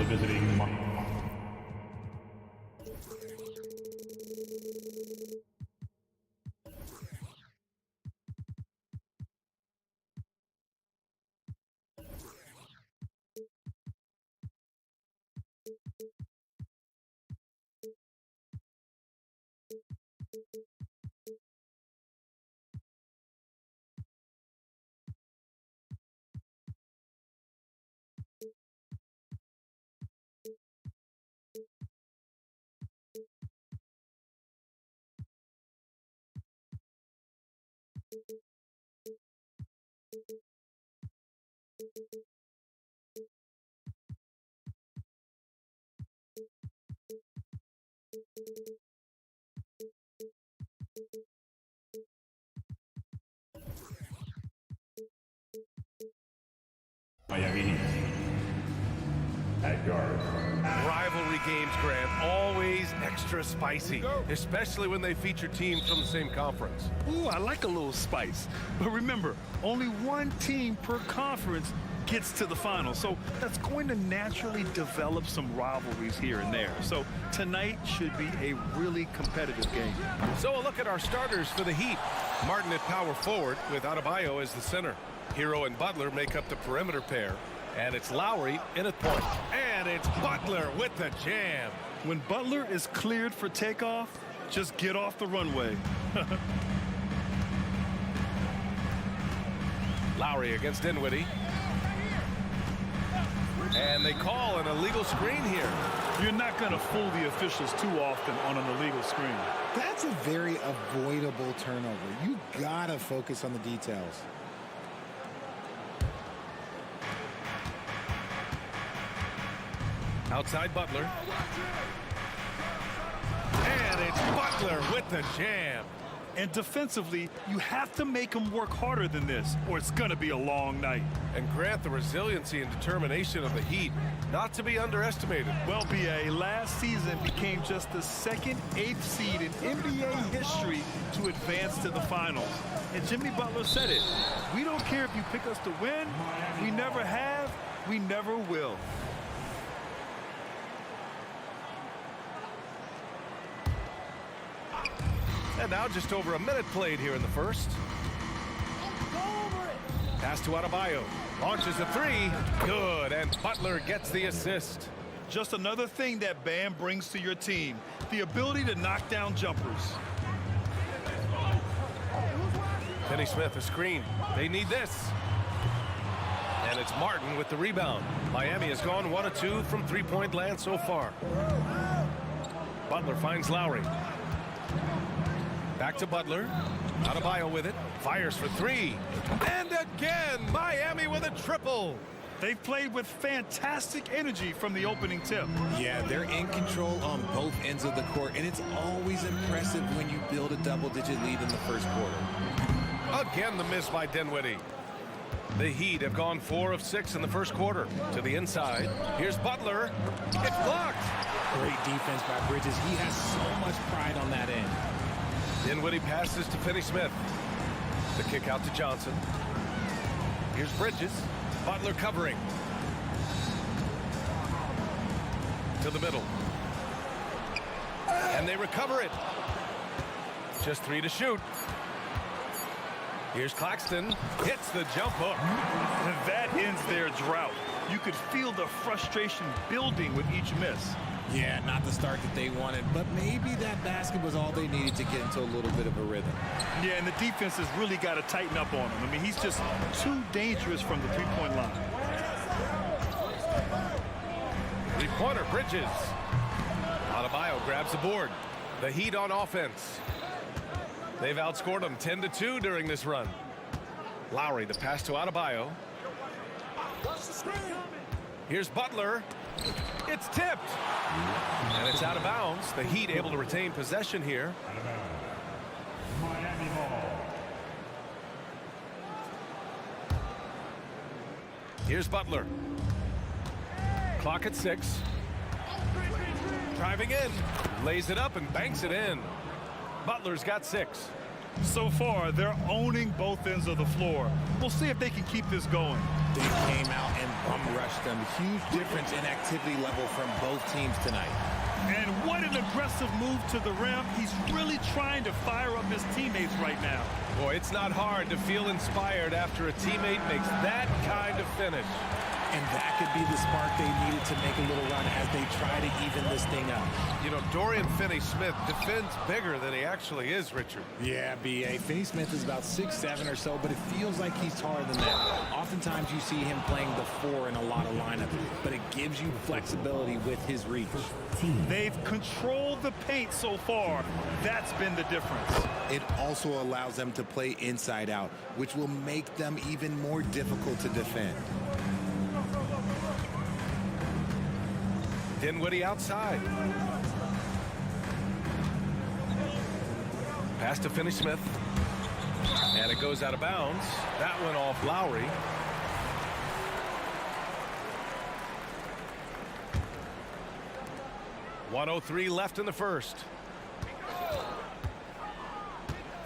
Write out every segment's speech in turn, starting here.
the visiting Miami at guard. Rivalry games, Grant, always extra spicy, especially when they feature teams from the same conference. Ooh, I like a little spice. But remember, only one team per conference gets to the final. So that's going to naturally develop some rivalries here and there. So tonight should be a really competitive game. So a look at our starters for the Heat. Martin at power forward with Adebayo as the center. Hero and Butler make up the perimeter pair. And it's Lowry in at point. And it's Butler with the jam. When Butler is cleared for takeoff, just get off the runway. Lowry against Dinwiddie. And they call an illegal screen here. You're not going to fool the officials too often on an illegal screen. That's a very avoidable turnover. You got to focus on the details. Outside Butler. And it's Butler with the jam. And defensively, you have to make them work harder than this, or it's going to be a long night. And Grant, the resiliency and determination of the Heat, not to be underestimated. Well, BA, last season became just the second 8th seed in NBA history to advance to the finals. And Jimmy Butler said it. We don't care if you pick us to win. We never have. We never will. And now just over a minute played here in the first. Pass to Adebayo. Launches a three. Good. And Butler gets the assist. Just another thing that Bam brings to your team. The ability to knock down jumpers. Finney Smith, a screen. They need this. And it's Martin with the rebound. Miami has gone 1 of 2 from three-point land so far. Butler finds Lowry. Back to Butler. Adebayo with it. Fires for three. And again, Miami with a triple. They've played with fantastic energy from the opening tip. Yeah, they're in control on both ends of the court, and it's always impressive when you build a double-digit lead in the first quarter. Again, the miss by Dinwiddie. The Heat have gone 4 of 6 in the first quarter. To the inside. Here's Butler. It's blocked. Great defense by Bridges. He has so much pride on that end. Dinwiddie passes to Finney Smith. The kick out to Johnson. Here's Bridges. Butler covering. To the middle. And they recover it. Just 3 to shoot. Here's Claxton. Hits the jump hook. And that ends their drought. You could feel the frustration building with each miss. Yeah, not the start that they wanted, but maybe that basket was all they needed to get into a little bit of a rhythm. Yeah, and the defense has really got to tighten up on him. I mean, he's just too dangerous from the three-point line. Three-pointer, Bridges. Adebayo grabs the board. The Heat on offense. They've outscored them 10-2 during this run. Lowry, the pass to Adebayo. Here's Butler. It's tipped. And it's out of bounds. The Heat able to retain possession here. Miami ball. Here's Butler. Clock at 6. Driving in. Lays it up and banks it in. Butler's got 6. So far, they're owning both ends of the floor. We'll see if they can keep this going. They came out and bum rushed them. Huge difference in activity level from both teams tonight. And what an aggressive move to the rim. He's really trying to fire up his teammates right now. Boy, it's not hard to feel inspired after a teammate makes that kind of finish. And that could be the spark they needed to make a little run as they try to even this thing up. You know, Dorian Finney-Smith defends bigger than he actually is, Richard. Yeah, B.A. Finney-Smith is about 6'7" or so, but it feels like he's taller than that. Oftentimes you see him playing the 4 in a lot of lineups, but it gives you flexibility with his reach. They've controlled the paint so far. That's been the difference. It also allows them to play inside out, which will make them even more difficult to defend. Dinwiddie outside. Pass to Finney-Smith. And it goes out of bounds. That went off Lowry. .103 left in the first.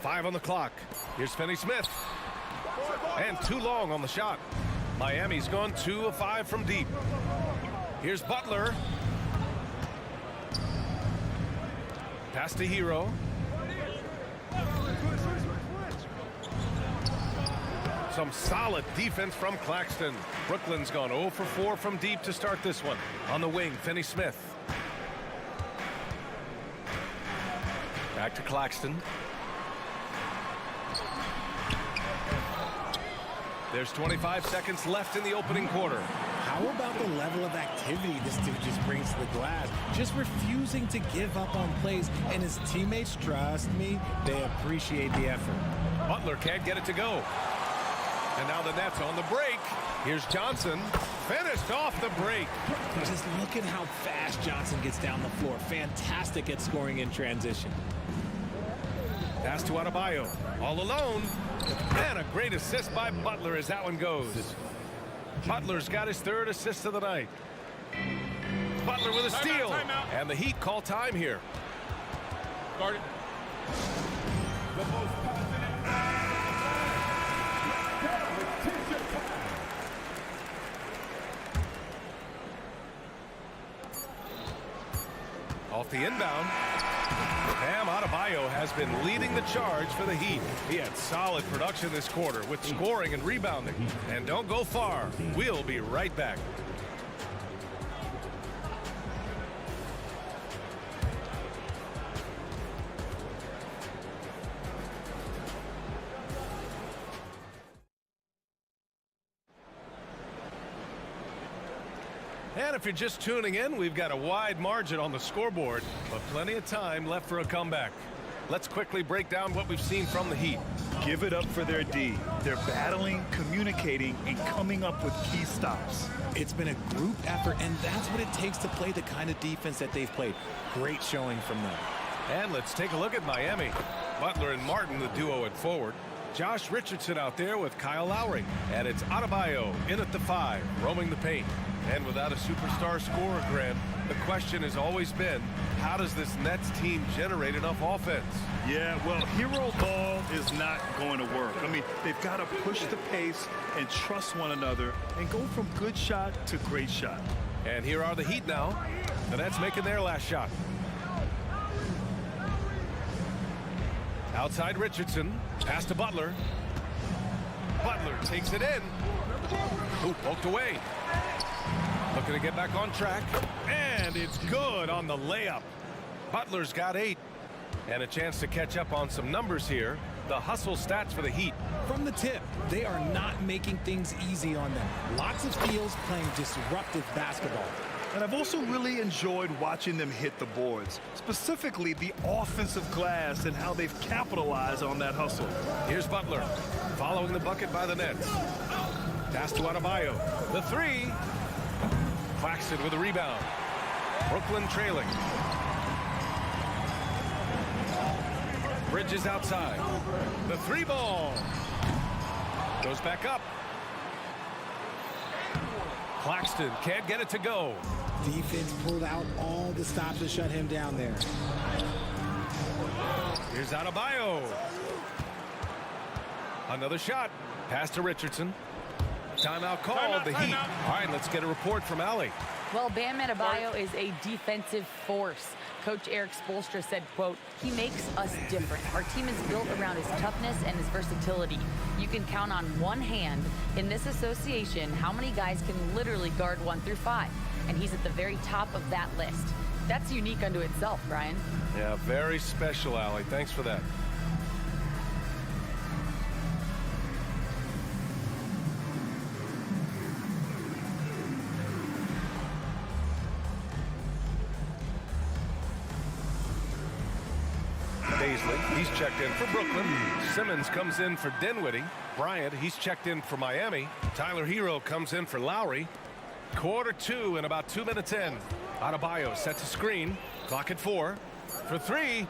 5 on the clock. Here's Finney-Smith. And too long on the shot. Miami's gone 2 of 5 from deep. Here's Butler. Pass to Hero. Some solid defense from Claxton. Brooklyn's gone 0 for 4 from deep to start this one. On the wing, Finney-Smith. Back to Claxton. There's 25 seconds left in the opening quarter. How about the level of activity this dude just brings to the glass? Just refusing to give up on plays, and his teammates, trust me, they appreciate the effort. Butler can't get it to go. And now the Nets on the break. Here's Johnson. Finished off the break. Just look at how fast Johnson gets down the floor. Fantastic at scoring in transition. Pass to Adebayo. All alone. And a great assist by Butler as that one goes. Butler's got his 3rd assist of the night. Butler with a steal. And the Heat call time here. Guard it. Off the inbound. Bam Adebayo has been leading the charge for the Heat. He had solid production this quarter with scoring and rebounding. And don't go far. We'll be right back. And if you're just tuning in, we've got a wide margin on the scoreboard, but plenty of time left for a comeback. Let's quickly break down what we've seen from the Heat. Give it up for their D. They're battling, communicating, and coming up with key stops. It's been a group effort, and that's what it takes to play the kind of defense that they've played. Great showing from them. And let's take a look at Miami. Butler and Martin, the duo at forward. Josh Richardson out there with Kyle Lowry. And it's Adebayo in at the 5, roaming the paint. And without a superstar scorer, Grant, the question has always been, how does this Nets team generate enough offense? Yeah, well, hero ball is not going to work. I mean, they've got to push the pace and trust one another and go from good shot to great shot. And here are the Heat now. The Nets making their last shot. Outside Richardson. Pass to Butler. Butler takes it in. Ooh, poked away. Looking to get back on track. And it's good on the layup. Butler's got 8. And a chance to catch up on some numbers here. The hustle stats for the Heat. From the tip, they are not making things easy on them. Lots of steals, playing disruptive basketball. And I've also really enjoyed watching them hit the boards, specifically the offensive glass and how they've capitalized on that hustle. Here's Butler, following the bucket by the Nets. Pass to Adebayo. The 3. Claxton with a rebound. Brooklyn trailing. Bridges outside. The 3 ball. Goes back up. Claxton can't get it to go. Defense pulled out all the stops to shut him down there. Here's Adebayo. Another shot. Pass to Richardson. Timeout called. Timeout, the Heat. timeout. All right, let's get a report from Allie. Well, Bam Adebayo is a defensive force. Coach Eric Spoelstra said, quote, "He makes us different. Our team is built around his toughness and his versatility. You can count on one hand in this association how many guys can literally guard 1 through 5. And he's at the very top of that list. That's unique unto itself, Brian." Yeah, very special, Allie. Thanks for that. He's checked in for Brooklyn. Simmons comes in for Dinwiddie. Bryant, he's checked in for Miami. Tyler Hero comes in for Lowry. Quarter 2 and about 2 minutes in. Adebayo sets a screen. Clock at 4. For 3.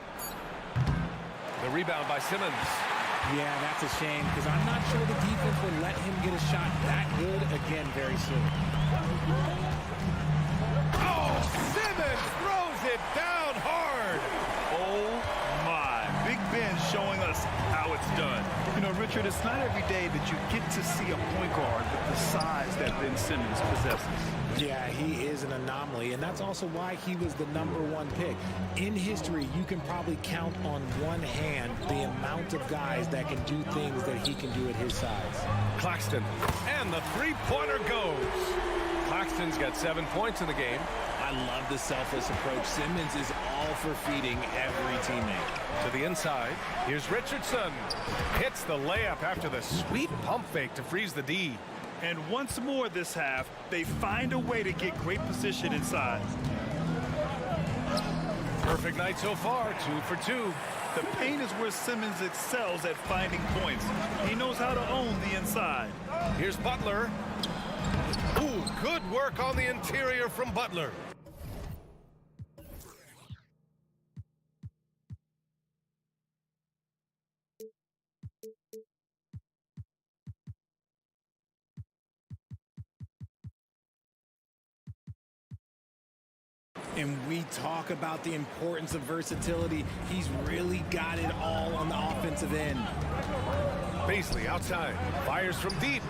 The rebound by Simmons. Yeah, that's a shame because I'm not sure the defense will let him get a shot that good again very soon. Oh, Simmons throws it down hard. Oh, my. Big Ben showing us how it's done. You know, Richard, it's not every day that you get to see a point guard with the size that Ben Simmons possesses. Yeah, he is an anomaly, and that's also why he was the #1 pick. In history, you can probably count on one hand the amount of guys that can do things that he can do at his size. Claxton, and the three-pointer goes. Claxton's got 7 points in the game. I love the selfless approach. Simmons is all for feeding every teammate. To the inside, here's Richardson. Hits the layup after the sweet pump fake to freeze the D. And once more this half, they find a way to get great position inside. Perfect night so far, 2 for 2. The paint is where Simmons excels at finding points. He knows how to own the inside. Here's Butler. Ooh, good work on the interior from Butler. And we talk about the importance of versatility. He's really got it all on the offensive end. Beasley outside, fires from deep.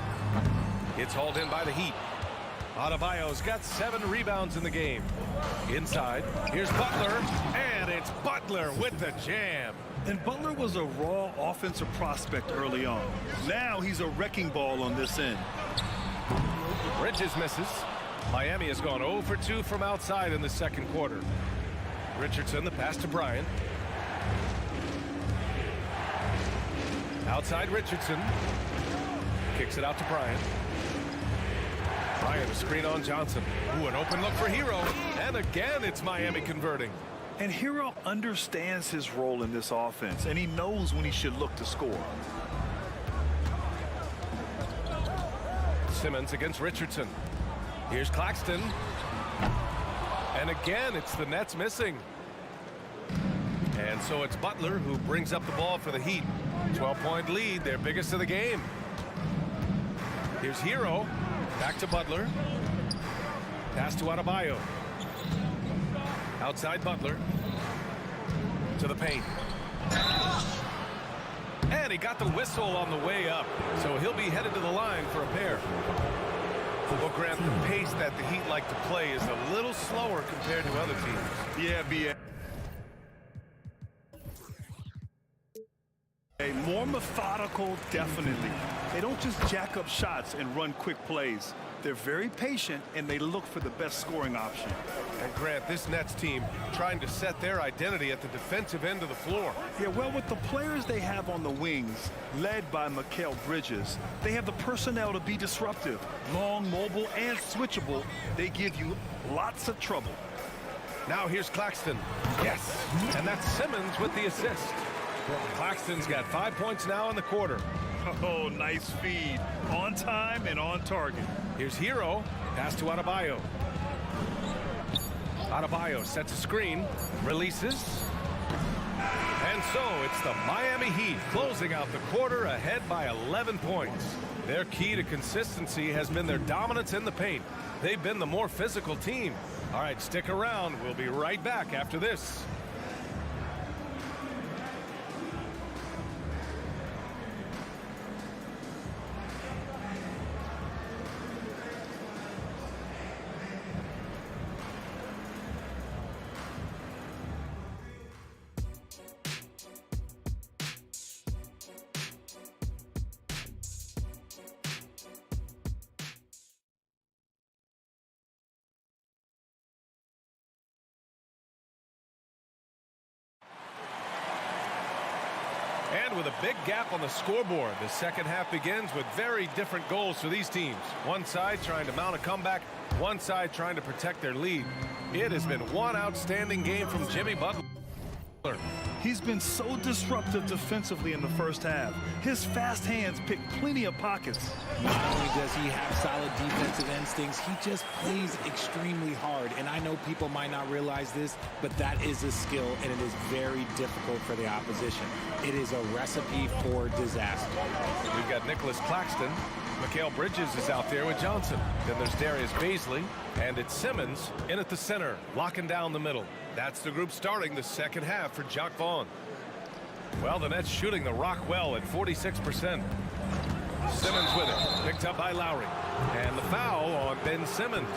It's hauled in by the Heat. Adebayo's got 7 rebounds in the game. Inside, here's Butler, and it's Butler with the jam. And Butler was a raw offensive prospect early on. Now he's a wrecking ball on this end. Bridges misses. Miami has gone 0 for 2 from outside in the second quarter. Richardson, the pass to Bryant. Outside Richardson. Kicks it out to Bryant. Bryant, a screen on Johnson. Ooh, an open look for Hero. And again, it's Miami converting. And Hero understands his role in this offense, and he knows when he should look to score. Simmons against Richardson. Here's Claxton. And again, it's the Nets missing. And so it's Butler who brings up the ball for the Heat. 12-point lead, their biggest of the game. Here's Hero. Back to Butler. Pass to Adebayo. Outside Butler. To the paint. And he got the whistle on the way up. So he'll be headed to the line for a pair. Well, Grant, the pace that the Heat like to play is a little slower compared to other teams. Yeah, B.A. More methodical, definitely. They don't just jack up shots and run quick plays. They're very patient, and they look for the best scoring option. And Grant, this Nets team trying to set their identity at the defensive end of the floor. Yeah, well, with the players they have on the wings, led by Mikal Bridges, they have the personnel to be disruptive. Long, mobile, and switchable, they give you lots of trouble. Now here's Claxton. Yes, and that's Simmons with the assist. Claxton's got 5 points now in the quarter. Oh, nice feed. On time and on target. Here's Hero. Pass to Adebayo. Adebayo sets a screen. Releases. And so it's the Miami Heat closing out the quarter ahead by 11 points. Their key to consistency has been their dominance in the paint. They've been the more physical team. All right, stick around. We'll be right back after this. And with a big gap on the scoreboard, the second half begins with very different goals for these teams. One side trying to mount a comeback, one side trying to protect their lead. It has been one outstanding game from Jimmy Butler. He's been so disruptive defensively in the first half. His fast hands pick plenty of pockets. Not only does he have solid defensive instincts, he just plays extremely hard. And I know people might not realize this, but that is a skill, and it is very difficult for the opposition. It is a recipe for disaster. We've got Nicholas Claxton. Mikal Bridges is out there with Johnson. Then there's Darius Baisley, and it's Simmons in at the center, locking down the middle. That's the group starting the second half for Jacques Vaughn. Well, the Nets shooting the rock well at 46%. Simmons with it, picked up by Lowry. And the foul on Ben Simmons.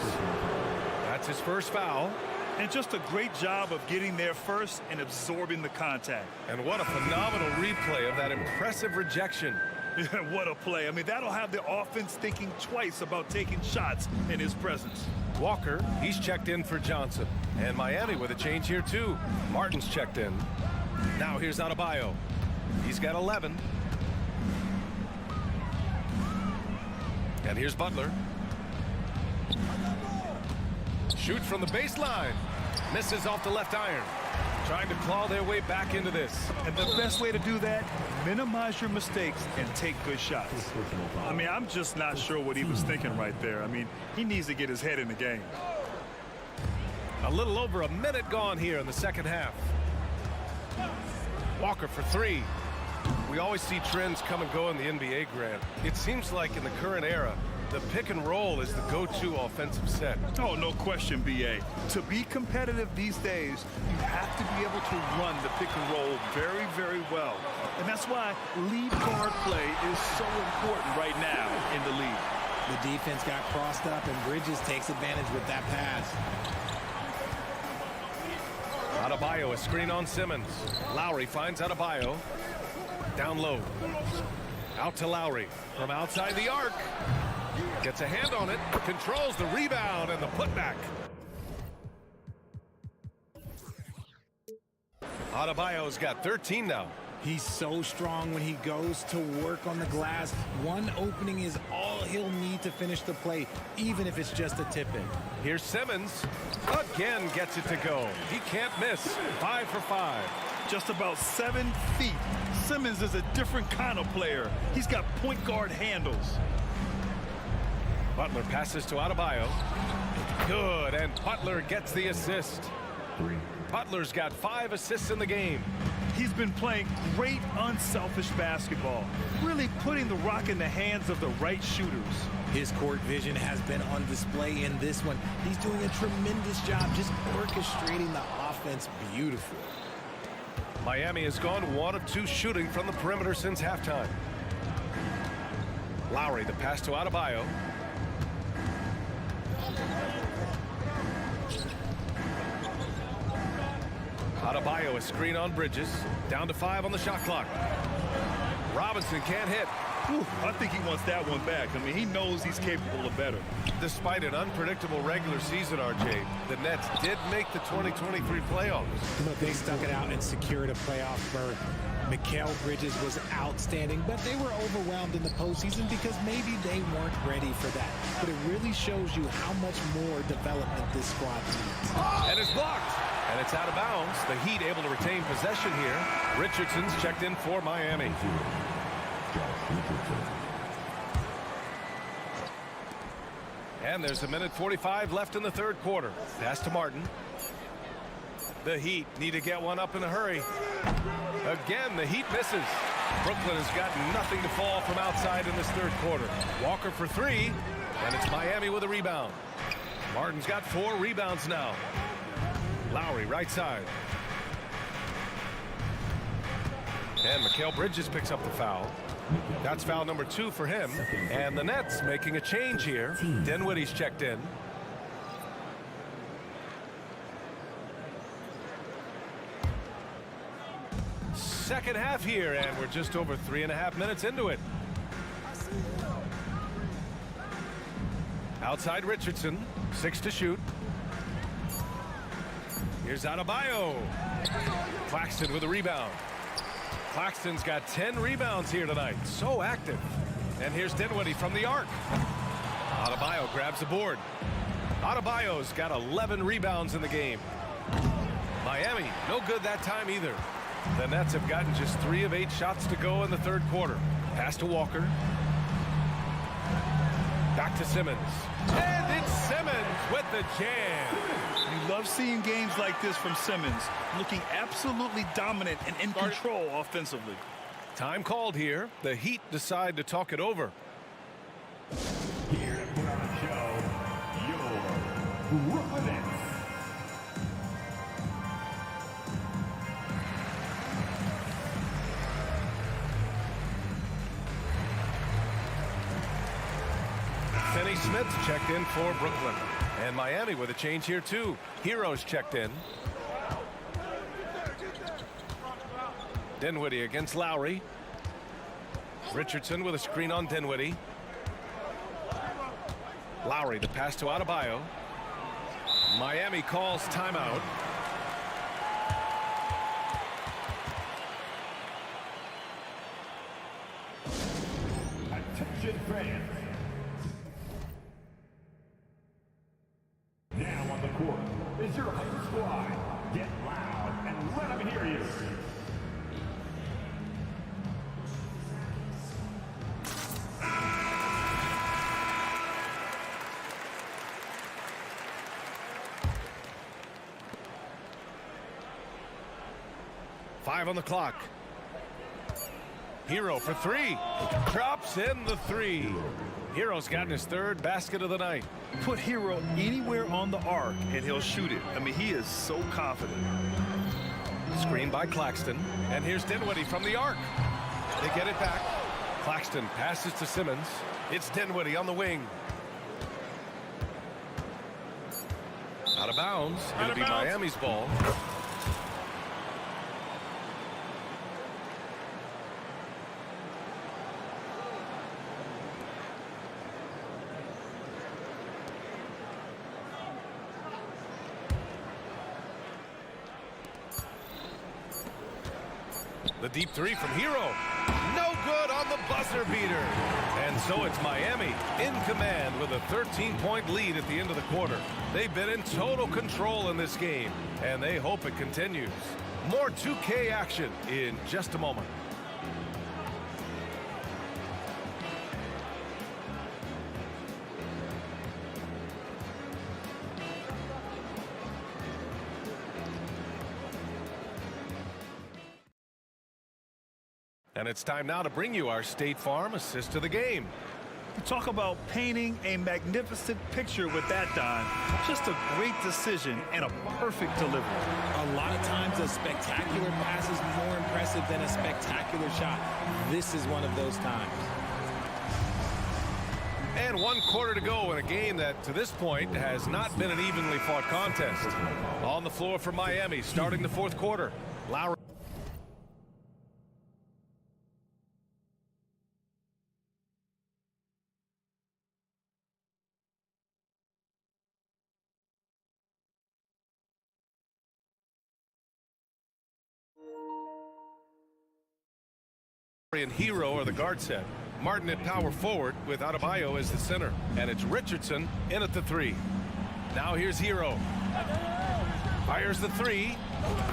That's his first foul. And just a great job of getting there first and absorbing the contact. And what a phenomenal replay of that impressive rejection. What a play. I mean, that'll have the offense thinking twice about taking shots in his presence. Walker, he's checked in for Johnson. And Miami with a change here, too. Martin's checked in. Now here's Adebayo. He's got 11. And here's Butler. Shoot from the baseline. Misses off the left iron. Trying to claw their way back into this. And the best way to do that, minimize your mistakes and take good shots. I mean, I'm just not sure what he was thinking right there. I mean, he needs to get his head in the game. A little over a minute gone here in the second half. Walker for three. We always see trends come and go in the NBA, Grant. It seems like in the current era, the pick and roll is the go-to offensive set. Oh, no question, B.A. To be competitive these days, you have to be able to run the pick and roll very, very well. And that's why lead guard play is so important right now in the league. The defense got crossed up, and Bridges takes advantage with that pass. Adebayo, a screen on Simmons. Lowry finds Adebayo. Down low. Out to Lowry. From outside the arc. Gets a hand on it. Controls the rebound and the putback. Adebayo's got 13 now. He's so strong when he goes to work on the glass. One opening is all he'll need to finish the play, even if it's just a tip-in. Here's Simmons. Again gets it to go. He can't miss. 5 for 5. Just about 7 feet. Simmons is a different kind of player. He's got point guard handles. Butler passes to Adebayo. Good, and Butler gets the assist. Butler's got 5 assists in the game. He's been playing great unselfish basketball, really putting the rock in the hands of the right shooters. His court vision has been on display in this one. He's doing a tremendous job just orchestrating the offense beautifully. Miami has gone 1 of 2 shooting from the perimeter since halftime. Lowry, the pass to Adebayo. Adebayo, a screen on Bridges. Down to 5 on the shot clock. Robinson can't hit. Whew, I think he wants that one back. I mean, he knows he's capable of better. Despite an unpredictable regular season, RJ, the Nets did make the 2023 playoffs. But they stuck it out and secured a playoff berth. Mikal Bridges was outstanding, but they were overwhelmed in the postseason because maybe they weren't ready for that. But it really shows you how much more development this squad needs. And it's blocked. And it's out of bounds. The Heat able to retain possession here. Richardson's checked in for Miami. And there's 1:45 left in the third quarter. Pass to Martin. The Heat need to get one up in a hurry. Again, the Heat misses. Brooklyn has got nothing to fall from outside in this third quarter. Walker for 3, and it's Miami with a rebound. Martin's got 4 rebounds now. Lowry, right side. And Mikal Bridges picks up the foul. That's foul number 2 for him. And the Nets making a change here. Dinwiddie's checked in. Second half here, and we're just over 3.5 minutes into it. Outside Richardson, 6 to shoot. Here's Adebayo. Claxton with a rebound. Claxton's got 10 rebounds here tonight. So active. And here's Dinwiddie from the arc. Adebayo grabs the board. Adebayo's got 11 rebounds in the game. Miami, no good that time either. The Nets have gotten just 3 of 8 shots to go in the third quarter. Pass to Walker. Back to Simmons. And it's Simmons with the jam. You love seeing games like this from Simmons, looking absolutely dominant and in control offensively. Time called here. The Heat decide to talk it over. Here to put on the show, your Brooklyn Nets. Finney Smith's checked in for Brooklyn. And Miami with a change here too. Hero's checked in. Dinwiddie against Lowry. Richardson with a screen on Dinwiddie. Lowry, the pass to Adebayo. Miami calls timeout. Attention fans. Now on the court is your home squad. Get loud and let them hear you. Five on the clock. Hero for 3. Drops in the 3. Hero's gotten his 3rd basket of the night. Put Hero anywhere on the arc and he'll shoot it. I mean, he is so confident. Screen by Claxton. And here's Dinwiddie from the arc. They get it back. Claxton passes to Simmons. It's Dinwiddie on the wing. Out of bounds. It'll be Miami's ball. The deep 3 from Hero. No good on the buzzer beater. And so it's Miami in command with a 13-point lead at the end of the quarter. They've been in total control in this game, and they hope it continues. More 2K action in just a moment. And it's time now to bring you our State Farm assist of the game. Talk about painting a magnificent picture with that, Don. Just a great decision and a perfect delivery. A lot of times a spectacular pass is more impressive than a spectacular shot. This is one of those times. And 1 quarter to go in a game that to this point has not been an evenly fought contest. On the floor for Miami starting the 4th quarter. Lowry. And Hero are the guard set. Martin at power forward with Adebayo as the center. And it's Richardson in at the 3. Now here's Hero. Fires the 3.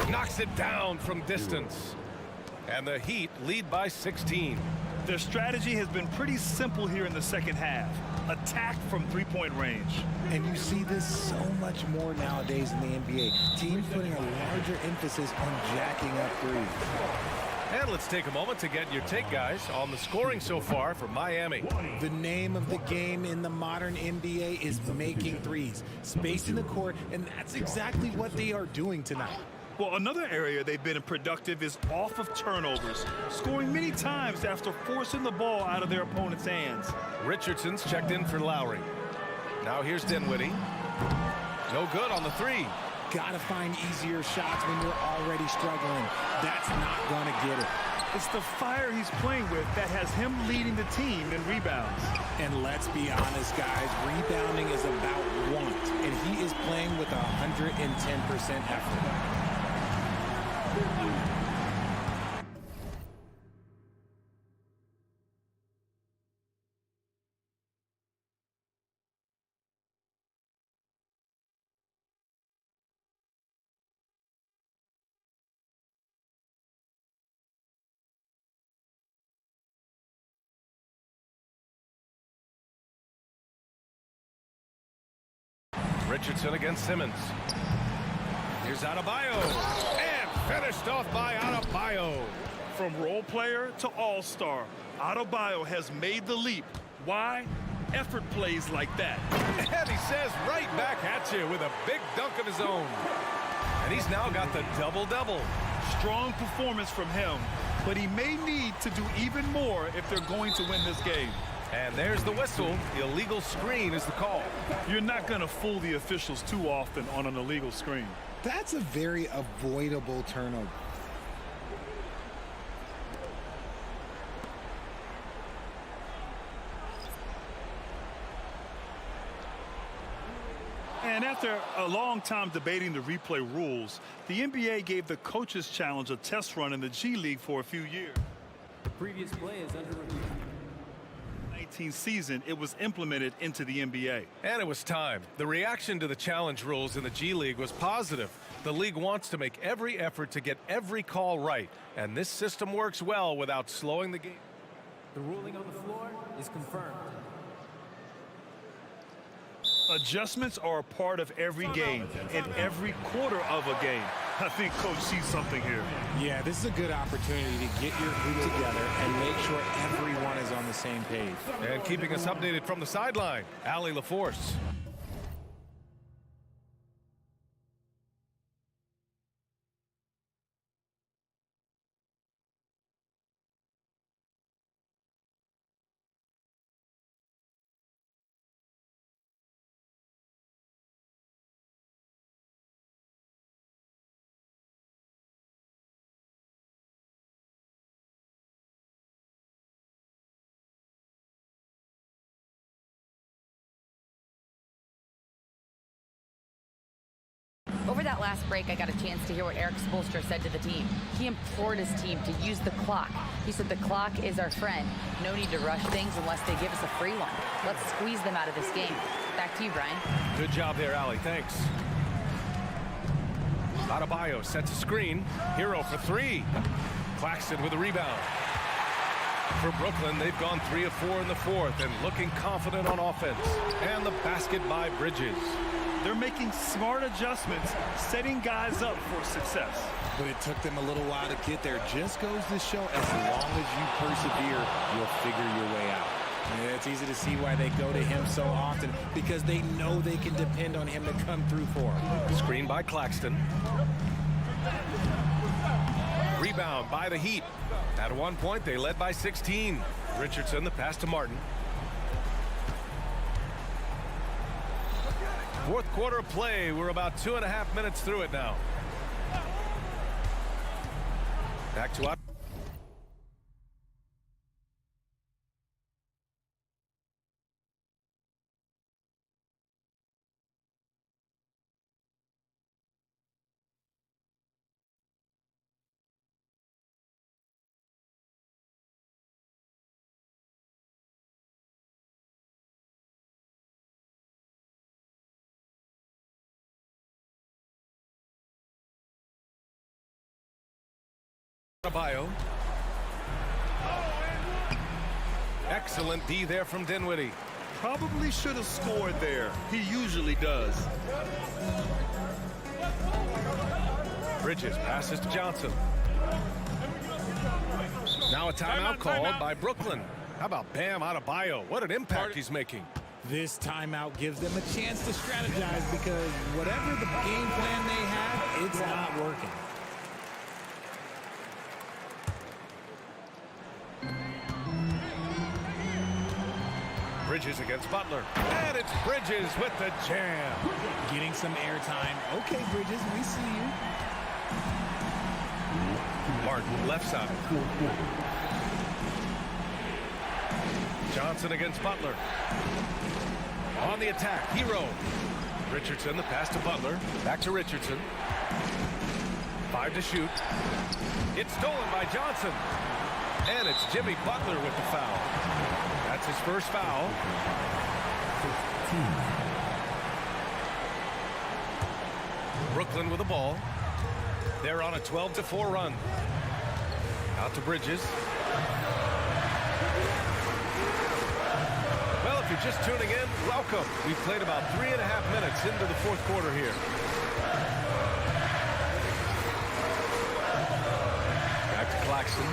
Knocks it down from distance. And the Heat lead by 16. Their strategy has been pretty simple here in the second half. Attack from 3-point range. And you see this so much more nowadays in the NBA. Teams putting a larger emphasis on jacking up threes. And let's take a moment to get your take, guys, on the scoring so far for Miami. The name of the game in the modern NBA is making threes. Spacing the court, and that's exactly what they are doing tonight. Well, another area they've been productive is off of turnovers, scoring many times after forcing the ball out of their opponent's hands. Richardson's checked in for Lowry. Now here's Dinwiddie. No good on the 3. Gotta find easier shots when you're already struggling. That's not gonna get it. It's the fire he's playing with that has him leading the team in rebounds. And let's be honest, guys, rebounding is about want, and he is playing with 110% effort. Richardson against Simmons. Here's Adebayo. And finished off by Adebayo. From role player to all-star, Adebayo has made the leap. Why? Effort plays like that. And he says right back at you with a big dunk of his own. And he's now got the double-double. Strong performance from him, but he may need to do even more if they're going to win this game. And there's the whistle. Illegal screen is the call. You're not going to fool the officials too often on an illegal screen. That's a very avoidable turnover. And after a long time debating the replay rules, the NBA gave the Coaches Challenge a test run in the G League for a few years. The previous play is under review. 19th season, it was implemented into the NBA. And it was time. The reaction to the challenge rules in the G League was positive. The league wants to make every effort to get every call right. And this system works well without slowing the game. The ruling on the floor is confirmed. Adjustments are a part of every game and every quarter of a game. I think Coach sees something here. Yeah, this is a good opportunity to get your group together and make sure everyone is on the same page. And keeping us updated from the sideline, Allie LaForce. Over that last break, I got a chance to hear what Eric Spoelstra said to the team. He implored his team to use the clock. He said the clock is our friend. No need to rush things unless they give us a free one. Let's squeeze them out of this game. Back to you, Brian. Good job there, Allie. Thanks. Adebayo sets a screen. Hero for three. Claxton with a rebound. For Brooklyn, they've gone 3 of 4 in the fourth and looking confident on offense. And the basket by Bridges. They're making smart adjustments, setting guys up for success. But it took them a little while to get there. Just goes to show as long as you persevere, you'll figure your way out. And it's easy to see why they go to him so often, because they know they can depend on him to come through for them. Screen by Claxton. Rebound by the Heat. At one point, they led by 16. Richardson, the pass to Martin. Fourth quarter play. We're about 2.5 minutes through it now. Back to Adebayo. Excellent D there from Dinwiddie. Probably should have scored there. He usually does. Bridges passes to Johnson. Now a timeout called by Brooklyn. How about Bam Adebayo? What an impact he's making. This timeout gives them a chance to strategize, because whatever the game plan they have, it's not working. Bridges against Butler. And it's Bridges with the jam. Getting some airtime. Okay, Bridges, we see you. Martin, left side. Johnson against Butler. On the attack, Hero. Richardson, the pass to Butler. Back to Richardson. 5 to shoot. It's stolen by Johnson. And it's Jimmy Butler with the foul. That's his first foul. Brooklyn with the ball. They're on a 12-4 run. Out to Bridges. Well, if you you're just tuning in, welcome. We've played about 3.5 minutes into the fourth quarter here. Back to Claxton.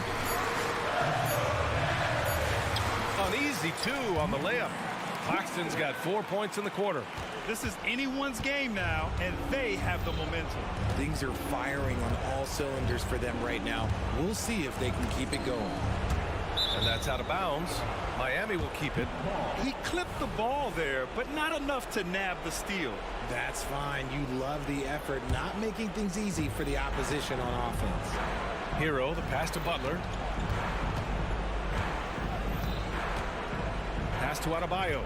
An easy 2 on the layup. Claxton's got 4 points in the quarter. This is anyone's game now, and they have the momentum. Things are firing on all cylinders for them right now. We'll see if they can keep it going. And that's out of bounds. Miami will keep it. He clipped the ball there, but not enough to nab the steal. That's fine. You love the effort, not making things easy for the opposition on offense. Hero, the pass to Butler. Pass to Adebayo.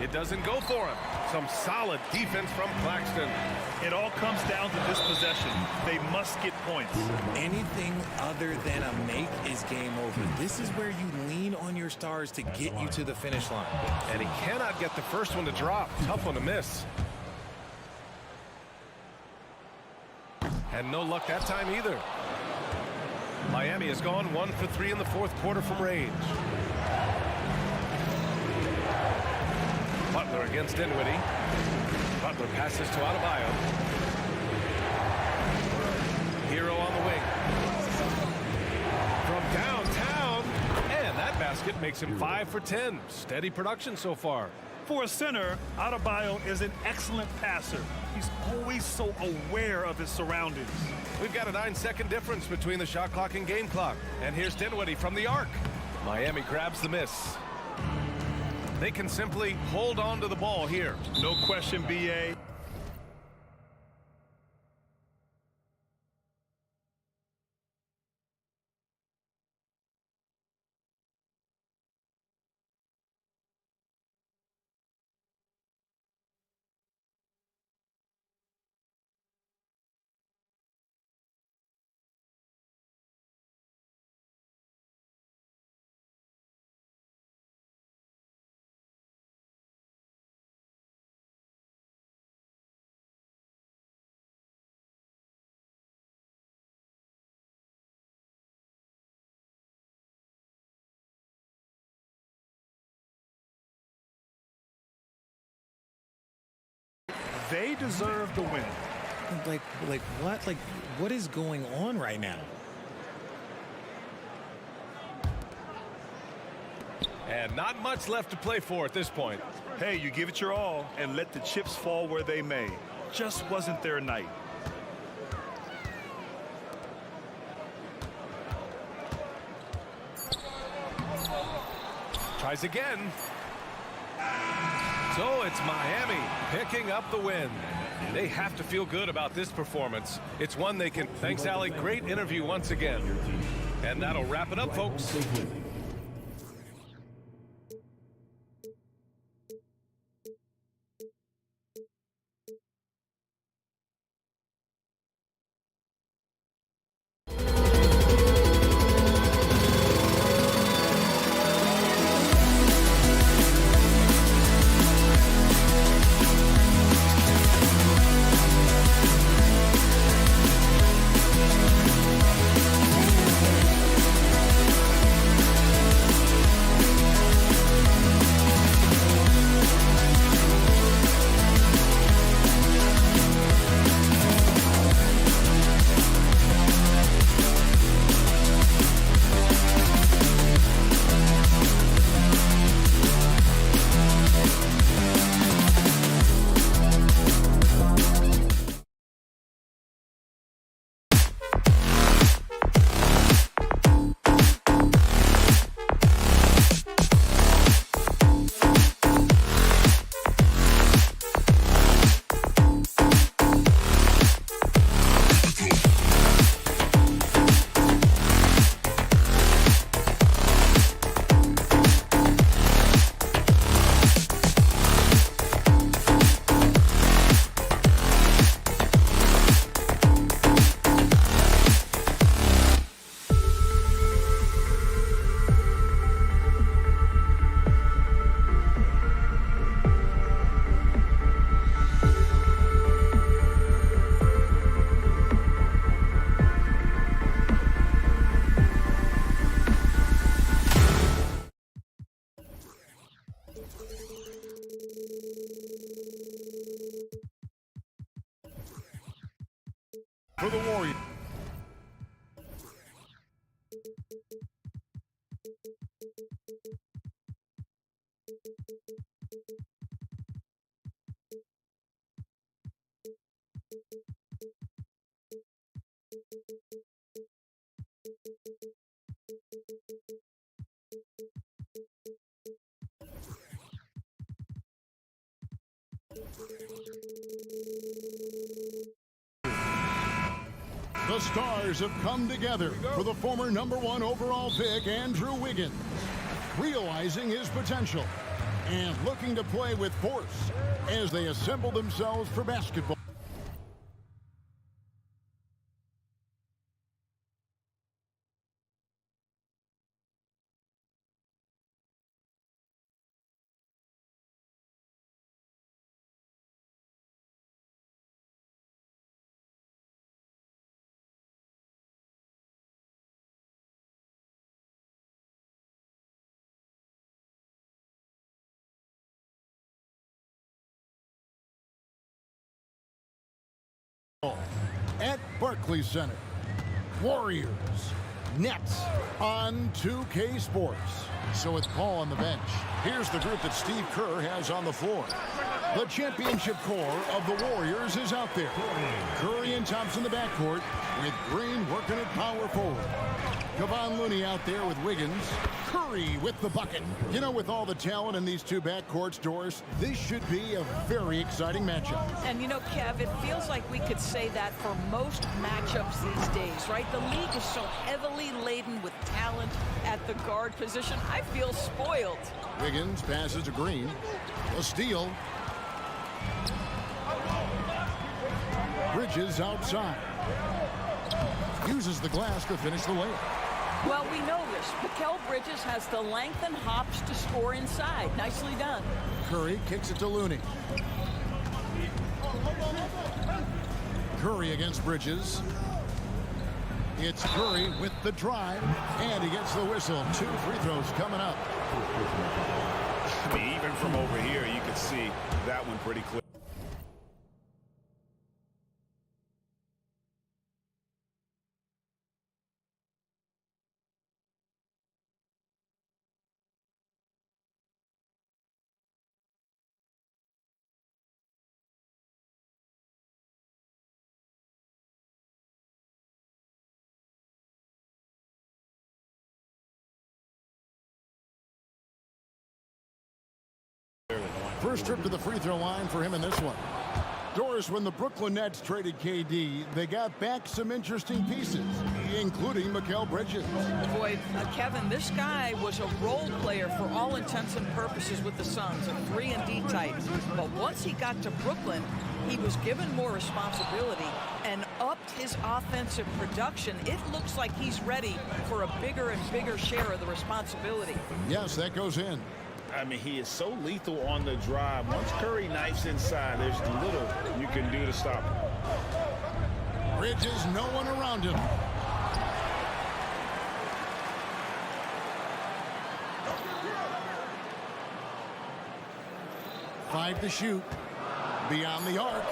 It doesn't go for him. Some solid defense from Claxton. It all comes down to this possession. They must get points. Anything other than a make is game over. This is where you lean on your stars to get you to the finish line. And he cannot get the first one to drop. Tough one to miss. And no luck that time either. Miami has gone 1 for 3 in the fourth quarter from range. Butler against Dinwiddie. Butler passes to Adebayo. Hero on the wing. From downtown. And that basket makes him 5 for 10. Steady production so far. For a center, Adebayo is an excellent passer. He's always so aware of his surroundings. We've got a 9-second difference between the shot clock and game clock. And here's Dinwiddie from the arc. Miami grabs the miss. They can simply hold on to the ball here. No question, B.A. They deserve the win. Like what? Like, what is going on right now? And not much left to play for at this point. Hey, you give it your all and let the chips fall where they may. Just wasn't their night. Tries again. So it's Miami picking up the win. They have to feel good about this performance. It's one they can. Thanks, Allie. Great interview once again. And that'll wrap it up, folks. For the Warriors. The stars have come together for the former #1 overall pick, Andrew Wiggins, realizing his potential and looking to play with force as they assemble themselves for basketball. At Barclays Center, Warriors, Nets on 2K Sports. So with Paul on the bench, here's the group that Steve Kerr has on the floor. The championship core of the Warriors is out there. Curry and Thompson in the backcourt, with Green working at power forward. Kevon Looney out there with Wiggins. Curry with the bucket. You know, with all the talent in these two backcourts, Doris, this should be a very exciting matchup. And you know, Kev, it feels like we could say that for most matchups these days, right? The league is so heavily laden with talent at the guard position. I feel spoiled. Wiggins passes to Green. A steal. Bridges outside. Uses the glass to finish the layup. Well, we know this. Mikal Bridges has the length and hops to score inside. Nicely done. Curry kicks it to Looney. Curry against Bridges. It's Curry with the drive, and he gets the whistle. 2 free throws coming up. I mean, even from over here, you can see that one pretty clear. First trip to the free throw line for him in this one. Doris, when the Brooklyn Nets traded KD, they got back some interesting pieces, including Mikal Bridges. Boy, Kevin, this guy was a role player for all intents and purposes with the Suns, a 3-and-D type. But once he got to Brooklyn, he was given more responsibility and upped his offensive production. It looks like he's ready for a bigger and bigger share of the responsibility. Yes, that goes in. I mean, he is so lethal on the drive. Once Curry knifes inside, there's little you can do to stop him. Bridges, no one around him. Five to shoot. Beyond the arc.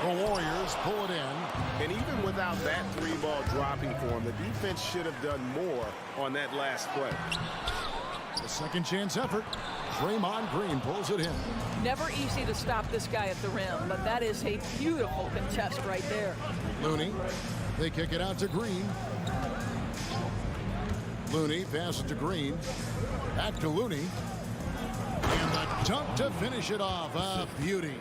The Warriors pull it in. And even without that 3-ball dropping for him, the defense should have done more on that last play. The second chance effort. Draymond Green pulls it in. Never easy to stop this guy at the rim, but that is a beautiful contest right there. Looney. They kick it out to Green. Looney passes to Green. Back to Looney. And the dunk to finish it off. A beauty.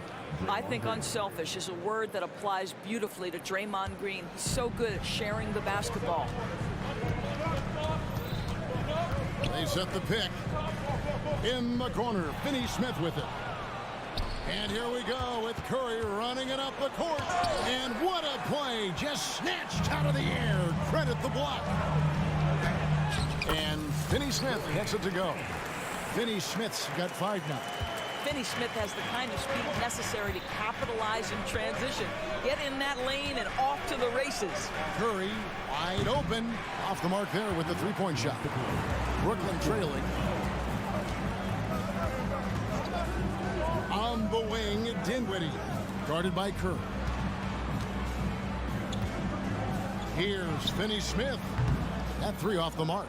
I think unselfish is a word that applies beautifully to Draymond Green. He's so good at sharing the basketball. They set the pick. In the corner, Finney-Smith with it. And here we go with Curry running it up the court. And what a play. Just snatched out of the air. Credit the block. And Finney-Smith gets it to go. Finney-Smith's got 5 now. Finney-Smith has the kind of speed necessary to capitalize in transition. Get in that lane and off to the races. Curry wide open. Off the mark there with the 3-point shot. Brooklyn trailing. Dinwiddie, guarded by Kerr. Here's Finney-Smith. That three off the mark.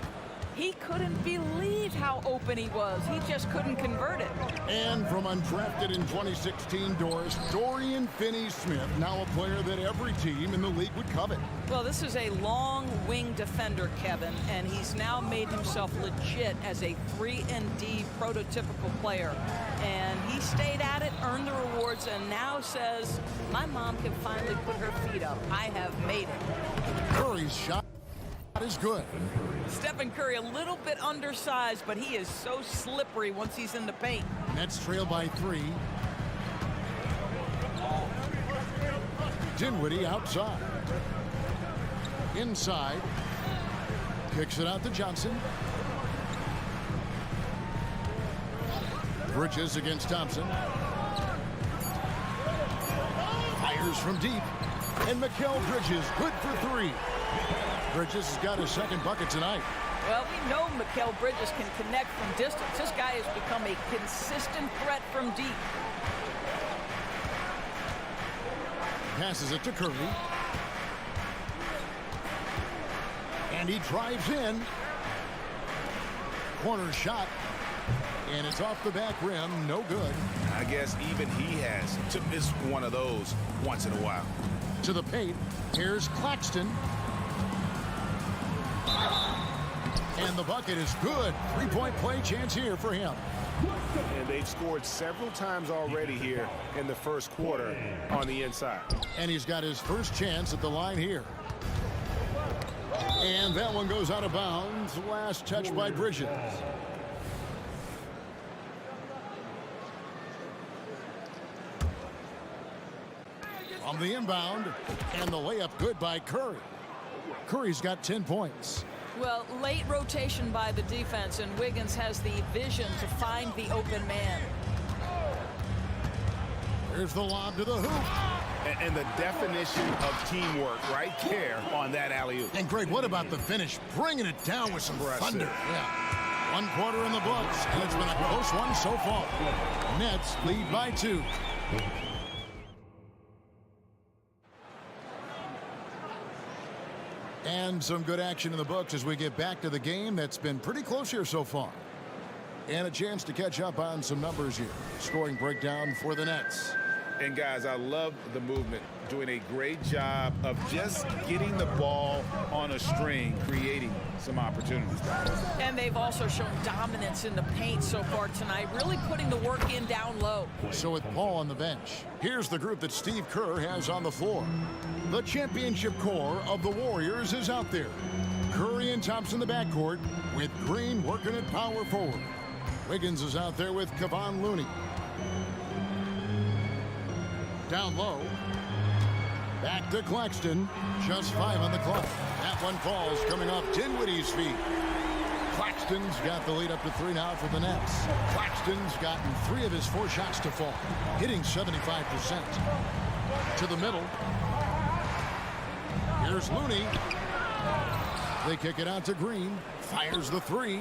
He couldn't believe how open he was. He just couldn't convert it. And from undrafted in 2016, Doris, Dorian Finney-Smith, now a player that every team in the league would covet. Well, this is a long wing defender, Kevin, and he's now made himself legit as a 3-and-D prototypical player. And he stayed at it, earned the rewards, and now says, my mom can finally put her feet up. I have made it. Curry's shot is good. Stephen Curry, a little bit undersized, but he is so slippery once he's in the paint. Nets trail by 3. Dinwiddie outside. Inside. Kicks it out to Johnson. Bridges against Thompson. Fires from deep. And Mikal Bridges, good for 3. Bridges has got his second bucket tonight. Well, we know Mikal Bridges can connect from distance. This guy has become a consistent threat from deep. Passes it to Curry. And he drives in. Corner shot. And it's off the back rim. No good. I guess even he has to miss one of those once in a while. To the paint. Here's Claxton. And the bucket is good. 3-point play chance here for him. And they've scored several times already here in the first quarter on the inside. And he's got his first chance at the line here. And that one goes out of bounds. Last touch by Bridges. On the inbound. And the layup good by Curry. Curry's got 10 points. Well, late rotation by the defense, and Wiggins has the vision to find the open man. Here's the lob to the hoop. And the definition of teamwork right there on that alley-oop. And Greg, what about the finish? Bringing it down with some thunder. Yeah. 1 quarter in the books, and it's been a close one so far. Nets lead by 2. And some good action in the books as we get back to the game that's been pretty close here so far. And a chance to catch up on some numbers here. Scoring breakdown for the Nets. And guys, I love the movement. Doing a great job of just getting the ball on a string, creating some opportunities. And they've also shown dominance in the paint so far tonight, really putting the work in down low. So with Paul on the bench, here's the group that Steve Kerr has on the floor. The championship core of the Warriors is out there. Curry and Thompson in the backcourt, with Green working at power forward. Wiggins is out there with Kevon Looney. Down low. Back to Claxton. Just 5 on the clock. That one falls coming off Dinwiddie's feet. Claxton's got the lead up to 3 now for the Nets. Claxton's gotten 3 of his 4 shots to fall, hitting 75%. To the middle. Here's Looney. They kick it out to Green. Fires the 3.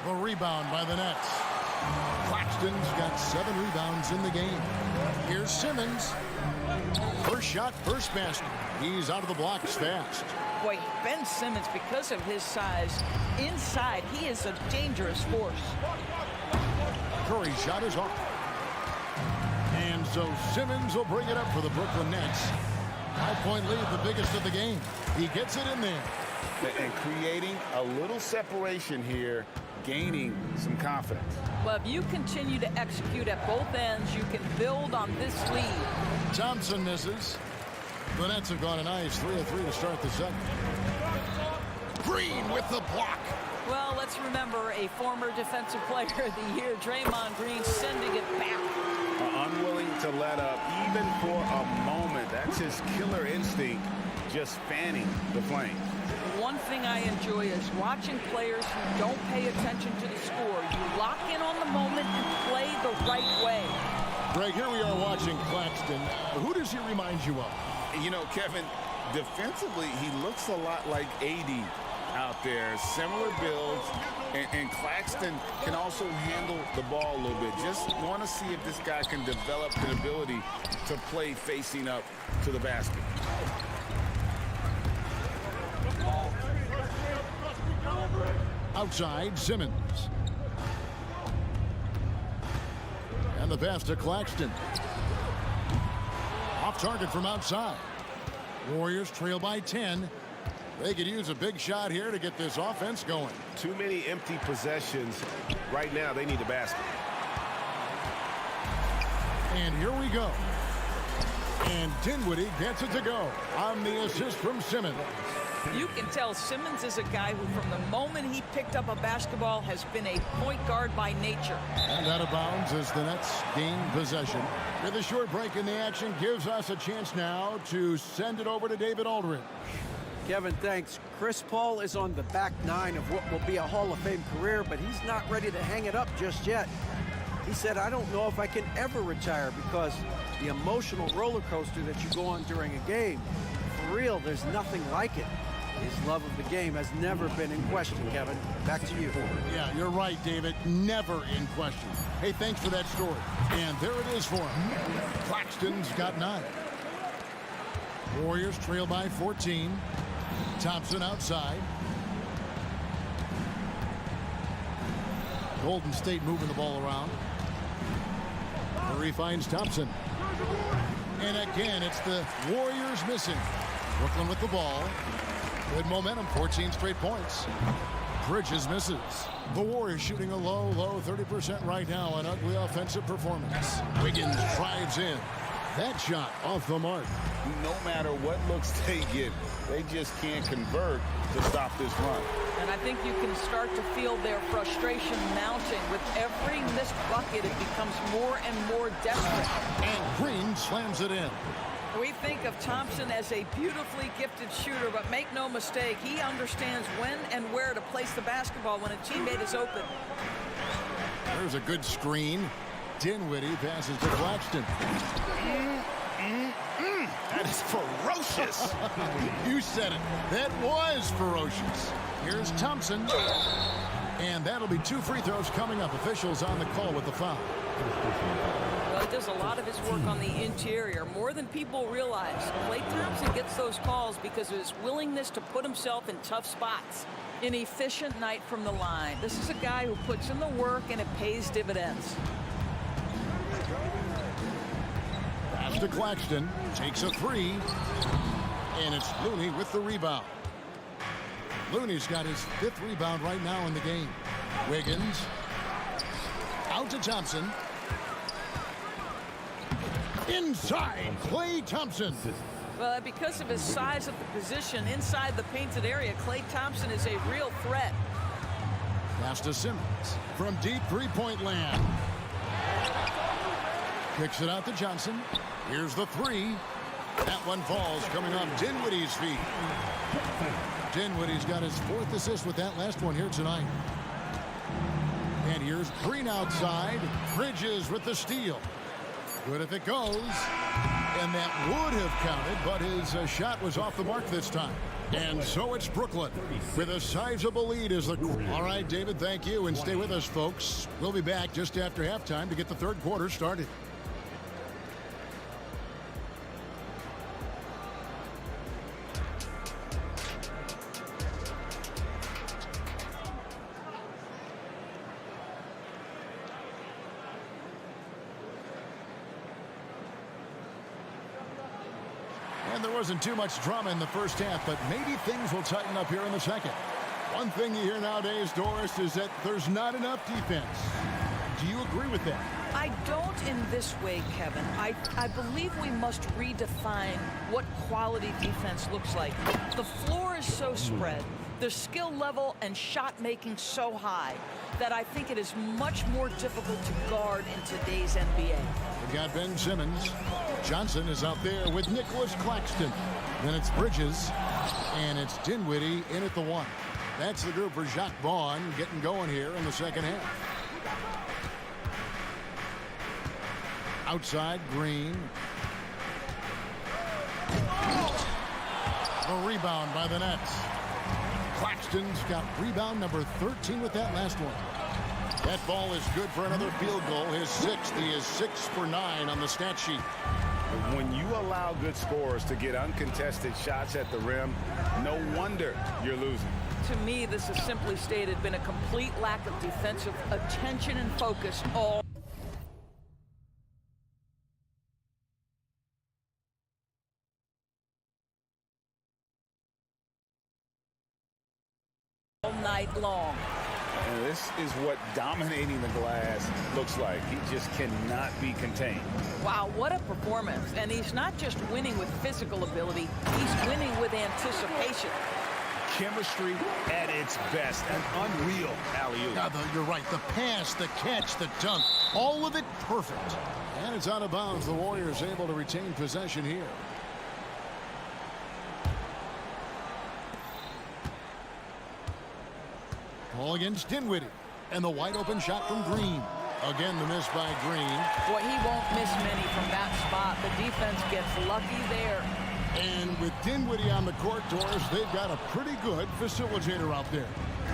The rebound by the Nets. Claxton's got 7 rebounds in the game. Here's Simmons. First shot, first basket. He's out of the blocks fast. Boy, Ben Simmons, because of his size, inside, he is a dangerous force. Curry's shot is off. And so Simmons will bring it up for the Brooklyn Nets. 5-point lead, the biggest of the game. He gets it in there. And creating a little separation here, gaining some confidence. Well, if you continue to execute at both ends, you can build on this lead. Thompson misses. The Nets have gone a nice 3 of 3 to start the second. Green with the block. Well, let's remember a former defensive player of the year, Draymond Green, sending it back. Unwilling to let up, even for a moment. That's his killer instinct, just fanning the flames. One thing I enjoy is watching players who don't pay attention to the score. You lock in on the moment and play the right way. Greg, here we are watching Claxton. Who does he remind you of? You know, Kevin, defensively, he looks a lot like AD. out there. Similar builds, and Claxton can also handle the ball a little bit. Just want to see if this guy can develop an ability to play facing up to the basket. Outside, Simmons. And the pass to Claxton. Off target from outside. Warriors trail by 10. They could use a big shot here to get this offense going. Too many empty possessions. Right now, they need a basket. And here we go. And Dinwiddie gets it to go on the assist from Simmons. You can tell Simmons is a guy who, from the moment he picked up a basketball, has been a point guard by nature. And out of bounds as the Nets gain possession. With a short break in the action, gives us a chance now to send it over to David Aldridge. Kevin, thanks. Chris Paul is on the back nine of what will be a Hall of Fame career, but he's not ready to hang it up just yet. He said, I don't know if I can ever retire because the emotional roller coaster that you go on during a game, for real, there's nothing like it. His love of the game has never been in question, Kevin. Back to you. Yeah, you're right, David. Never in question. Hey, thanks for that story. And there it is for him. Claxton's got 9. Warriors trail by 14. Thompson outside. Golden State moving the ball around. Murray finds Thompson. And again, it's the Warriors missing. Brooklyn with the ball. Good momentum, 14 straight points. Bridges misses. The Warriors shooting a low 30% right now. An ugly offensive performance. Wiggins drives in. That shot off the mark. No matter what looks they get, they just can't convert to stop this run. And I think you can start to feel their frustration mounting. With every missed bucket, it becomes more and more desperate. And Green slams it in. We think of Thompson as a beautifully gifted shooter, but make no mistake, he understands when and where to place the basketball when a teammate is open. There's a good screen. Dinwiddie passes to Claxton. That is ferocious. You said it. That was ferocious. Here's Thompson. And that'll be 2 free throws coming up. Officials on the call with the foul. Well, he does a lot of his work on the interior, more than people realize. Klay Thompson gets those calls because of his willingness to put himself in tough spots. An efficient night from the line. This is a guy who puts in the work and it pays dividends. Pass to Claxton. Takes a 3. And it's Looney with the rebound. Looney's got his 5th rebound right now in the game. Wiggins. Out to Thompson. Inside, Klay Thompson. Well, because of his size of the position inside the painted area, Klay Thompson is a real threat. Pass to Simmons from deep three-point land. Kicks it out to Johnson. Here's the 3. That one falls coming on Dinwiddie's feet. Dinwiddie's got his 4th assist with that last one here tonight. And here's Green outside. Bridges with the steal. Good if it goes. And that would have counted, but his shot was off the mark this time. And so it's Brooklyn with a sizable lead as the... All right, David, thank you. And stay with us, folks. We'll be back just after halftime to get the 3rd quarter started. And there wasn't too much drama in the first half, but maybe things will tighten up here in the second. One thing you hear nowadays, Doris, is that there's not enough defense. Do you agree with that? I don't in this way, Kevin. I believe we must redefine what quality defense looks like. The floor is so spread, the skill level and shot making so high that I think it is much more difficult to guard in today's NBA. We've got Ben Simmons. Johnson is out there with Nicholas Claxton. Then it's Bridges, and it's Dinwiddie in at the 1. That's the group for Jacques Vaughn getting going here in the second half. Outside, Green. A rebound by the Nets. Claxton's got rebound number 13 with that last one. That ball is good for another field goal. His 6th. He is 6 for 9 on the stat sheet. When you allow good scorers to get uncontested shots at the rim, no wonder you're losing. To me, this has simply stated been a complete lack of defensive attention and focus all night long. And this is what dominating the glass looks like. He just cannot be contained. Wow, what a performance. And he's not just winning with physical ability, he's winning with anticipation. Chemistry at its best. An unreal alley-oop. Yeah, you're right. The pass, the catch, the dunk, all of it perfect. And it's out of bounds. The Warriors able to retain possession here. Ball against Dinwiddie. And the wide open shot from Green. Again, the miss by Green. Boy, he won't miss many from that spot. The defense gets lucky there. And with Dinwiddie on the court, Doris, they've got a pretty good facilitator out there.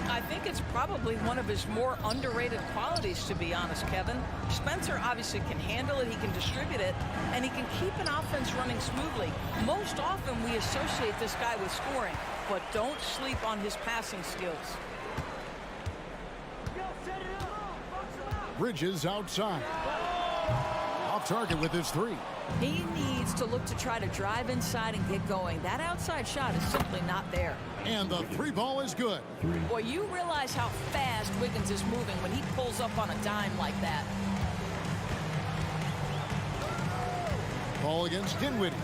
I think it's probably one of his more underrated qualities, to be honest, Kevin. Spencer obviously can handle it, he can distribute it, and he can keep an offense running smoothly. Most often we associate this guy with scoring, but don't sleep on his passing skills. Bridges outside. Off target with his 3. He needs to look to try to drive inside and get going. That outside shot is simply not there. And the 3 ball is good. Boy, you realize how fast Wiggins is moving when he pulls up on a dime like that. Ball against Dinwiddie.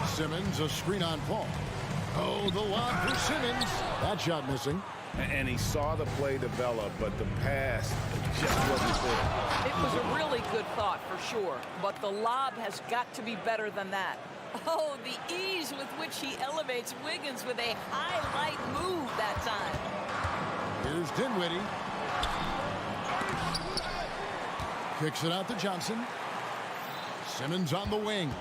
Simmons, a screen on Paul. Oh, the lob for Simmons. That shot missing. And he saw the play develop, but the pass just wasn't there. It was a really good thought for sure, but the lob has got to be better than that. Oh, the ease with which he elevates Wiggins with a highlight move that time. Here's Dinwiddie. Kicks it out to Johnson. Simmons on the wing.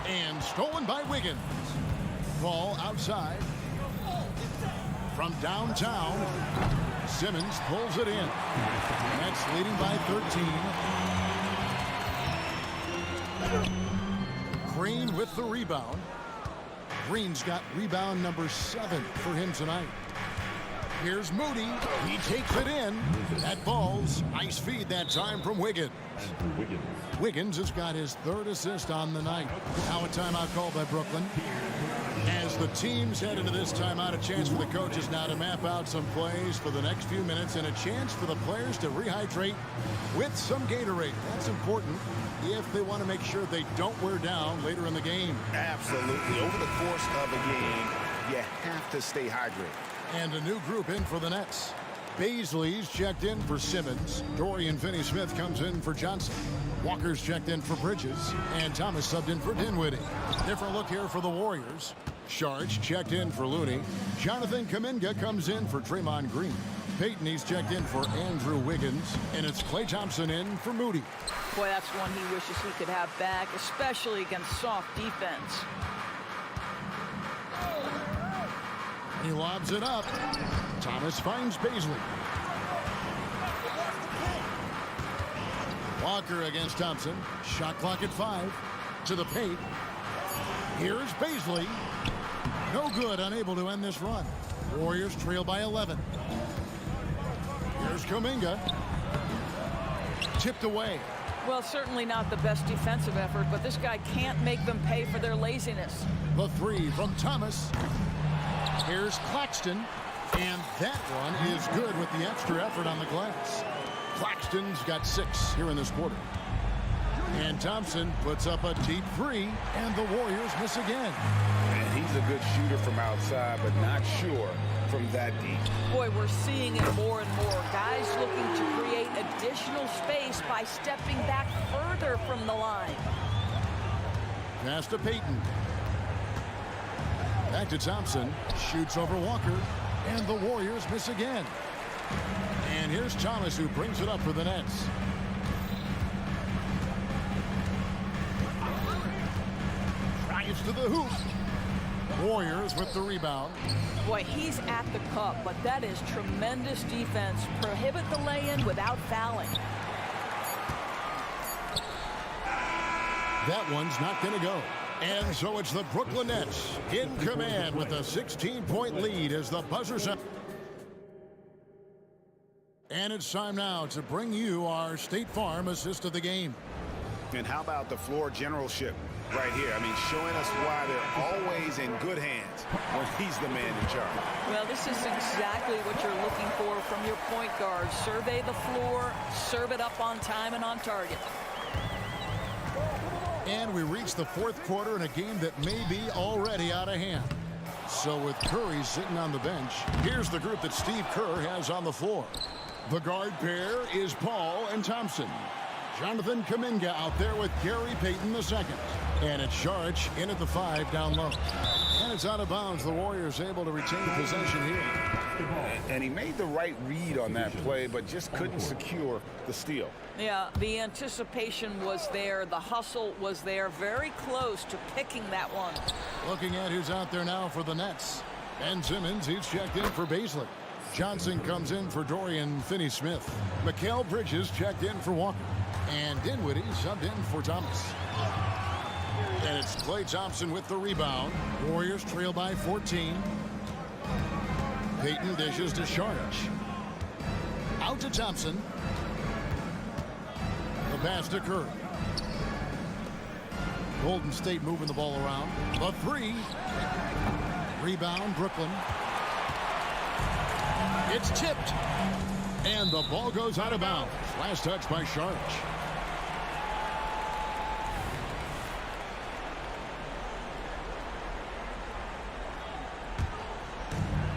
And stolen by Wiggins. Ball outside. From downtown, Simmons pulls it in. Nets leading by 13. Green with the rebound. Green's got rebound number 7 for him tonight. Here's Moody. He takes it in. That ball's ice feed that time from Wiggins. Wiggins has got his 3rd assist on the night. Now a timeout called by Brooklyn. As the teams head into this timeout, a chance for the coaches now to map out some plays for the next few minutes and a chance for the players to rehydrate with some Gatorade. That's important if they want to make sure they don't wear down later in the game. Absolutely. Over the course of a game, you have to stay hydrated. And a new group in for the Nets. Baisley's checked in for Simmons. Dorian Finney-Smith comes in for Johnson. Walker's checked in for Bridges. And Thomas subbed in for Dinwiddie. Different look here for the Warriors. Sharge checked in for Looney. Jonathan Kuminga comes in for Draymond Green. Peyton, he's checked in for Andrew Wiggins. And it's Klay Thompson in for Moody. Boy, that's one he wishes he could have back, especially against soft defense. He lobs it up. Thomas finds Baisley. Walker against Thompson. Shot clock at 5. To the paint. Here's Baisley. No good, unable to end this run. Warriors trail by 11. Here's Kuminga. Tipped away. Well, certainly not the best defensive effort, but this guy can't make them pay for their laziness. The 3 from Thomas. Here's Claxton. And that one is good with the extra effort on the glass. Claxton's got 6 here in this quarter. And Thompson puts up a deep 3, and the Warriors miss again. And he's a good shooter from outside, but not sure from that deep. Boy, we're seeing it more and more. Guys looking to create additional space by stepping back further from the line. Pass to Peyton. Back to Thompson. Shoots over Walker. And the Warriors miss again. And here's Thomas, who brings it up for the Nets. Drives to the hoop. Warriors with the rebound. Boy, he's at the cup, but that is tremendous defense. Prohibit the lay-in without fouling. That one's not going to go. And so it's the Brooklyn Nets in command with a 16-point lead as the buzzer's up. And it's time now to bring you our State Farm assist of the game. And how about the floor generalship right here? I mean, showing us why they're always in good hands when he's the man in charge. Well, this is exactly what you're looking for from your point guard. Survey the floor, serve it up on time and on target. And we reach the fourth quarter in a game that may be already out of hand. So with Curry sitting on the bench, here's the group that Steve Kerr has on the floor. The guard pair is Paul and Thompson. Jonathan Kuminga out there with Gary Payton II. And it's Saric in at the 5 down low. And it's out of bounds. The Warriors able to retain possession here. And he made the right read on that play, but just couldn't secure the steal. Yeah, the anticipation was there. The hustle was there. Very close to picking that one. Looking at who's out there now for the Nets. Ben Simmons, he's checked in for Baisley. Johnson comes in for Dorian Finney-Smith. Mikal Bridges checked in for Walker. And Dinwiddie subbed in for Thomas. And it's Klay Thompson with the rebound. Warriors trail by 14. Payton dishes to Saric. Out to Thompson. The pass to Curry. Golden State moving the ball around. The 3. Rebound, Brooklyn. It's tipped. And the ball goes out of bounds. Last touch by Saric.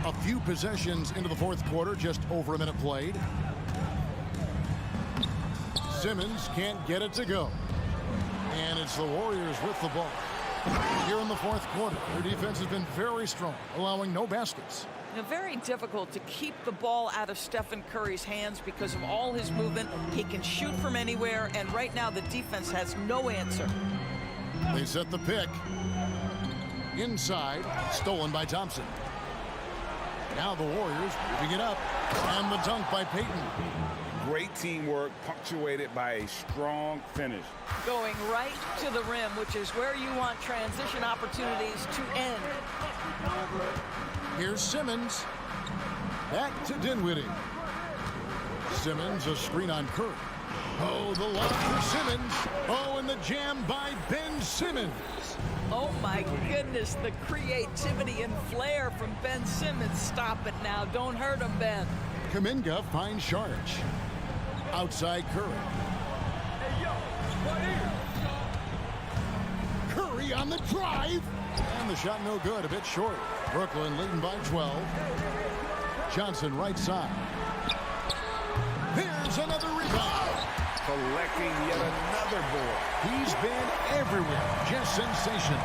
A few possessions into the fourth quarter, just over a minute played. Simmons can't get it to go. And it's the Warriors with the ball. Here in the fourth quarter, their defense has been very strong, allowing no baskets. Very difficult to keep the ball out of Stephen Curry's hands because of all his movement. He can shoot from anywhere, and right now the defense has no answer. They set the pick. Inside, stolen by Thompson. Now the Warriors moving it up, and the dunk by Payton. Great teamwork, punctuated by a strong finish. Going right to the rim, which is where you want transition opportunities to end. Here's Simmons. Back to Dinwiddie. Simmons, a screen on Curry. Oh, the lob for Simmons. Oh, and the jam by Ben Simmons. Oh, my goodness, the creativity and flair from Ben Simmons. Stop it now. Don't hurt him, Ben. Kuminga finds Saric. Outside Curry. Curry on the drive. And the shot no good, a bit short. Brooklyn leading by 12. Johnson right side. Here's another rebound. Collecting yet another board. He's been everywhere. Just sensational.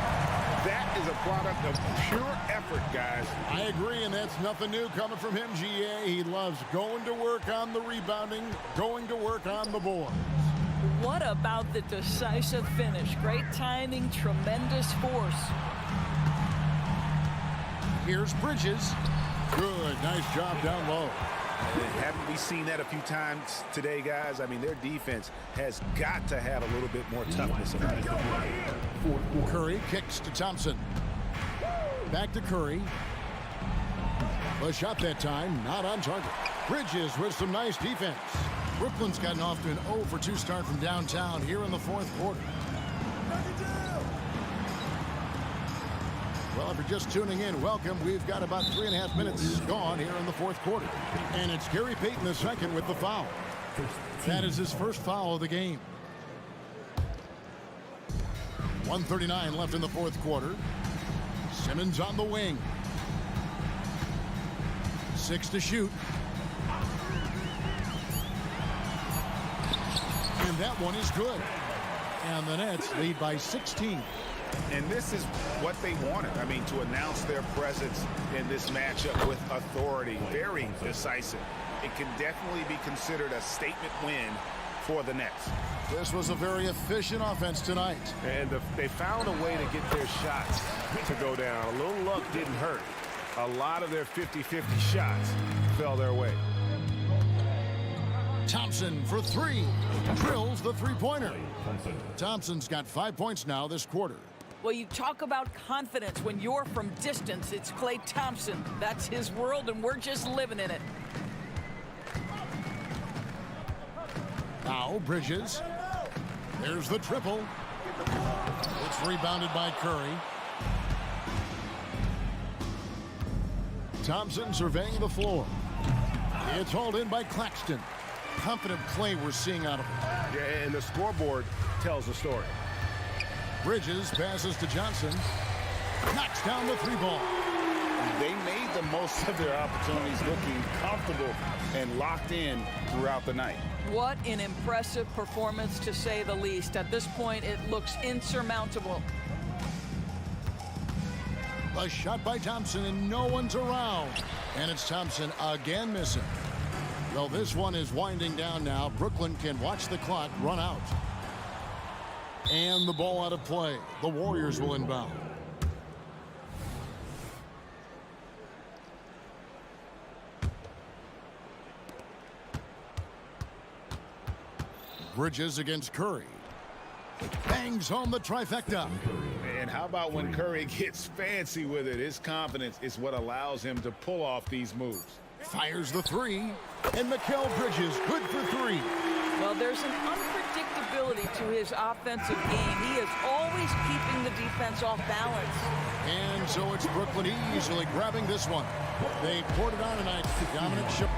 That is a product of pure effort, guys. I agree, and that's nothing new coming from him, GA. He loves going to work on the rebounding, going to work on the boards. What about the decisive finish? Great timing, tremendous force. Here's Bridges. Good, nice job down low. Haven't we seen that a few times today, guys? I mean, their defense has got to have a little bit more toughness about it. Curry kicks to Thompson. Back to Curry. The shot that time, not on target. Bridges with some nice defense. Brooklyn's gotten off to an 0 for 2 start from downtown here in the fourth quarter. Well, if you're just tuning in, welcome. We've got about 3.5 minutes gone here in the fourth quarter. And it's Gary Payton II with the foul. That is his first foul of the game. 1:39 left in the fourth quarter. Simmons on the wing. 6 to shoot. And that one is good. And the Nets lead by 16. And this is what they wanted. I mean, to announce their presence in this matchup with authority. Very decisive. It can definitely be considered a statement win for the Nets. This was a very efficient offense tonight. And they found a way to get their shots to go down. A little luck didn't hurt. A lot of their 50-50 shots fell their way. Thompson for three. Drills the three-pointer. Thompson's got 5 points now this quarter. Well, you talk about confidence when you're from distance. It's Klay Thompson. That's his world, and we're just living in it. Now Bridges. There's the triple. It's rebounded by Curry. Thompson surveying the floor. It's hauled in by Claxton. Confident play we're seeing out of him. Yeah, and the scoreboard tells the story. Bridges passes to Johnson. Knocks down the three ball. They made the most of their opportunities, looking comfortable and locked in throughout the night. What an impressive performance, to say the least. At this point, it looks insurmountable. A shot by Thompson, and no one's around. And it's Thompson again missing. Well, this one is winding down now. Brooklyn can watch the clock run out. And the ball out of play. The Warriors will inbound. Bridges against Curry. Bangs home the trifecta. And how about when Curry gets fancy with it? His confidence is what allows him to pull off these moves. Fires the three. And Mikal Bridges good for three. Well, there's an unpredictability to his offensive game. He is always keeping the defense off balance. And so it's Brooklyn easily grabbing this one. They poured it on tonight. Dominant show.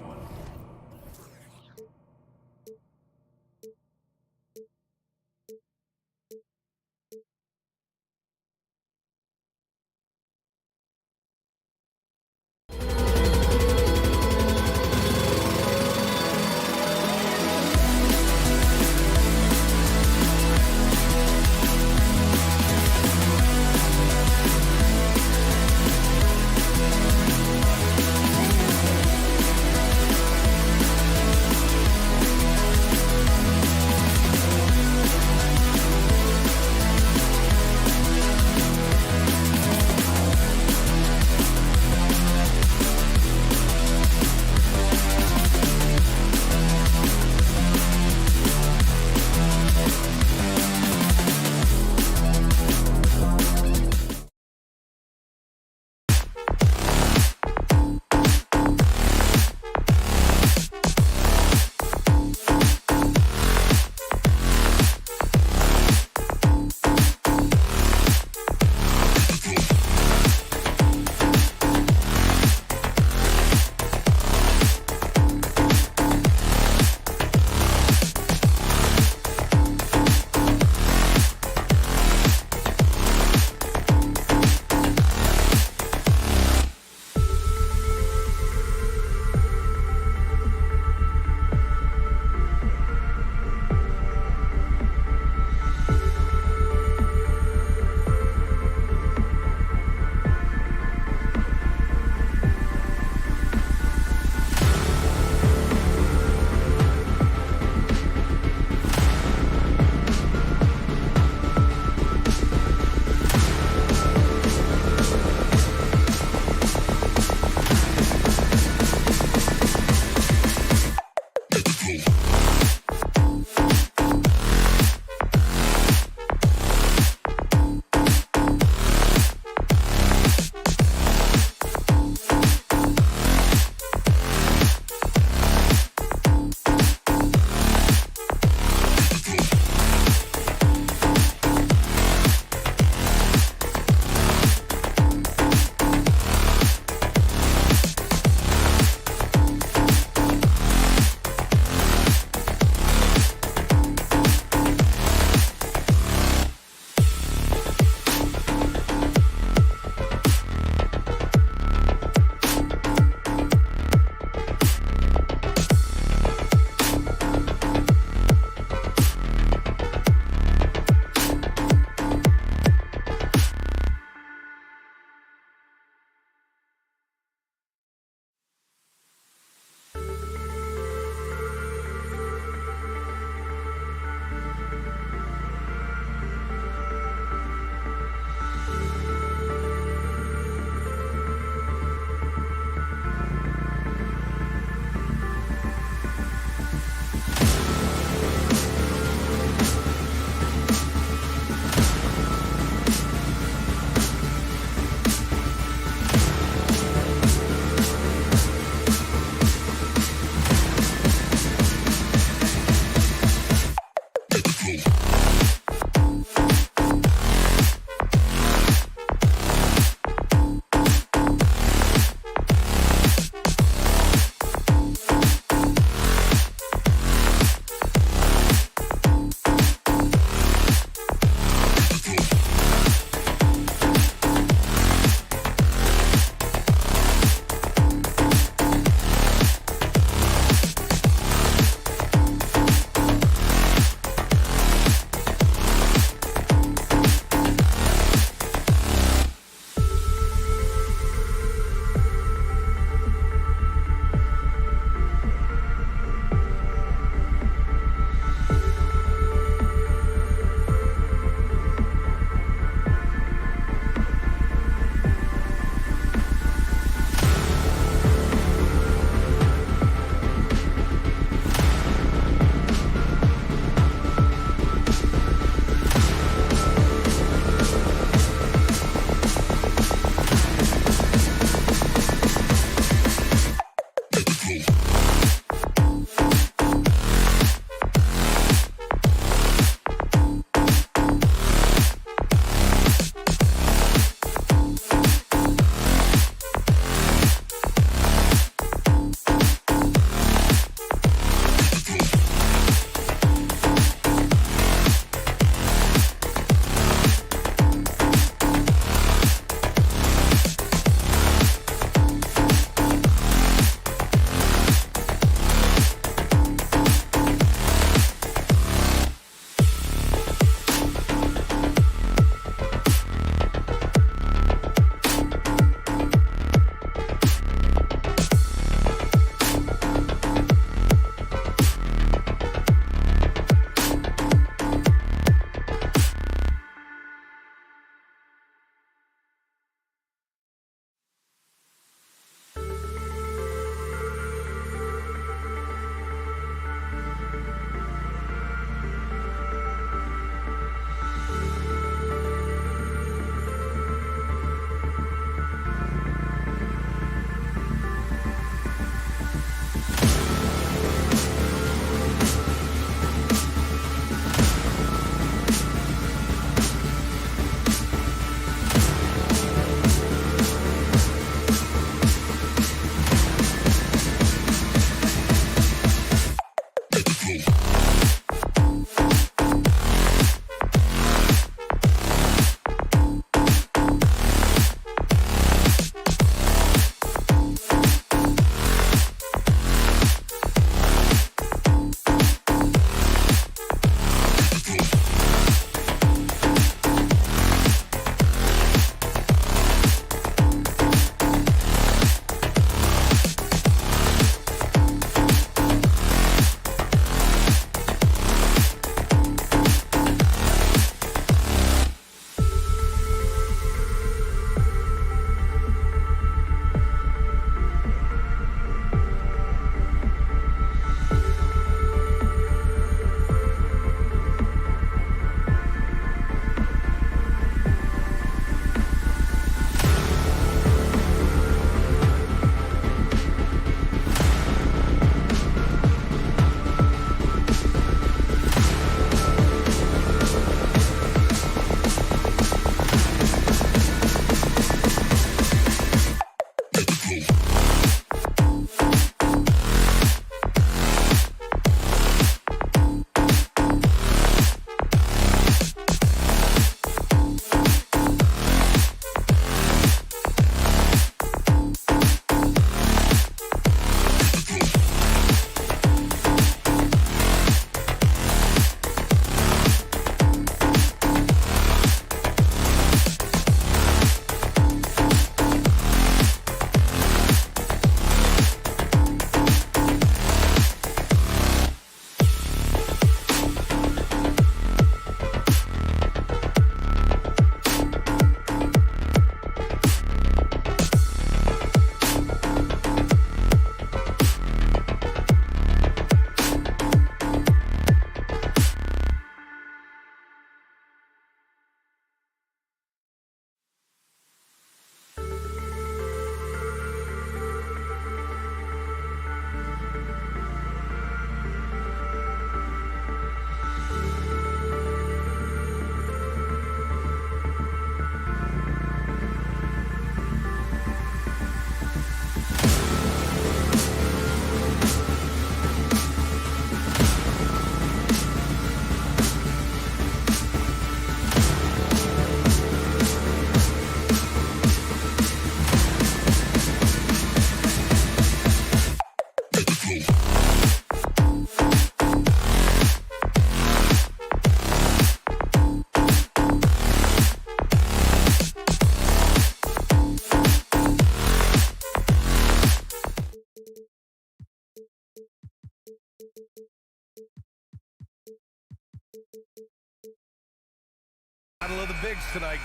battle of the bigs tonight.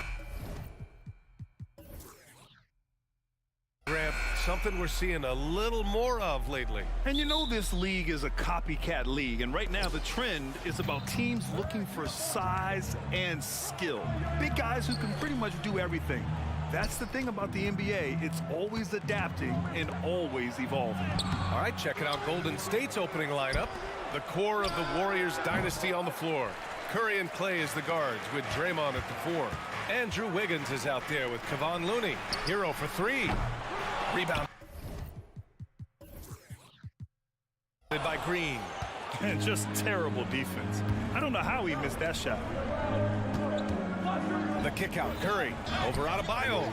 Grant, something we're seeing a little more of lately. And you know this league is a copycat league, and right now the trend is about teams looking for size and skill. Big guys who can pretty much do everything. That's the thing about the NBA. It's always adapting and always evolving. All right, check it out. Golden State's opening lineup. The core of the Warriors dynasty on the floor. Curry and Clay as the guards with Draymond at the 4. Andrew Wiggins is out there with Kevon Looney. Hero for 3. Rebound by Green. And just terrible defense. I don't know how he missed that shot. The kick out. Curry over Adebayo.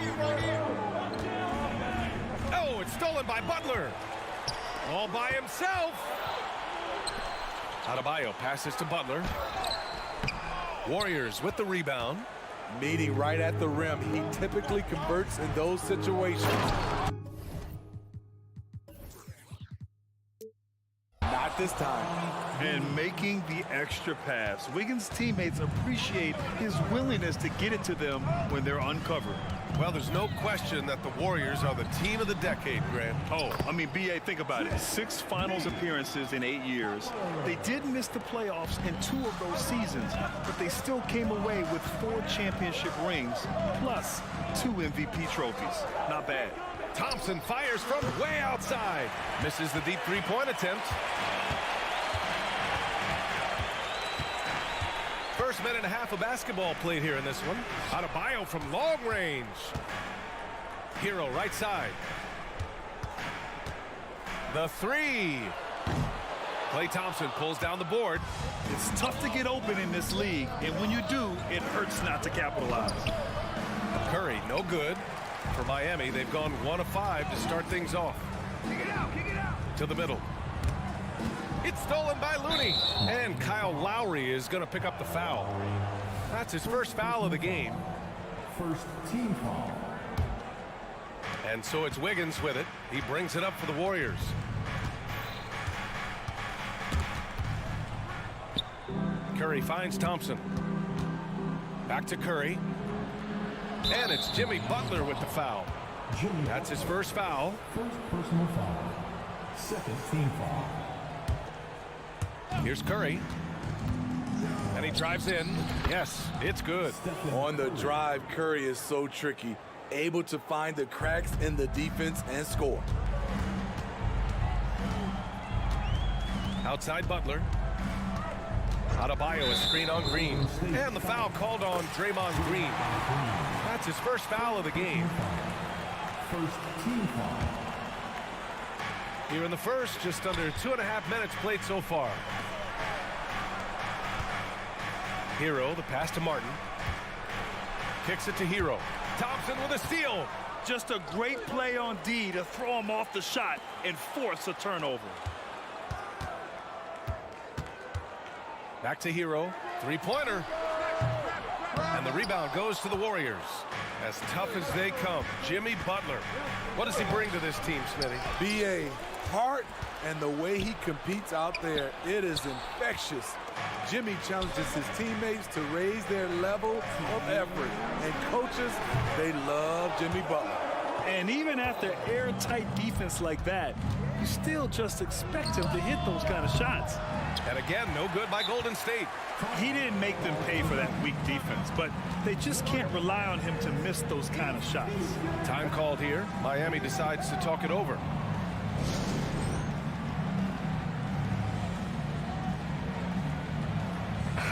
Oh, it's stolen by Butler. All by himself. Adebayo passes to Butler. Warriors with the rebound. Meeting right at the rim. He typically converts in those situations. Not this time. And making the extra pass. Wiggins' teammates appreciate his willingness to get it to them when they're uncovered. Well, there's no question that the Warriors are the team of the decade, Grant. Oh, I mean, B.A., think about it. 6 finals appearances in 8 years. They did miss the playoffs in 2 of those seasons, but they still came away with 4 championship rings, plus 2 MVP trophies. Not bad. Thompson fires from way outside. Misses the deep three-point attempt. First minute and a half of basketball played here in this one. Adebayo from long range. Hero right side. The 3. Klay Thompson pulls down the board. It's tough to get open in this league, and when you do, it hurts not to capitalize. Curry, no good. For Miami, they've gone 1 of 5 to start things off. Kick it out, kick it out. To the middle. It's stolen by Looney. And Kyle Lowry is going to pick up the foul. That's his first foul of the game. First team foul. And so it's Wiggins with it. He brings it up for the Warriors. Curry finds Thompson. Back to Curry. And it's Jimmy Butler with the foul. That's his first foul. First personal foul. Second team foul. Here's Curry. And he drives in. Yes, it's good. On the drive, Curry is so tricky. Able to find the cracks in the defense and score. Outside Butler. Adebayo, a screen on Green. And the foul called on Draymond Green. That's his first foul of the game. First team foul. Here in the first, just under 2.5 minutes played so far. Hero, the pass to Martin. Kicks it to Hero. Thompson with a steal. Just a great play on D to throw him off the shot and force a turnover. Back to Hero. 3-pointer. And the rebound goes to the Warriors. As tough as they come, Jimmy Butler. What does he bring to this team, Smitty? B.A. heart and the way he competes out there, it is infectious. Jimmy challenges his teammates to raise their level of effort. And coaches, they love Jimmy Butler. And even after airtight defense like that, you still just expect him to hit those kind of shots. And again, no good by Golden State. He didn't make them pay for that weak defense, but they just can't rely on him to miss those kind of shots. Time called here. Miami decides to talk it over.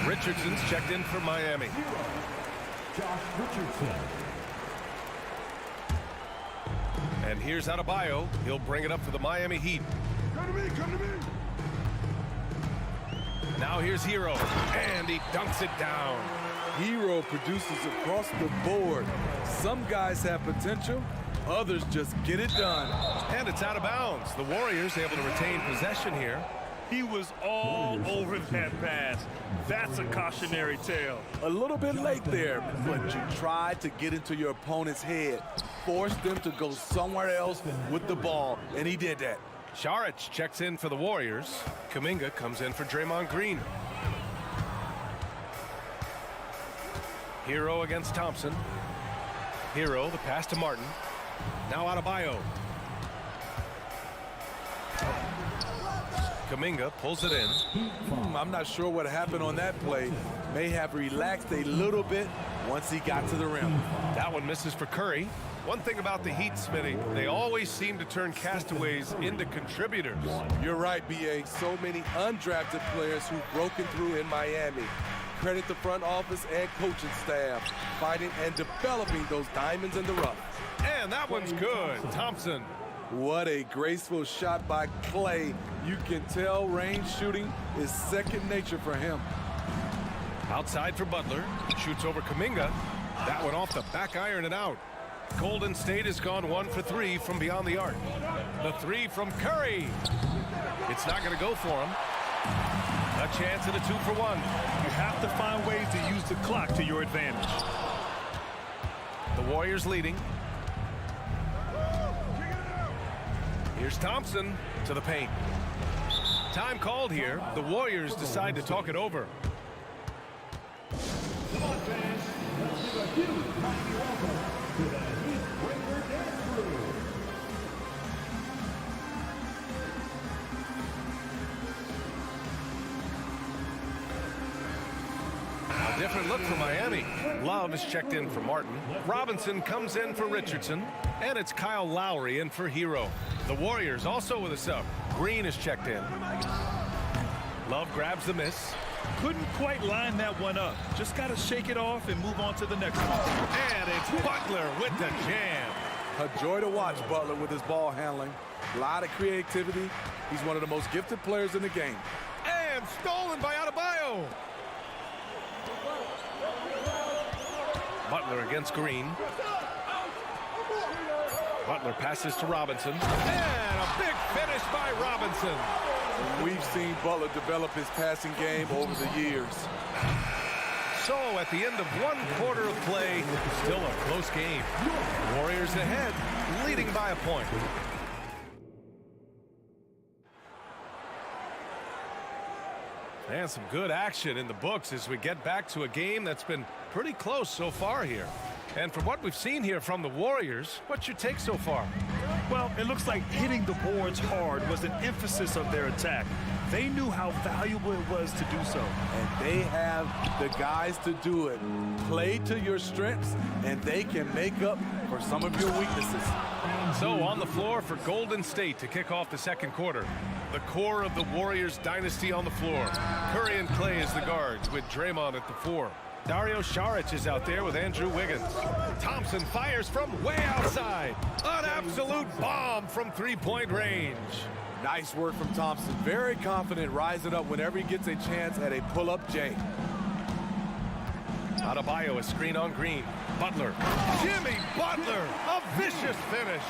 Richardson's checked in for Miami. Josh Richardson. And here's Adebayo. He'll bring it up for the Miami Heat. Come to me, come to me. Now here's Hero, and he dunks it down. Hero produces across the board. Some guys have potential, others just get it done. And it's out of bounds. The Warriors able to retain possession here. He was all over that pass. That's a cautionary tale. A little bit late there, but you tried to get into your opponent's head. Force them to go somewhere else with the ball, and he did that. Saric checks in for the Warriors. Kuminga comes in for Draymond Green. Hero against Thompson. Hero, the pass to Martin. Now Adebayo. Kuminga pulls it in. I'm not sure what happened on that play. May have relaxed a little bit once he got to the rim. That one misses for Curry. One thing about the Heat, Smitty, they always seem to turn castaways into contributors. You're right, B.A. So many undrafted players who've broken through in Miami. Credit the front office and coaching staff, finding and developing those diamonds in the rough. And that one's good. Thompson. What a graceful shot by Clay. You can tell range shooting is second nature for him. Outside for Butler. Shoots over Kuminga. That one off the back iron and out. Golden State has gone 1 for 3 from beyond the arc. The three from Curry. It's not going to go for him. A chance at a 2 for 1. You have to find ways to use the clock to your advantage. The Warriors leading. Here's Thompson to the paint. Time called here. The Warriors decide to talk it over. A different look for Miami. Love is checked in for Martin. Robinson comes in for Richardson. And it's Kyle Lowry in for Hero. The Warriors also with a sub. Green is checked in. Love grabs the miss. Couldn't quite line that one up. Just got to shake it off and move on to the next one. And it's Butler with the jam. A joy to watch Butler with his ball handling. A lot of creativity. He's one of the most gifted players in the game. And stolen by Adebayo. Butler against Green. Butler passes to Robinson. And a big finish by Robinson. We've seen Butler develop his passing game over the years. So at the end of 1 quarter of play, still a close game. Warriors ahead, leading by a point. And some good action in the books as we get back to a game that's been pretty close so far here. And from what we've seen here from the Warriors, what's your take so far? Well, it looks like hitting the boards hard was an emphasis of their attack. They knew how valuable it was to do so. And they have the guys to do it. Play to your strengths, and they can make up for some of your weaknesses. So on the floor for Golden State to kick off the second quarter. The core of the Warriors dynasty on the floor. Curry and Clay as the guards with Draymond at the 4. Dario Saric is out there with Andrew Wiggins. Thompson fires from way outside. An absolute bomb from three-point range. Nice work from Thompson. Very confident rising up whenever he gets a chance at a pull-up J. Adebayo, a screen on Green. Butler. Jimmy Butler, a vicious finish.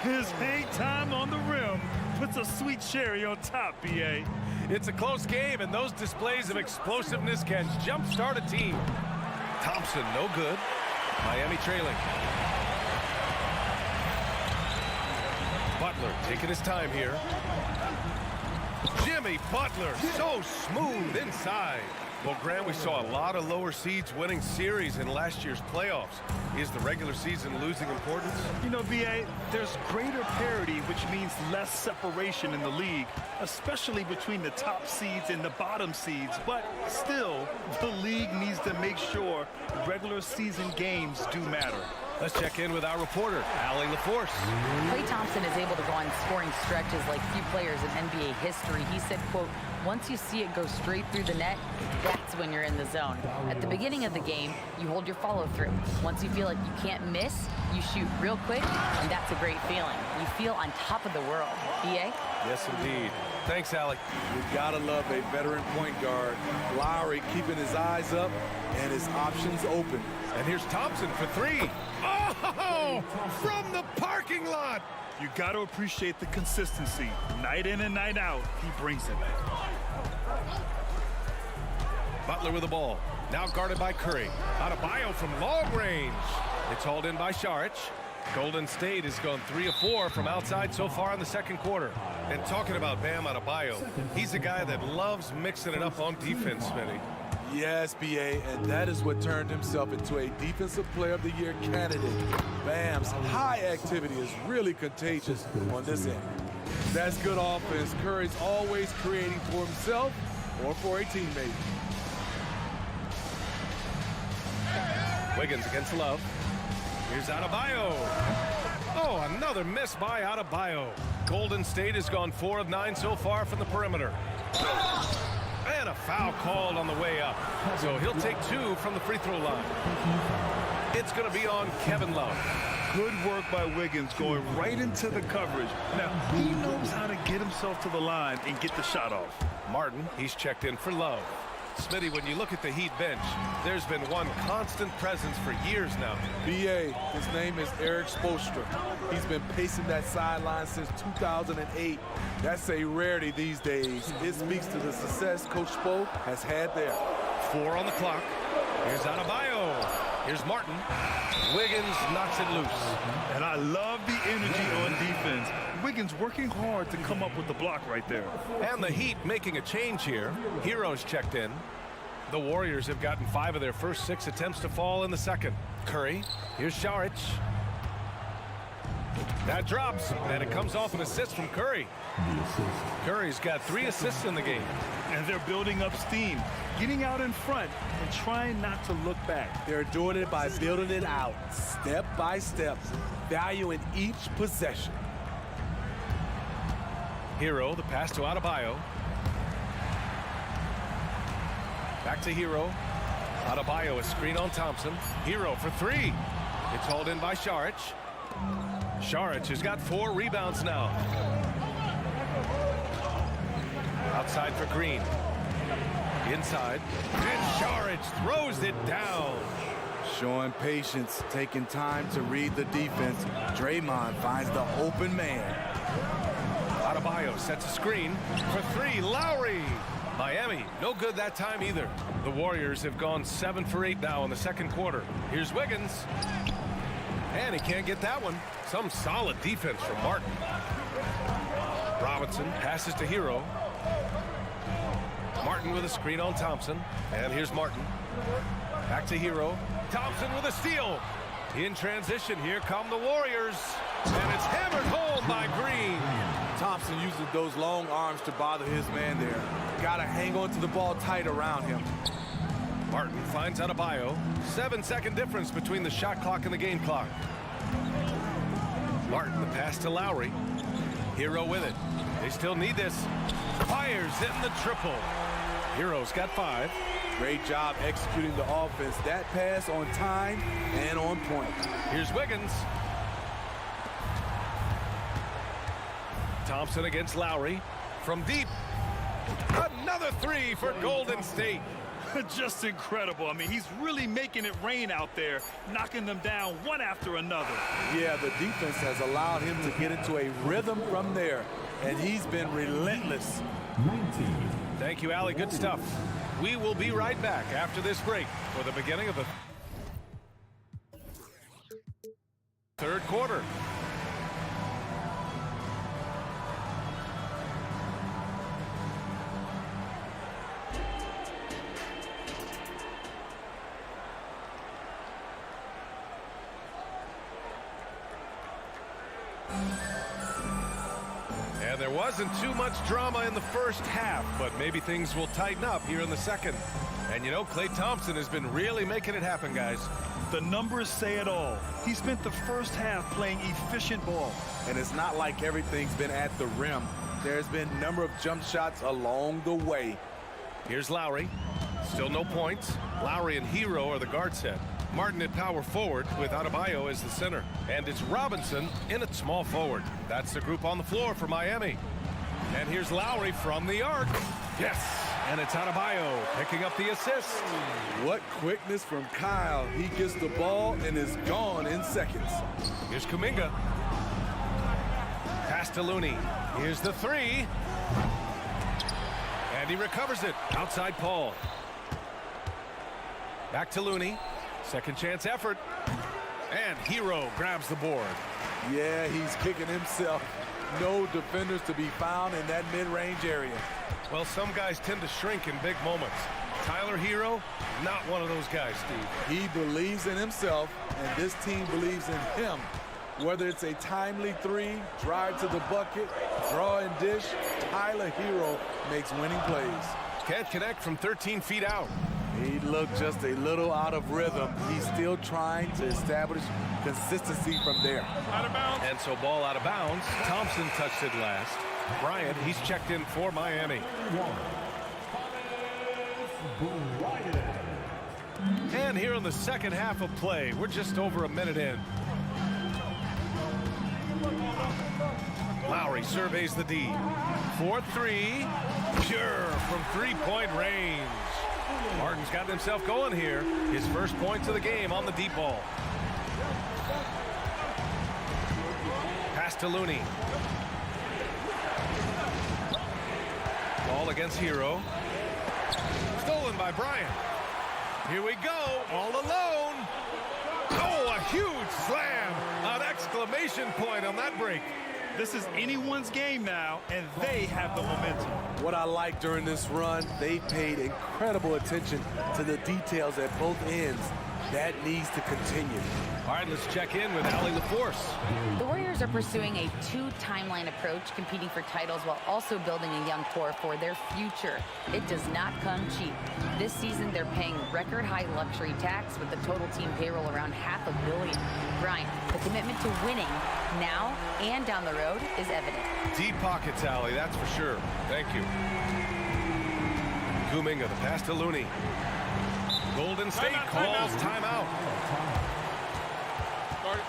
His hang time on the rim puts a sweet cherry on top, B.A. It's a close game, and those displays of explosiveness can jumpstart a team. Thompson, no good. Miami trailing. Butler taking his time here. Jimmy Butler, so smooth inside. Well, Grant, we saw a lot of lower seeds winning series in last year's playoffs. Is the regular season losing importance? You know, B.A., there's greater parity, which means less separation in the league, especially between the top seeds and the bottom seeds. But still, the league needs to make sure regular season games do matter. Let's check in with our reporter, Allie LaForce. Klay Thompson is able to go on scoring stretches like few players in NBA history. He said, quote, once you see it go straight through the net, that's when you're in the zone. At the beginning of the game, you hold your follow-through. Once you feel like you can't miss, you shoot real quick, and that's a great feeling. You feel on top of the world. B.A.? Yes, indeed. Thanks, Allie. You gotta love a veteran point guard. Lowry keeping his eyes up and his options open. And here's Thompson for three. Oh, from the parking lot. You got to appreciate the consistency. Night in and night out, he brings it. Butler with the ball. Now guarded by Curry. Adebayo from long range. It's hauled in by Saric. Golden State has gone 3 of 4 from outside so far in the second quarter. And talking about Bam Adebayo, he's a guy that loves mixing it up on defense, Smitty. Yes, BA, and that is what turned himself into a Defensive Player of the Year candidate. Bam's high activity is really contagious on this end. That's good offense. Curry's always creating for himself or for a teammate. Wiggins against Love. Here's Adebayo. Oh, another miss by Adebayo. Golden State has gone 4 of 9 so far from the perimeter. And a foul called on the way up. So he'll take 2 from the free throw line. It's going to be on Kevin Love. Good work by Wiggins going right into the coverage. Now, he knows how to get himself to the line and get the shot off. Martin, he's checked in for Love. Smitty, when you look at the Heat bench, there's been one constant presence for years now. BA, his name is Eric Spoelstra. He's been pacing that sideline since 2008. That's a rarity these days. It speaks to the success Coach Spo has had there. 4 on the clock. Here's Adebayo. Here's Martin. Wiggins knocks it loose. And I love the energy on defense. Wiggins working hard to come up with the block right there. And the Heat making a change here. Hero's checked in. The Warriors have gotten 5 of their first 6 attempts to fall in the second. Curry. Here's Saric. That drops, and it comes off an assist from Curry. Curry's got 3 assists in the game. And they're building up steam, getting out in front and trying not to look back. They're doing it by building it out, step by step, valuing each possession. Hero, the pass to Adebayo. Back to Hero. Adebayo, a screen on Thompson. Hero for 3. It's hauled in by Saric. Saric has got 4 rebounds now. Outside for Green. Inside. And Saric throws it down. Showing patience, taking time to read the defense. Draymond finds the open man. Adebayo sets a screen for 3. Lowry. Miami, no good that time either. The Warriors have gone 7 for 8 now in the second quarter. Here's Wiggins. And he can't get that one. Some solid defense from Martin. Robinson passes to Hero. Martin with a screen on Thompson. And here's Martin. Back to Hero. Thompson with a steal. In transition, here come the Warriors. And it's hammered home by Green. Thompson uses those long arms to bother his man there. Gotta hang on to the ball tight around him. Martin finds Adebayo. 7-second difference between the shot clock and the game clock. Martin, the pass to Lowry. Hero with it. They still need this. Fires in the triple. Hero's got 5. Great job executing the offense. That pass on time and on point. Here's Wiggins. Thompson against Lowry. From deep. Another 3 for Golden State. Just incredible. I mean, he's really making it rain out there, knocking them down one after another. Yeah, the defense has allowed him to get into a rhythm from there, and he's been relentless. 19. Thank you, Allie. Good stuff. We will be right back after this break for the beginning of the third quarter. And there wasn't too much drama in the first half, but maybe things will tighten up here in the second. And you know, Klay Thompson has been really making it happen, guys. The numbers say it all. He spent the first half playing efficient ball. And it's not like everything's been at the rim. There's been a number of jump shots along the way. Here's Lowry. Still no points. Lowry and Hero are the guard set. Martin at power forward with Adebayo as the center. And it's Robinson in at small forward. That's the group on the floor for Miami. And here's Lowry from the arc. Yes! And it's Adebayo picking up the assist. What quickness from Kyle. He gets the ball and is gone in seconds. Here's Kuminga. Pass to Looney. Here's the 3. And he recovers it. Outside Paul. Back to Looney. Second chance effort. And Hero grabs the board. Yeah, he's kicking himself. No defenders to be found in that mid-range area. Well, some guys tend to shrink in big moments. Tyler Hero, not one of those guys, Steve. He believes in himself, and this team believes in him. Whether it's a timely three, drive to the bucket, draw and dish, Tyler Hero makes winning plays. Can't connect from 13 feet out. He looked just a little out of rhythm. He's still trying to establish consistency from there. Out of bounds. And so ball out of bounds. Thompson touched it last. Bryant, he's checked in for Miami. And here in the second half of play, we're just over a minute in. Lowry surveys the D. 4-3, pure from three-point range. Martin's got himself going here. His first points of the game on the deep ball. Pass to Looney. Ball against Hero. Stolen by Bryant. Here we go, all alone. Oh, a huge slam. An exclamation point on that break. This is anyone's game now, and they have the momentum. What I like during this run, they paid incredible attention to the details at both ends. That needs to continue. All right, let's check in with Allie LaForce. The Warriors are pursuing a two-timeline approach, competing for titles while also building a young core for their future. It does not come cheap. This season, they're paying record-high luxury tax with the total team payroll around $500 million. Bryant, the commitment to winning now and down the road is evident. Deep pockets, Allie, that's for sure. Thank you. Kuminga, the pass to Looney. Golden State calls timeout. Guard it.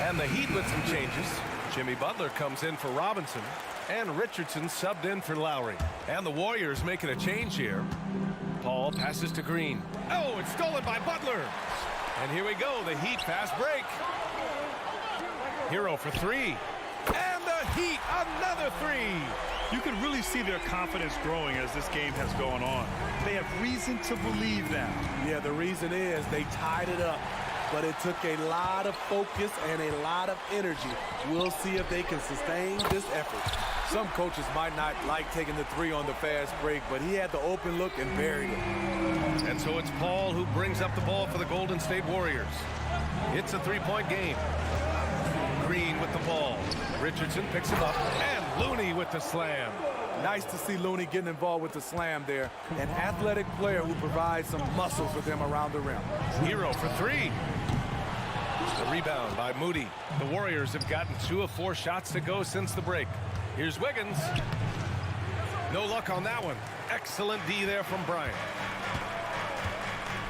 And the Heat with some changes. Jimmy Butler comes in for Robinson, and Richardson subbed in for Lowry. And the Warriors making a change here. Paul passes to Green. Oh, it's stolen by Butler. And here we go, the Heat fast break. Hero for three. And the Heat, another three. You can really see their confidence growing as this game has gone on. They have reason to believe now. Yeah, the reason is they tied it up. But it took a lot of focus and a lot of energy. We'll see if they can sustain this effort. Some coaches might not like taking the three on the fast break, but he had the open look and buried it. And so it's Paul who brings up the ball for the Golden State Warriors. It's a three-point game. Green with the ball. Richardson picks him up, and Looney with the slam. Nice to see Looney getting involved with the slam there. An athletic player who provides some muscle for them around the rim. Hero for three. The rebound by Moody. The Warriors have gotten 2 of 4 shots to go since the break. Here's Wiggins. No luck on that one. Excellent D there from Bryant.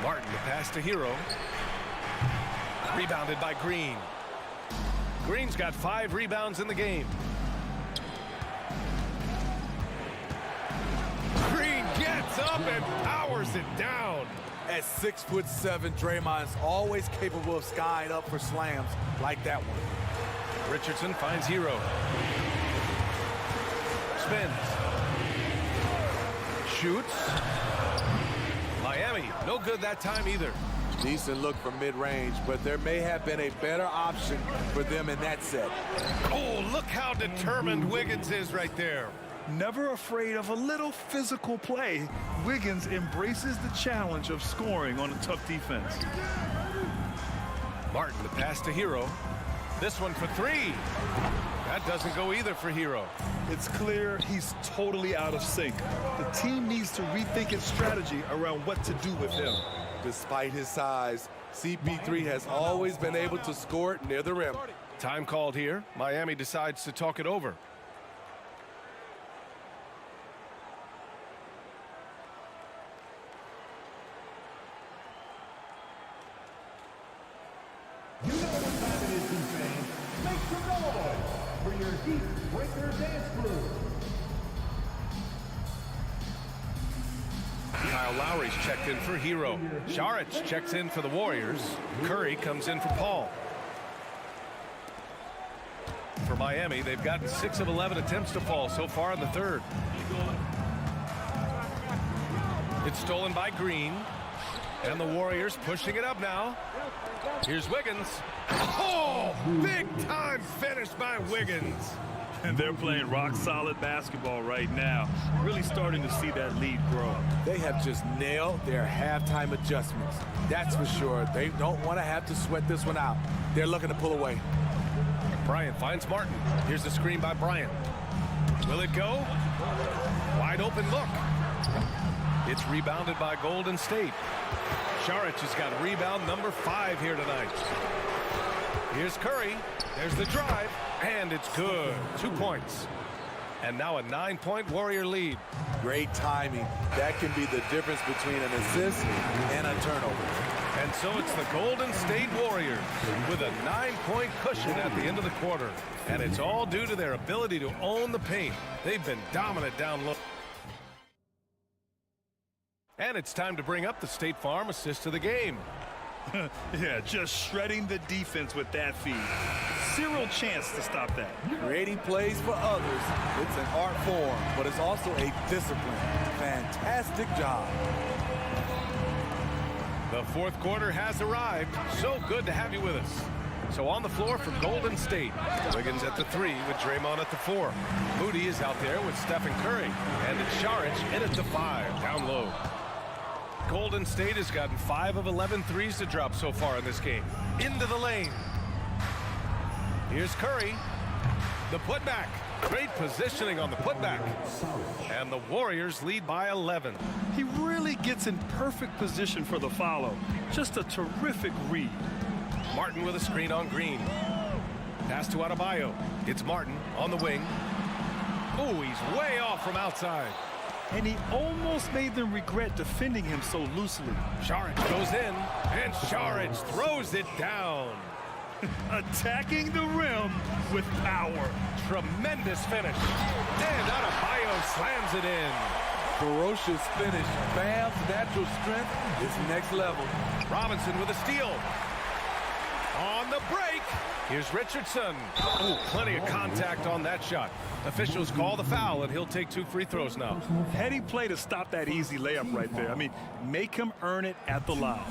Martin, the pass to Hero. Rebounded by Green. Green's got 5 rebounds in the game. Green gets up and powers it down. At 6'7", Draymond's always capable of skying up for slams like that one. Richardson finds Hero. Spins. Shoots. Miami, no good that time either. Decent look from mid-range, but there may have been a better option for them in that set. Oh, look how determined Wiggins is right there. Never afraid of a little physical play, Wiggins embraces the challenge of scoring on a tough defense. Martin, the pass to Hero. This one for three. That doesn't go either for Hero. It's clear he's totally out of sync. The team needs to rethink its strategy around what to do with him. Despite his size, CP3 has always been able to score it near the rim. Time called here. Miami decides to talk it over. You know what time it is, fans. Make some noise for your Heat Breaker dance crew. Kyle Lowry's checked in for Hero. Saric checks in for the Warriors. Curry comes in for Paul. For Miami, they've gotten 6 of 11 attempts to fall so far in the third. It's stolen by Green. And the Warriors pushing it up now. Here's Wiggins. Oh, big time finish by Wiggins. And they're playing rock-solid basketball right now. Really starting to see that lead grow. They have just nailed their halftime adjustments. That's for sure. They don't want to have to sweat this one out. They're looking to pull away. Bryant finds Martin. Here's the screen by Bryant. Will it go? Wide open look. It's rebounded by Golden State. Saric has got rebound number 5 here tonight. Here's Curry. There's the drive. And it's good. 2 points. And now a 9-point Warrior lead. Great timing. That can be the difference between an assist and a turnover. And so it's the Golden State Warriors with a 9-point cushion at the end of the quarter. And it's all due to their ability to own the paint. They've been dominant down low. And it's time to bring up the State Farm assist of the game. Yeah, just shredding the defense with that feed. Zero chance to stop that. Creating plays for others. It's an art form, but it's also a discipline. Fantastic job. The fourth quarter has arrived. So good to have you with us. So on the floor for Golden State. Wiggins at the 3 with Draymond at the 4. Moody is out there with Stephen Curry. And it's Saric in at the 5, down low. Golden State has gotten 5 of 11 threes to drop so far in this game. Into the lane. Here's Curry. The putback. Great positioning on the putback. And the Warriors lead by 11. He really gets in perfect position for the follow. Just a terrific read. Martin with a screen on Green. Pass to Adebayo. It's Martin on the wing. Oh, he's way off from outside. And he almost made them regret defending him so loosely. Saric goes in, and Saric throws it down. Attacking the rim with power. Tremendous finish. And Adebayo slams it in. Ferocious finish. Bam's natural strength is next level. Robinson with a steal. On the break. Here's Richardson. Oh, plenty of contact on that shot. Officials call the foul, and he'll take 2 free throws now. Heady play to stop that easy layup right there. I mean, make him earn it at the line.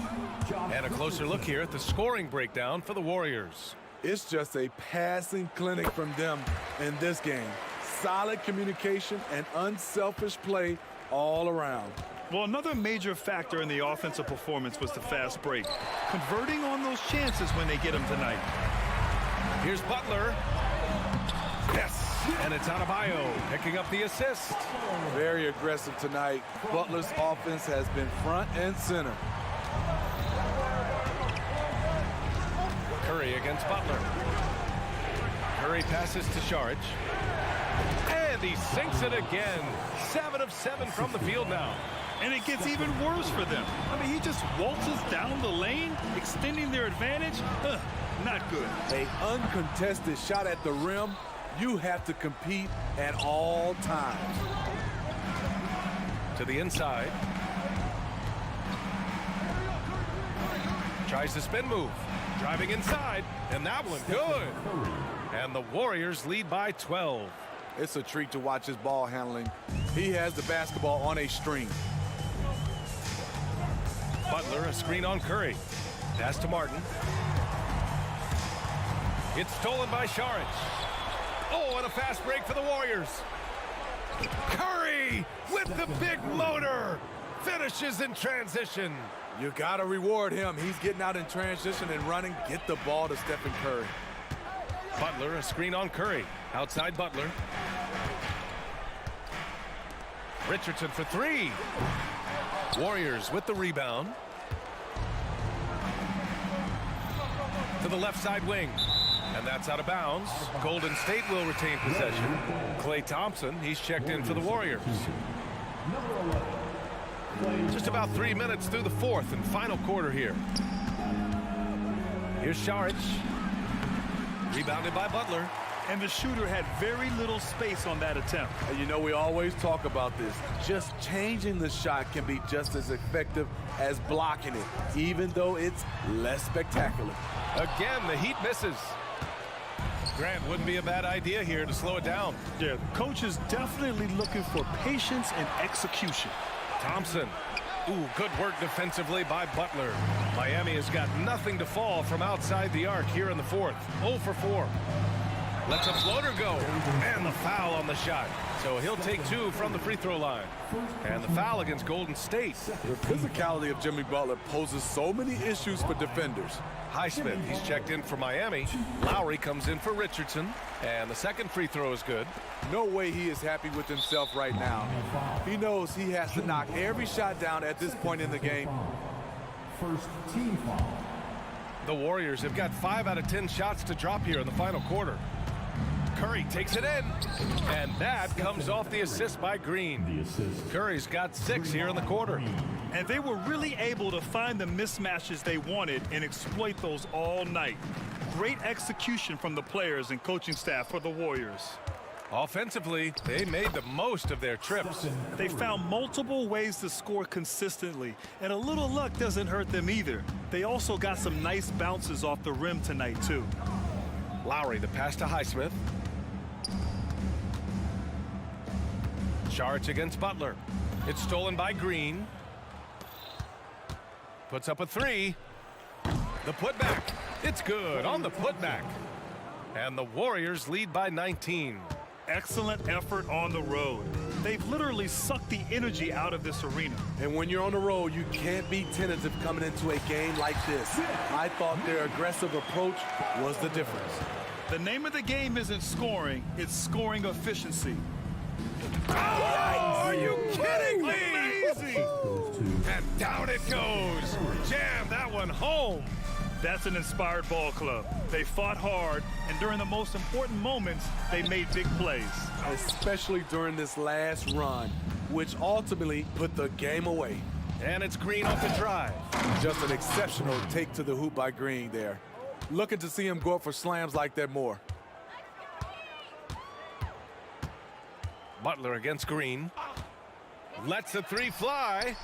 And a closer look here at the scoring breakdown for the Warriors. It's just a passing clinic from them in this game. Solid communication and unselfish play all around. Well, another major factor in the offensive performance was the fast break. Converting on those chances when they get them tonight. Here's Butler. Yes, and it's Adebayo picking up the assist. Very aggressive tonight. Butler's offense has been front and center. Curry against Butler. Curry passes to Saric. And he sinks it again. 7 of 7 from the field now. And it gets even worse for them. I mean, he just waltzes down the lane, extending their advantage. Not good. An uncontested shot at the rim. You have to compete at all times. To the inside. Tries the spin move. Driving inside. And that one good. And the Warriors lead by 12. It's a treat to watch his ball handling. He has the basketball on a string. Butler, a screen on Curry. Pass to Martin. It's stolen by Saric. Oh, and a fast break for the Warriors. Curry with the big motor. Finishes in transition. You got to reward him. He's getting out in transition and running. Get the ball to Stephen Curry. Butler, a screen on Curry. Outside Butler. Richardson for 3. Warriors with the rebound. To the left side wing. And that's out of bounds. Golden State will retain possession. Klay Thompson, he's checked in for the Warriors. Just about 3 minutes through the fourth and final quarter here. Here's Saric. Rebounded by Butler. And the shooter had very little space on that attempt. And you know, we always talk about this. Just changing the shot can be just as effective as blocking it, even though it's less spectacular. Again, the Heat misses. Grant, wouldn't be a bad idea here to slow it down. Yeah, the coach is definitely looking for patience and execution. Thompson. Ooh, good work defensively by Butler. Miami has got nothing to fall from outside the arc here in the fourth. 0 for 4. Lets a floater go. And the foul on the shot. So he'll take 2 from the free throw line. And the foul against Golden State. The physicality of Jimmy Butler poses so many issues for defenders. Highsmith, he's checked in for Miami. Lowry comes in for Richardson. And the second free throw is good. No way he is happy with himself right now. He knows he has to knock every shot down at this point in the game. First team foul. The Warriors have got 5 out of 10 shots to drop here in the final quarter. Curry takes it in, and that comes off the assist by Green. Curry's got 6 here in the quarter. And they were really able to find the mismatches they wanted and exploit those all night. Great execution from the players and coaching staff for the Warriors. Offensively, they made the most of their trips. They found multiple ways to score consistently, and a little luck doesn't hurt them either. They also got some nice bounces off the rim tonight, too. Lowry, the pass to Highsmith. Charge against Butler. It's stolen by Green. Puts up a 3. The putback. It's good on the putback. And the Warriors lead by 19. Excellent effort on the road. They've literally sucked the energy out of this arena. And when you're on the road, you can't be tentative coming into a game like this. I thought their aggressive approach was the difference. The name of the game isn't scoring, it's scoring efficiency. Oh, are you kidding me? Amazing! And down it goes. Jam that one home. That's an inspired ball club. They fought hard, and during the most important moments, they made big plays. Especially during this last run, which ultimately put the game away. And it's Green off the drive. Just an exceptional take to the hoop by Green there. Looking to see him go up for slams like that more. Butler against Green. Lets the 3 fly.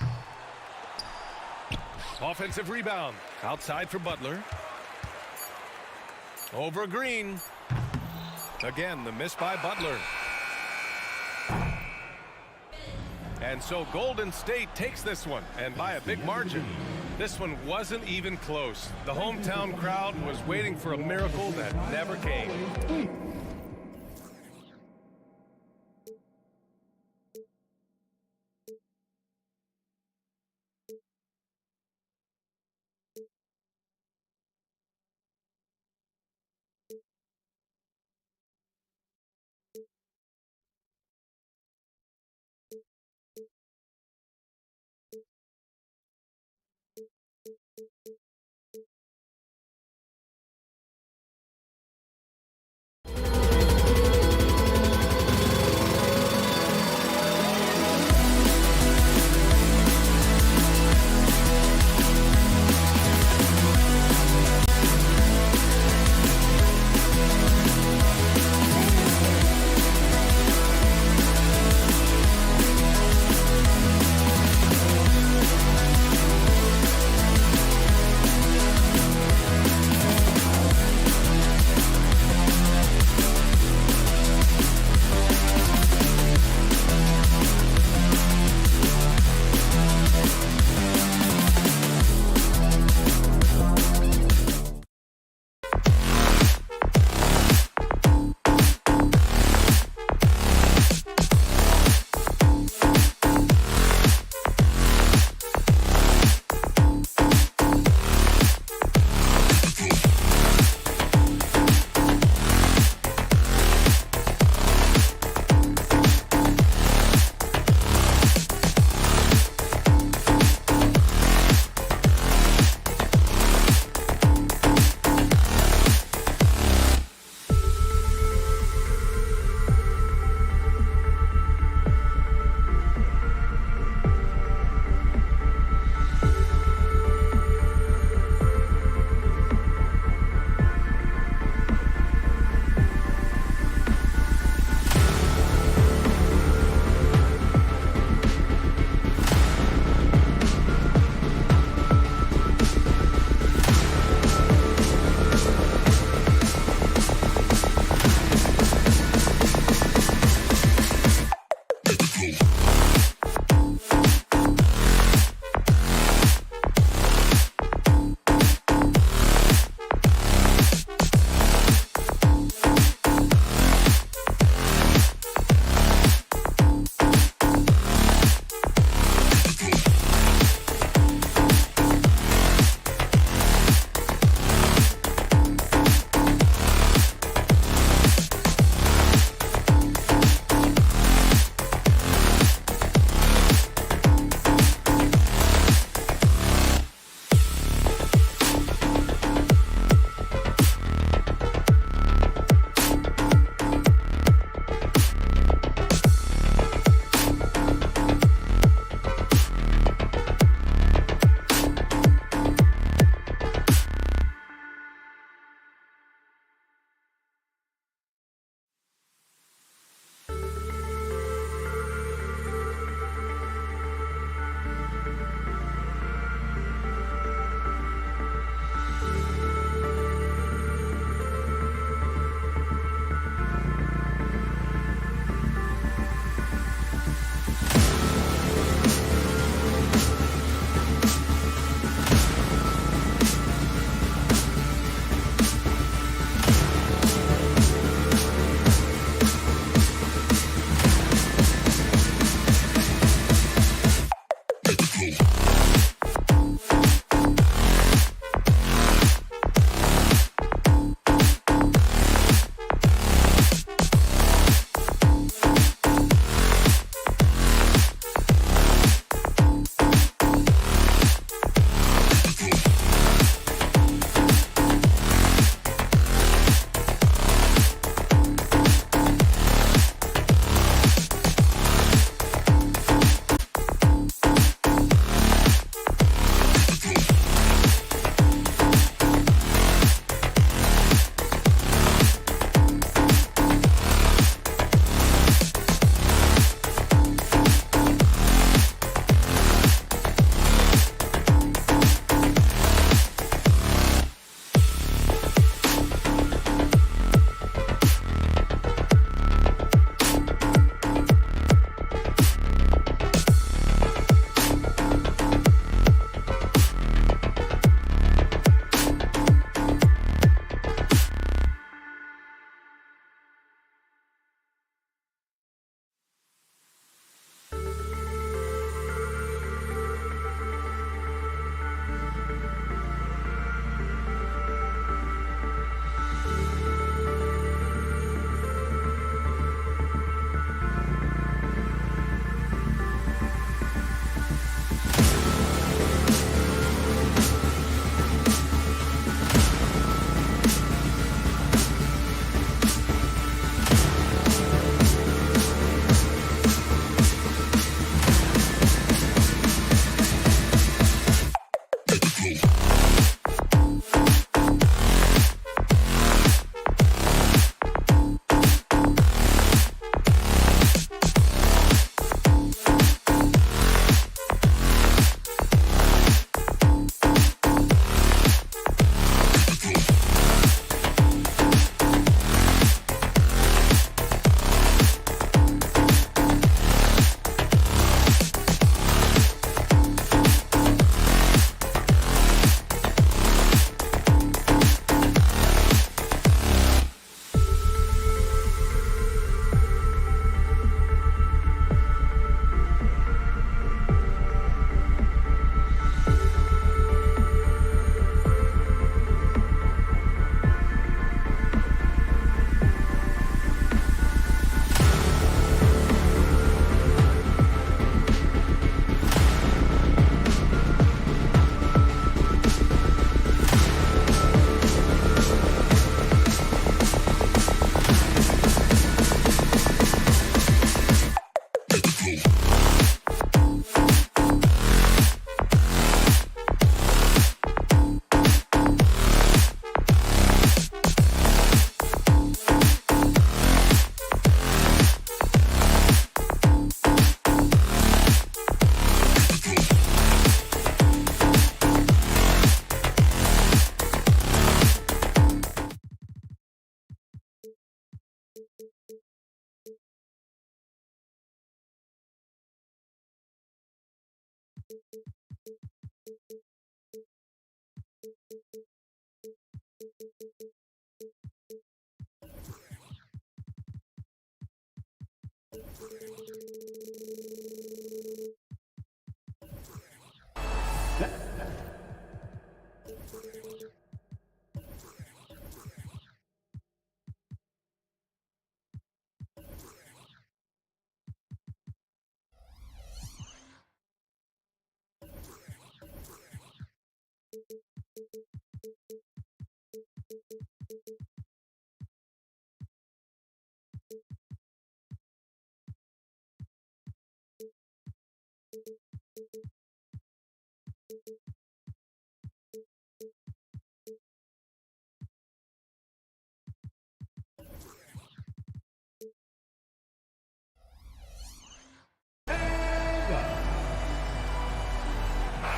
Offensive rebound. Outside for Butler. Over Green. Again, the miss by Butler. And so Golden State takes this one, and by a big margin. This one wasn't even close. The hometown crowd was waiting for a miracle that never came.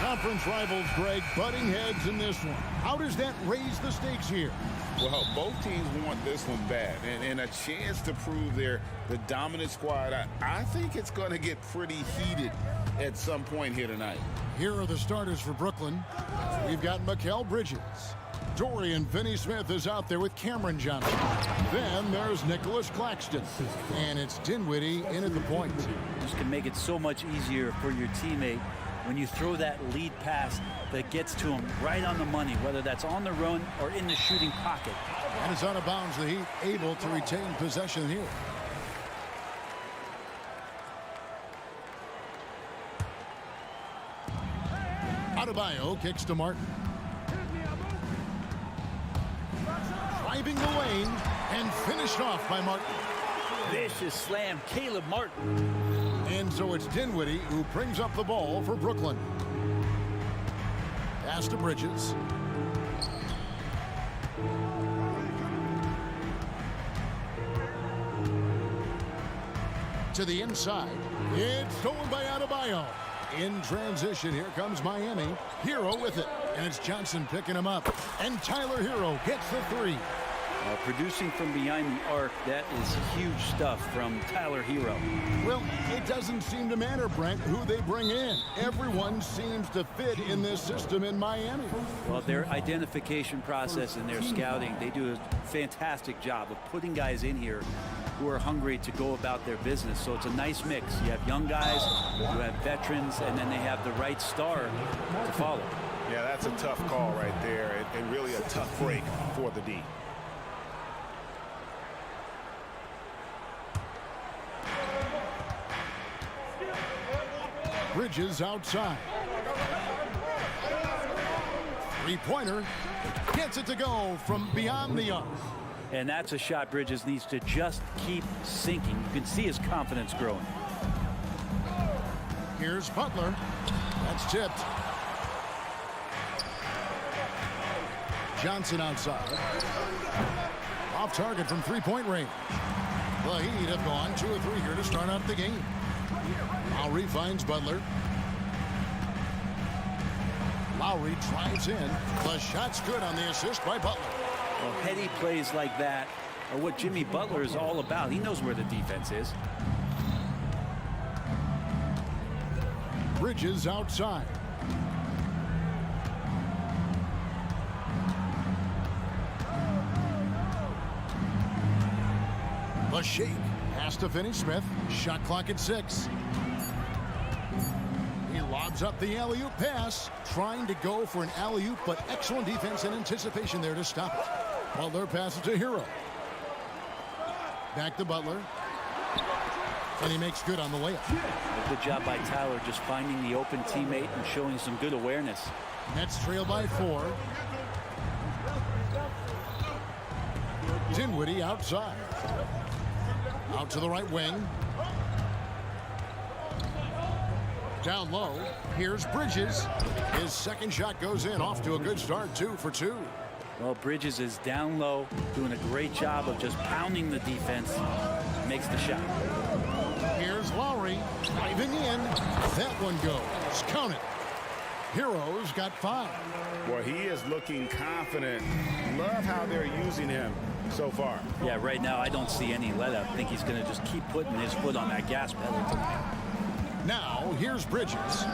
Conference rivals, Greg, butting heads in this one. How does that raise the stakes here? Well, both teams want this one bad, and a chance to prove they're the dominant squad. I think it's going to get pretty heated at some point here tonight. Here are the starters for Brooklyn. We've got Mikal Bridges. Dorian Finney-Smith is out there with Cameron Johnson. Then there's Nicholas Claxton. And it's Dinwiddie in at the point. This can make it so much easier for your teammate when you throw that lead pass that gets to him right on the money, whether that's on the run or in the shooting pocket. And it's out of bounds. The Heat able to retain possession here. Adebayo kicks to Martin. Driving the lane and finished off by Martin. Vicious slam, Caleb Martin. And so it's Dinwiddie who brings up the ball for Brooklyn. Pass to Bridges. To the inside. It's stolen by Adebayo. In transition, here comes Miami. Hero with it. And it's Johnson picking him up. And Tyler Hero gets the three. Producing from behind the arc, that is huge stuff from Tyler Hero. Well, it doesn't seem to matter, Brent, who they bring in. Everyone seems to fit in this system in Miami. Well, their identification process and their scouting, they do a fantastic job of putting guys in here who are hungry to go about their business. So it's a nice mix. You have young guys, you have veterans, and then they have the right star to follow. Yeah, that's a tough call right there, and really a tough break for the D. Bridges outside. Three-pointer. Gets it to go from beyond the arc. And that's a shot Bridges needs to just keep sinking. You can see his confidence growing. Here's Butler. That's tipped. Johnson outside. Off target from three-point range. The Heat have gone 2 of 3 here to start out the game. Lowry finds Butler. Lowry drives in. The shot's good on the assist by Butler. Well, heady plays like that are what Jimmy Butler is all about. He knows where the defense is. Bridges outside. The shake. Pass to Finney-Smith. Shot clock at 6. He lobs up the alley-oop pass. Trying to go for an alley-oop, but excellent defense and anticipation there to stop it. Butler passes to Hero. Back to Butler. And he makes good on the layup. A good job by Tyler just finding the open teammate and showing some good awareness. Nets trail by 4. Dinwiddie outside. Out to the right wing. Down low. Here's Bridges. His second shot goes in. Off to a good start. 2 for 2. Well, Bridges is down low, doing a great job of just pounding the defense. Makes the shot. Here's Lowry. Driving in. That one goes. Count it. Hero's got 5. Well, he is looking confident. Love how they're using him so far. Yeah, right now I don't see any let up. I think he's going to just keep putting his foot on that gas pedal tonight. Now, here's Bridges.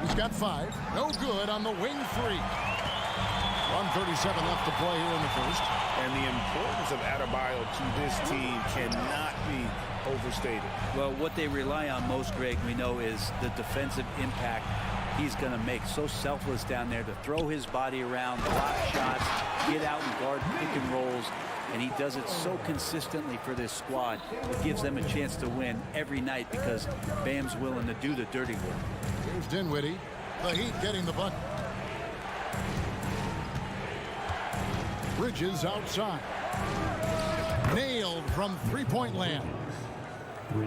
He's got 5. No good on the wing 3. 1:37 left to play here in the first. And the importance of Adebayo to this team cannot be overstated. Well, what they rely on most, Greg, we know, is the defensive impact he's going to make. So selfless down there to throw his body around, block shots, get out and guard pick and rolls. And he does it so consistently for this squad. It gives them a chance to win every night because Bam's willing to do the dirty work. Here's Dinwiddie. The Heat getting the bucket. Bridges outside. Nailed from three-point land.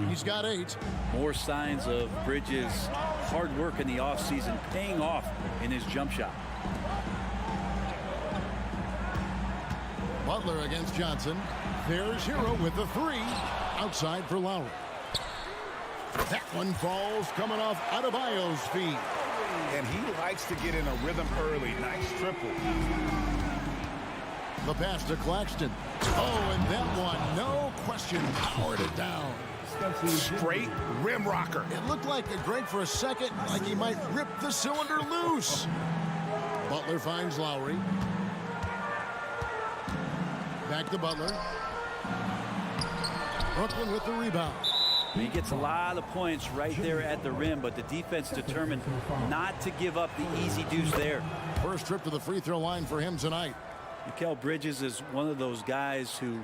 He's got 8. More signs of Bridges' hard work in the offseason paying off in his jump shot. Butler against Johnson. There's Hero with the 3. Outside for Lowry. That one falls coming off Adebayo's feet. And he likes to get in a rhythm early. Nice triple. The pass to Claxton. Oh, and that one, no question, powered it down. Straight rim rocker. It looked like a Greg for a second, like he might rip the cylinder loose. Butler finds Lowry. Back to Butler. Brooklyn with the rebound. He gets a lot of points right there at the rim, but the defense determined not to give up the easy deuce there. First trip to the free throw line for him tonight. Mikal Bridges is one of those guys who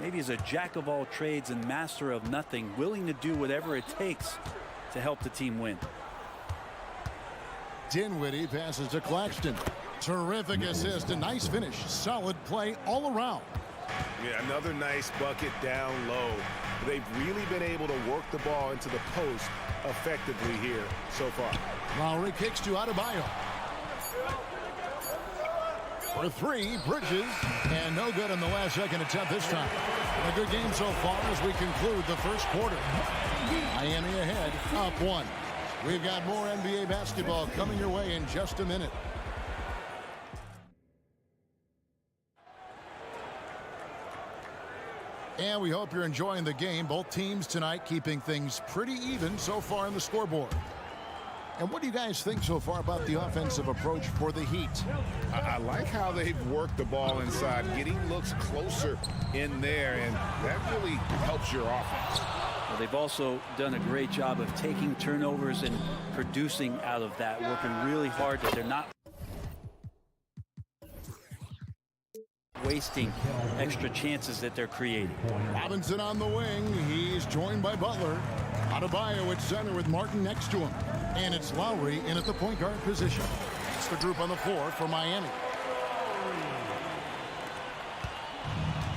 maybe is a jack of all trades and master of nothing, willing to do whatever it takes to help the team win. Dinwiddie passes to Claxton. Terrific assist, a nice finish. Solid play all around. Yeah, another nice bucket down low. They've really been able to work the ball into the post effectively here so far. Lowry kicks to Adebayo. For 3, Bridges, and no good on the last second attempt this time. A good game so far as we conclude the first quarter. Miami ahead, up 1. We've got more NBA basketball coming your way in just a minute. And we hope you're enjoying the game. Both teams tonight keeping things pretty even so far in the scoreboard. And what do you guys think so far about the offensive approach for the Heat? I like how they've worked the ball inside, getting looks closer in there, and that really helps your offense. Well, they've also done a great job of taking turnovers and producing out of that, working really hard that they're not wasting extra chances that they're creating. Robinson on the wing. He's joined by Butler. Adebayo at center with Martin next to him. And it's Lowry in at the point guard position. It's the group on the floor for Miami.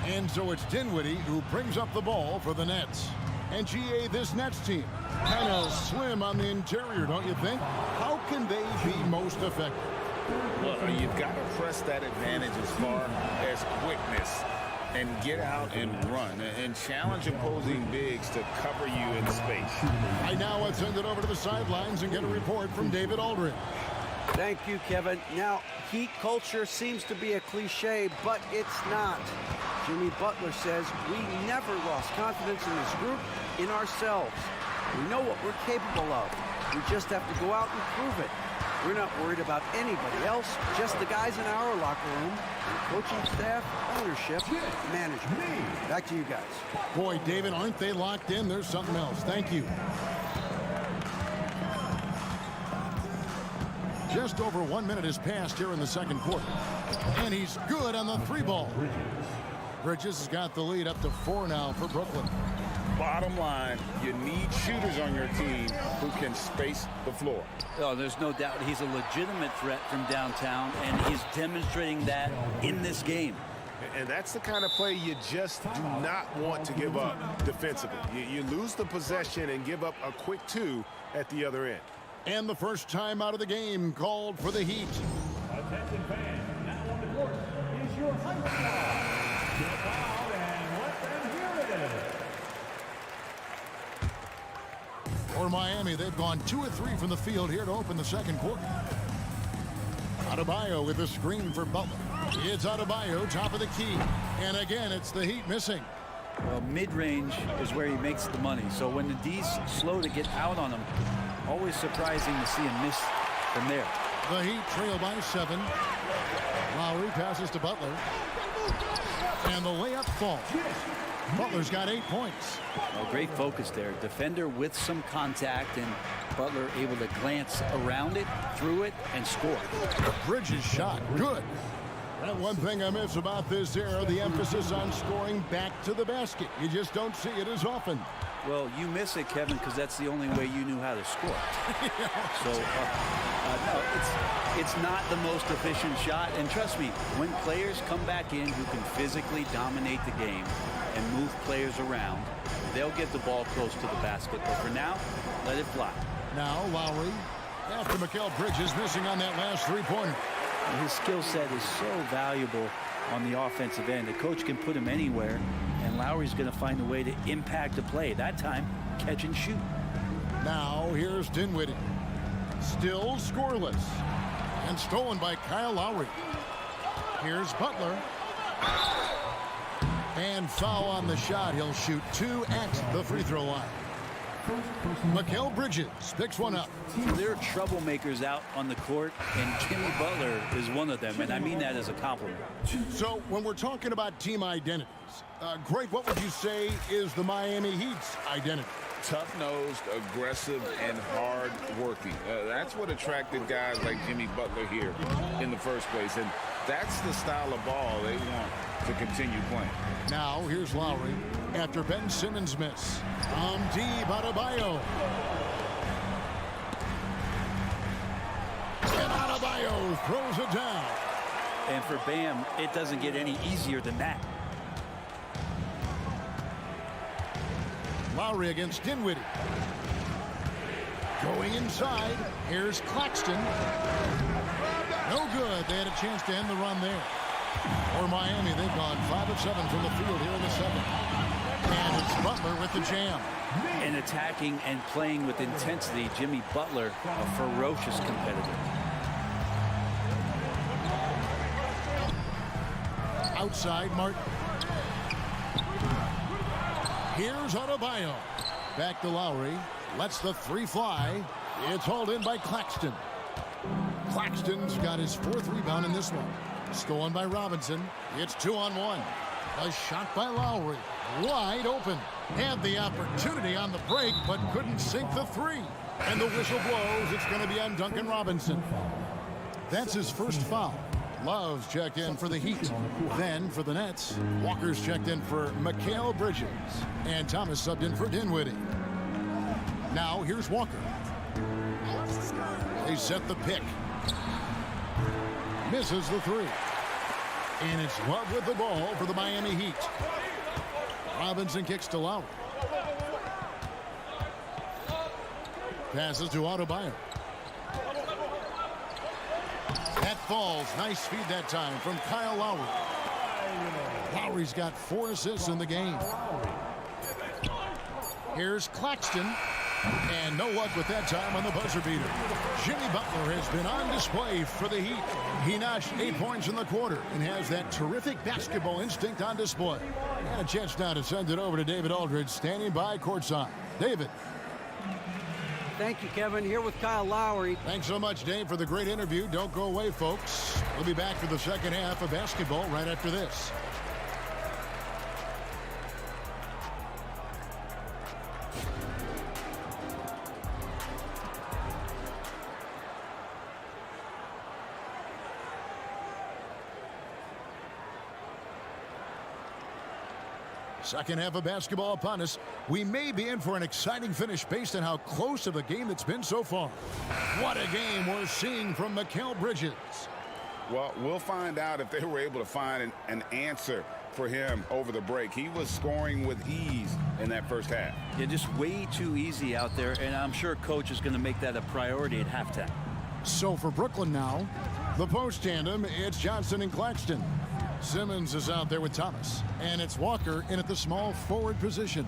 And so it's Dinwiddie who brings up the ball for the Nets. And GA, this Nets team, kind of slim on the interior, don't you think? How can they be most effective? Well, you've got to press that advantage as far as quickness and get out and run and challenge opposing bigs to cover you in space. Right now, let's send it over to the sidelines and get a report from David Aldridge. Thank you, Kevin. Now, Heat culture seems to be a cliche, but it's not. Jimmy Butler says we never lost confidence in this group, in ourselves. We know what we're capable of. We just have to go out and prove it. We're not worried about anybody else, just the guys in our locker room, coaching staff, ownership, management. Back to you guys. Boy, David, aren't they locked in? There's something else. Thank you. Just over 1 minute has passed here in the second quarter. And he's good on the 3 ball. Bridges has got the lead up to 4 now for Brooklyn. Bottom line, you need shooters on your team who can space the floor. Oh, there's no doubt he's a legitimate threat from downtown, and he's demonstrating that in this game. And that's the kind of play you just do not want to give up defensively. You lose the possession and give up a quick 2 at the other end. And the first time out of the game called for the Heat. Attention fans, now on the court is your high squad. Get out and let them hear it. For Miami, they've gone 2 of 3 from the field here to open the second quarter. Adebayo with a screen for Butler. It's Adebayo, top of the key. And again, it's the Heat missing. Well, mid-range is where he makes the money. So when the D's slow to get out on him, always surprising to see him miss from there. The Heat trail by 7. Lowry passes to Butler. And the layup falls. Butler's got 8 points. Oh, great focus there. Defender with some contact, and Butler able to glance around it, through it, and score. Bridges shot. Good. And one thing I miss about this era, the emphasis on scoring back to the basket. You just don't see it as often. Well, you miss it, Kevin, because that's the only way you knew how to score. So, no, it's not the most efficient shot. And trust me, when players come back in who can physically dominate the game and move players around, they'll get the ball close to the basket. But for now, let it fly. Now Lowry, after Mikal Bridges missing on that last three-pointer. His skill set is so valuable on the offensive end. The coach can put him anywhere, and Lowry's going to find a way to impact the play. That time, catch and shoot. Now here's Dinwiddie. Still scoreless. And stolen by Kyle Lowry. Here's Butler. And foul on the shot. He'll shoot 2 at the free throw line. Mikal Bridges picks one up. There are troublemakers out on the court, and Jimmy Butler is one of them, and I mean that as a compliment. So when we're talking about team identities, Greg, what would you say is the Miami Heat's identity? Tough-nosed, aggressive, and hard-working. That's what attracted guys like Jimmy Butler here in the first place, and that's the style of ball they want to continue playing. Now here's Lowry after Ben Simmons' miss. Deep Adebayo. And Adebayo throws it down. And for Bam, it doesn't get any easier than that. Lowry against Dinwiddie. Going inside. Here's Claxton. No good. They had a chance to end the run there. For Miami, they've gone 5 of 7 from the field here in the second. And it's Butler with the jam. And attacking and playing with intensity, Jimmy Butler, a ferocious competitor. Outside, Martin. Here's Adebayo. Back to Lowry. Lets the three fly. It's hauled in by Claxton. Claxton's got his 4th rebound in this one. Stolen by Robinson. It's 2-on-1. A shot by Lowry. Wide open. Had the opportunity on the break, but couldn't sink the 3. And the whistle blows. It's going to be on Duncan Robinson. That's his first foul. Love's checked in for the Heat. Then for the Nets, Walker's checked in for Mikal Bridges. And Thomas subbed in for Dinwiddie. Now here's Walker. They set the pick. Misses the 3. And it's Love with the ball for the Miami Heat. Robinson kicks to Lowry. Passes to Adebayo. That falls. Nice feed that time from Kyle Lowry. Lowry's got 4 assists in the game. Here's Claxton. And no luck with that time on the buzzer beater. Jimmy Butler has been on display for the Heat. He notched 8 points in the quarter and has that terrific basketball instinct on display. And a chance now to send it over to David Aldridge, standing by courtside. David. Thank you, Kevin. Here with Kyle Lowry. Thanks so much, Dave, for the great interview. Don't go away, folks. We'll be back for the second half of basketball right after this. Second half of basketball upon us. We may be in for an exciting finish based on how close of a game it's been so far. What a game we're seeing from Mikal Bridges. Well, we'll find out if they were able to find an answer for him over the break. He was scoring with ease in that first half. Yeah, just way too easy out there, and I'm sure coach is going to make that a priority at halftime. So for Brooklyn now, the post tandem, it's Johnson and Claxton. Simmons is out there with Thomas, and it's Walker in at the small forward position.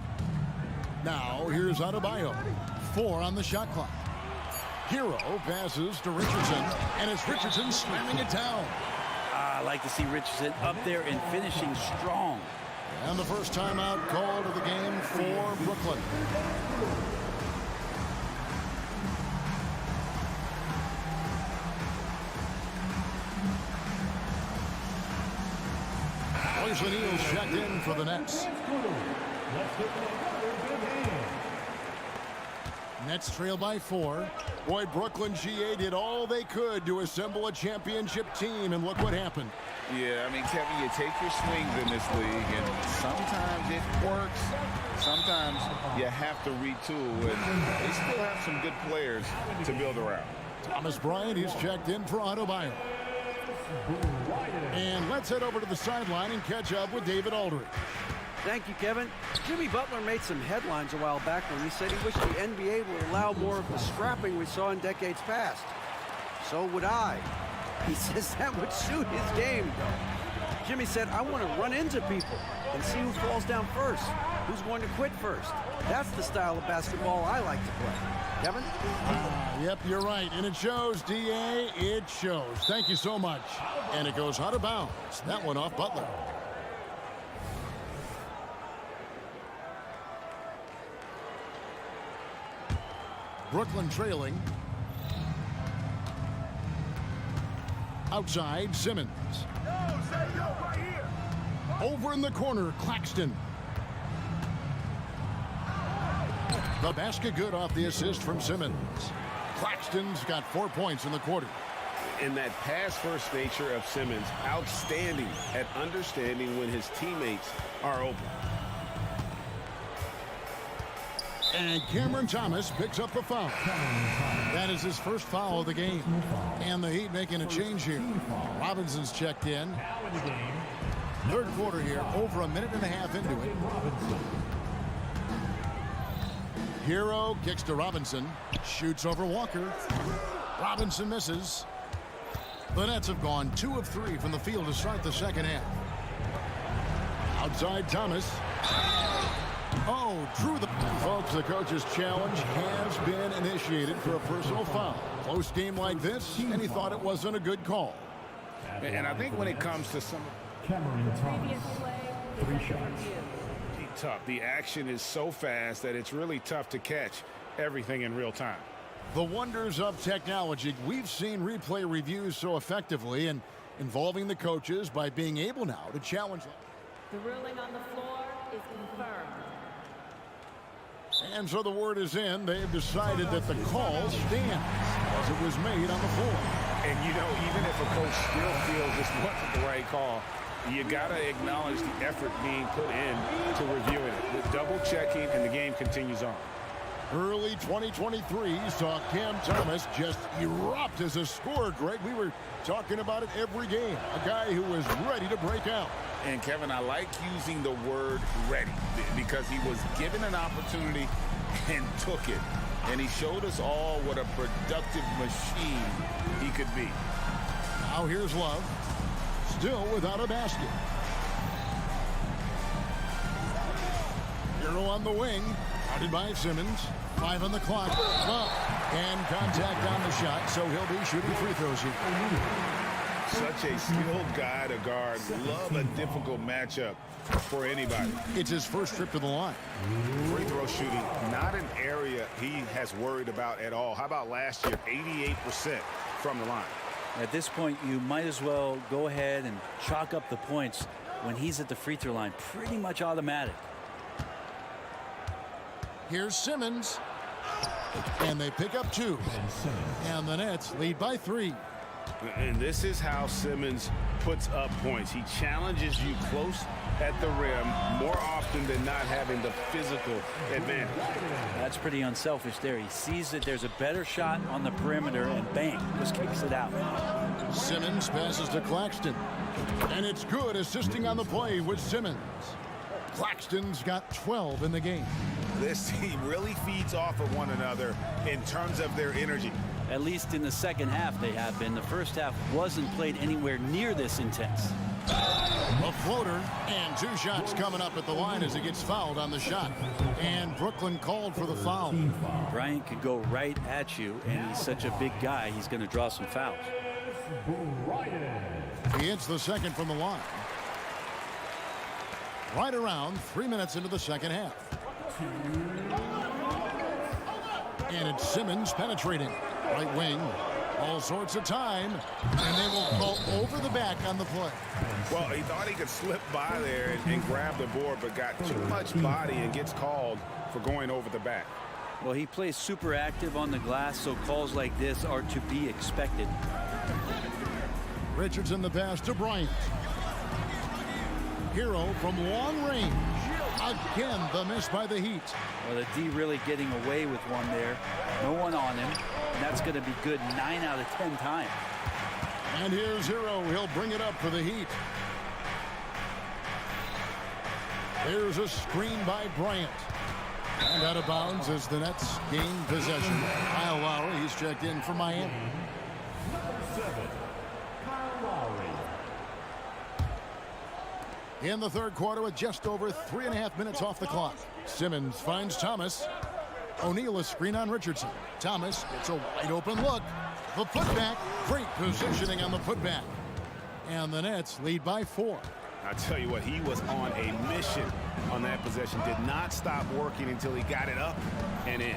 Now here's Adebayo. 4 on the shot clock. Hero passes to Richardson, and it's Richardson slamming it down. I like to see Richardson up there and finishing strong. And the first timeout called of the game for Brooklyn. Royce O'Neal's checked in for the Nets. Nets trail by 4. Boy, Brooklyn GA did all they could to assemble a championship team, and look what happened. Yeah, I mean, Kevin, you take your swings in this league, and sometimes it works. Sometimes you have to retool, and they still have some good players to build around. Thomas Bryant is checked in for Adebayo. And let's head over to the sideline and catch up with David Aldridge. Thank you, Kevin. Jimmy Butler made some headlines a while back when he said he wished the NBA would allow more of the scrapping we saw in decades past. So would I. He says that would suit his game. Jimmy said, I want to run into people and see who falls down first, who's going to quit first. That's the style of basketball I like to play. Kevin? Yep, you're right. And it shows, D.A. It shows. Thank you so much. And it goes out of bounds. That one off Butler. Brooklyn trailing. Outside, Simmons. Over in the corner, Claxton. The basket good off the assist from Simmons. Claxton's got 4 points in the quarter. And that pass-first nature of Simmons, outstanding at understanding when his teammates are open. And Cameron Thomas picks up the foul. That is his first foul of the game. And the Heat making a change here. Robinson's checked in. Third quarter here, over a minute and a half into it. Hero kicks to Robinson. Shoots over Walker. Robinson misses. The Nets have gone 2 of 3 from the field to start the second half. Outside Thomas. Oh, drew the... Folks, the coach's challenge has been initiated for a personal foul. Close game like this, and he thought it wasn't a good call. And I think when it comes to some... Cameron Thomas, 3 shots. Tough. The action is so fast that it's really tough to catch everything in real time. The wonders of technology. We've seen replay reviews so effectively and involving the coaches by being able now to challenge them. The ruling on the floor is confirmed. And so the word is in. They've decided that the call stands as it was made on the floor. And, you know, even if a coach still feels this wasn't the right call, you got to acknowledge the effort being put in to reviewing it. The double checking, and the game continues on. Early 2023 saw Cam Thomas just erupt as a scorer, Greg. We were talking about it every game. A guy who was ready to break out. And, Kevin, I like using the word ready because he was given an opportunity and took it. And he showed us all what a productive machine he could be. Now here's Love. Still without a basket. Hero on the wing. Guarded by Simmons. 5 on the clock. Love. And contact on the shot, so he'll be shooting free throws here. Such a skilled guy to guard. Love a difficult matchup for anybody. It's his first trip to the line. Free throw shooting, not an area he has worried about at all. How about last year? 88% from the line. At this point, you might as well go ahead and chalk up the points when he's at the free throw line. Pretty much automatic. Here's Simmons. And they pick up 2. And the Nets lead by 3. And this is how Simmons puts up points. He challenges you close at the rim more often than not, having the physical advantage. That's pretty unselfish there. He sees that there's a better shot on the perimeter and bang, just kicks it out. Simmons passes to Claxton. And it's good, assisting on the play with Simmons. Claxton's got 12 in the game. This team really feeds off of one another in terms of their energy. At least in the second half they have been. The first half wasn't played anywhere near this intense. A floater and 2 shots coming up at the line as he gets fouled on the shot. And Brooklyn called for the foul. Bryant could go right at you, and he's such a big guy, he's going to draw some fouls. He hits the second from the line. Right around 3 minutes into the second half. And it's Simmons penetrating. Right wing. All sorts of time, and they will call over the back on the play. Well, he thought he could slip by there and grab the board, but got too much body and gets called for going over the back. Well, he plays super active on the glass, so calls like this are to be expected. Richardson the pass to Bryant. Hero from long range. Again, the miss by the Heat. Well, the D really getting away with one there. No one on him. And that's going to be good 9 out of 10 times. And here's Hero. He'll bring it up for the Heat. There's a screen by Bryant. And out of bounds as the Nets gain possession. Kyle Lowry, he's checked in for Miami. Number 7, Kyle Lowry. In the third quarter with just over 3.5 minutes off the clock. Simmons finds Thomas. O'Neal a screen on Richardson. Thomas gets a wide open look. The putback. Great positioning on the putback. And the Nets lead by 4. I tell you what, he was on a mission on that possession. Did not stop working until he got it up and in.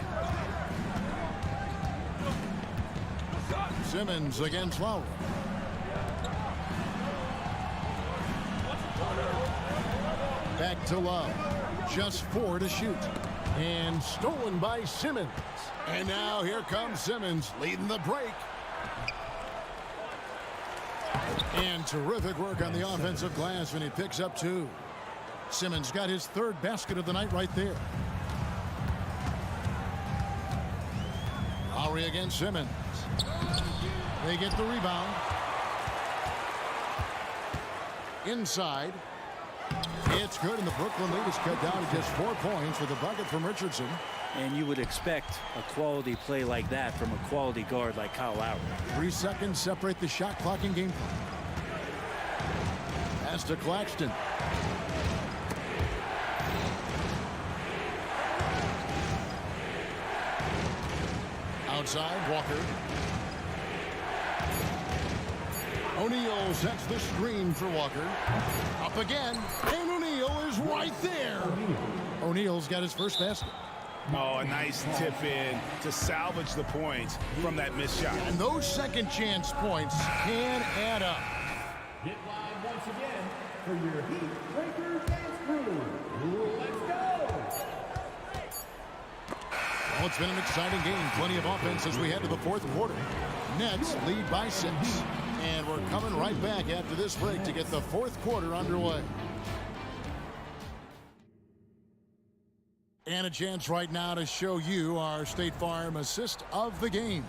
Simmons against Lowry. Back to Love. Just 4 to shoot. And stolen by Simmons. And now here comes Simmons leading the break. And terrific work on the offensive glass, and he picks up 2. Simmons got his 3rd basket of the night right there. Lowry against Simmons. They get the rebound. Inside. It's good, and the Brooklyn lead is cut down to just 4 points with a bucket from Richardson. And you would expect a quality play like that from a quality guard like Kyle Lowry. 3 seconds separate the shot clock and game clock. Pass to Claxton. Outside, Walker. O'Neal sets the screen for Walker. Up again, and O'Neal is right there. O'Neal's got his first basket. Oh, a nice tip in to salvage the points from that missed shot. And those second chance points can add up. Get live once again for your Heat Breakers and Crew. Let's go! Well, it's been an exciting game. Plenty of offense as we head to the fourth quarter. Nets lead by 6. And we're coming right back after this break to get the fourth quarter underway. And a chance right now to show you our State Farm assist of the game.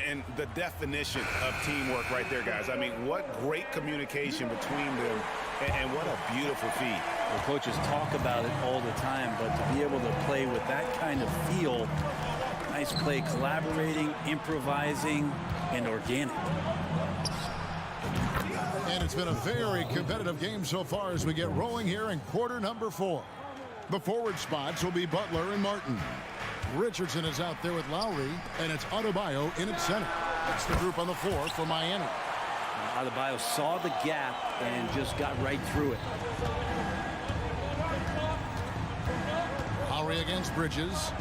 And the definition of teamwork right there, guys. I mean, what great communication between them, and what a beautiful feed. The coaches talk about it all the time, but to be able to play with that kind of feel, nice play, collaborating, improvising, and organic. And it's been a very competitive game so far as we get rolling here in quarter number 4. The forward spots will be Butler and Martin. Richardson is out there with Lowry, and it's Adebayo in its center. That's the group on the floor for Miami. Adebayo saw the gap and just got right through it. Lowry against Bridges.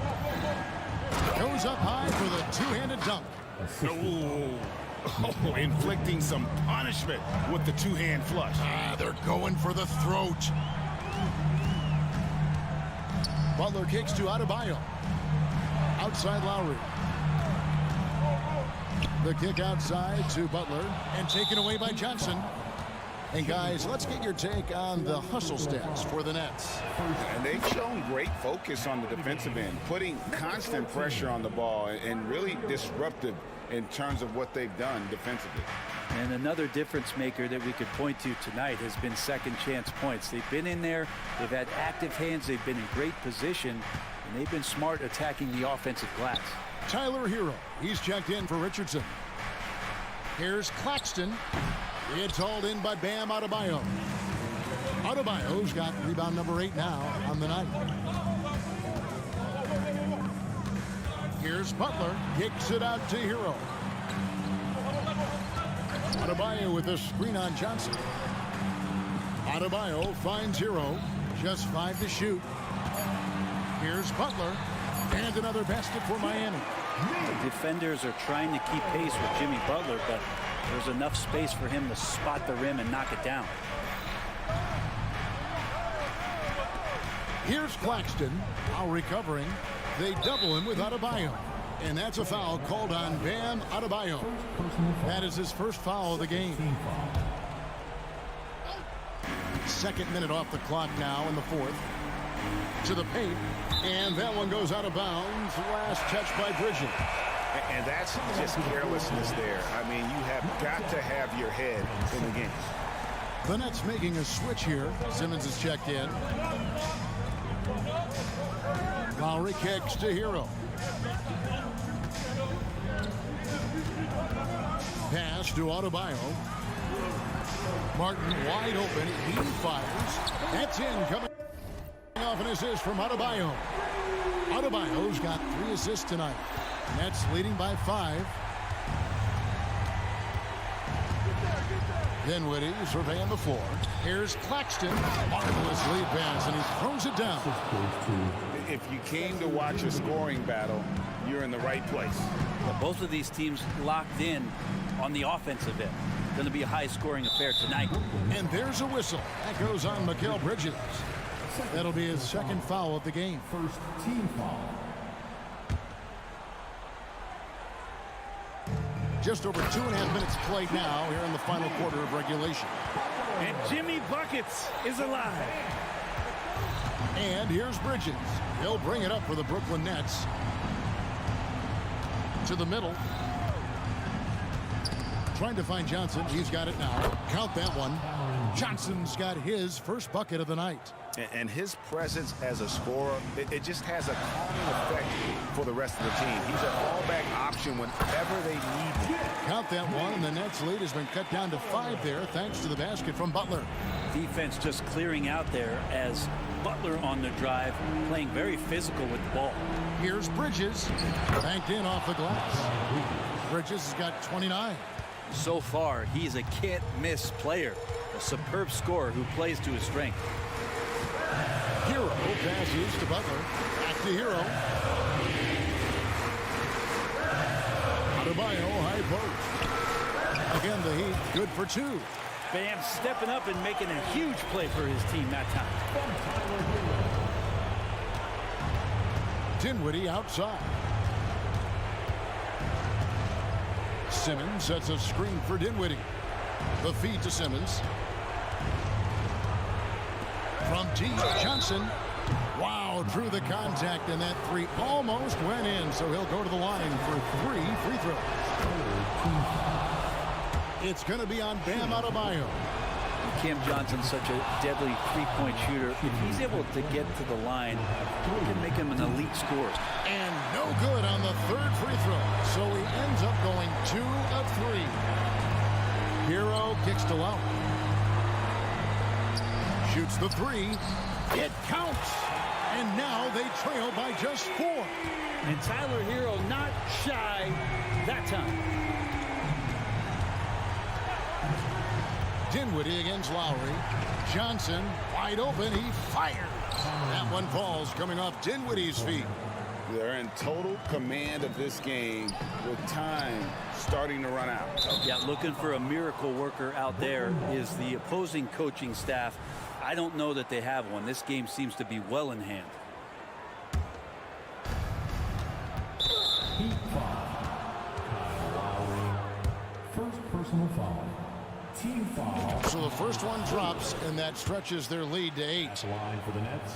Goes up high for the two-handed dunk. Oh, inflicting some punishment with the two-hand flush. They're going for the throat. Butler kicks to Adebayo. Outside Lowry. The kick outside to Butler and taken away by Johnson. And guys, let's get your take on the hustle stats for the Nets. And they've shown great focus on the defensive end, putting constant pressure on the ball and really disruptive in terms of what they've done defensively. And another difference maker that we could point to tonight has been second chance points. They've been in there, they've had active hands, they've been in great position, and they've been smart attacking the offensive glass. Tyler Hero, he's checked in for Richardson. Here's Claxton. It's hauled in by Bam Adebayo. Adebayo's got rebound number 8 now on the night. Here's Butler, kicks it out to Hero. Adebayo with a screen on Johnson. Adebayo finds Hero, just 5 to shoot. Here's Butler, and another basket for Miami. The defenders are trying to keep pace with Jimmy Butler, but there's enough space for him to spot the rim and knock it down. Here's Claxton. Now recovering. They double him with Adebayo. And that's a foul called on Bam Adebayo. That is his first foul of the game. Second minute off the clock now in the fourth. To the paint. And that one goes out of bounds. Last touch by Bridges. And that's just carelessness there. I mean, you have got to have your head in the game. The Nets making a switch here. Simmons is checked in. Lowry kicks to Hero. Pass to Adebayo. Martin wide open. He fires. That's in. Coming off an assist from Adebayo. Adebayo's got 3 assists tonight. Nets leading by 5. Dinwiddie surveying the floor. Here's Claxton. Marvelous lead pass, and he throws it down. If you came to watch a scoring battle, you're in the right place. Well, both of these teams locked in on the offensive end. Going to be a high-scoring affair tonight. And there's a whistle. That goes on Mikal Bridges. That'll be his second foul of the game. First team foul. Just over 2.5 minutes played now here in the final quarter of regulation. And Jimmy Buckets is alive. And here's Bridges. He'll bring it up for the Brooklyn Nets. To the middle. Trying to find Johnson. He's got it now. Count that one. Johnson's got his first bucket of the night. And his presence as a scorer, it just has a calming effect for the rest of the team. He's a fallback option whenever they need him. Count that one, and the Nets lead has been cut down to 5 there thanks to the basket from Butler. Defense just clearing out there as Butler on the drive, playing very physical with the ball. Here's Bridges. Banked in off the glass. Bridges has got 29. So far, he's a can't-miss player. A superb scorer who plays to his strength. Hero passes to Butler. Back to Hero. Adebayo, high post. Again, the Heat, good for 2. Bam stepping up and making a huge play for his team that time. Dinwiddie outside. Simmons sets a screen for Dinwiddie. The feed to Simmons. From T. Johnson. Wow, drew the contact, and that 3 almost went in, so he'll go to the line for 3 free throws. It's going to be on Bam Adebayo. Cam Johnson's such a deadly three-point shooter. If he's able to get to the line, he can make him an elite scorer. And no good on the 3rd free throw, so he ends up going 2 of 3. Hero kicks to Lowry. Shoots the 3. It counts. And now they trail by just 4. And Tyler Hero not shy that time. Dinwiddie against Lowry. Johnson wide open. He fires. That one falls coming off Dinwiddie's feet. They're in total command of this game with time starting to run out. Yeah, looking for a miracle worker out there is the opposing coaching staff. I don't know that they have one. This game seems to be well in hand. Heat foul. First personal foul. Team foul. So the first one drops, and that stretches their lead to 8. Line for the Nets.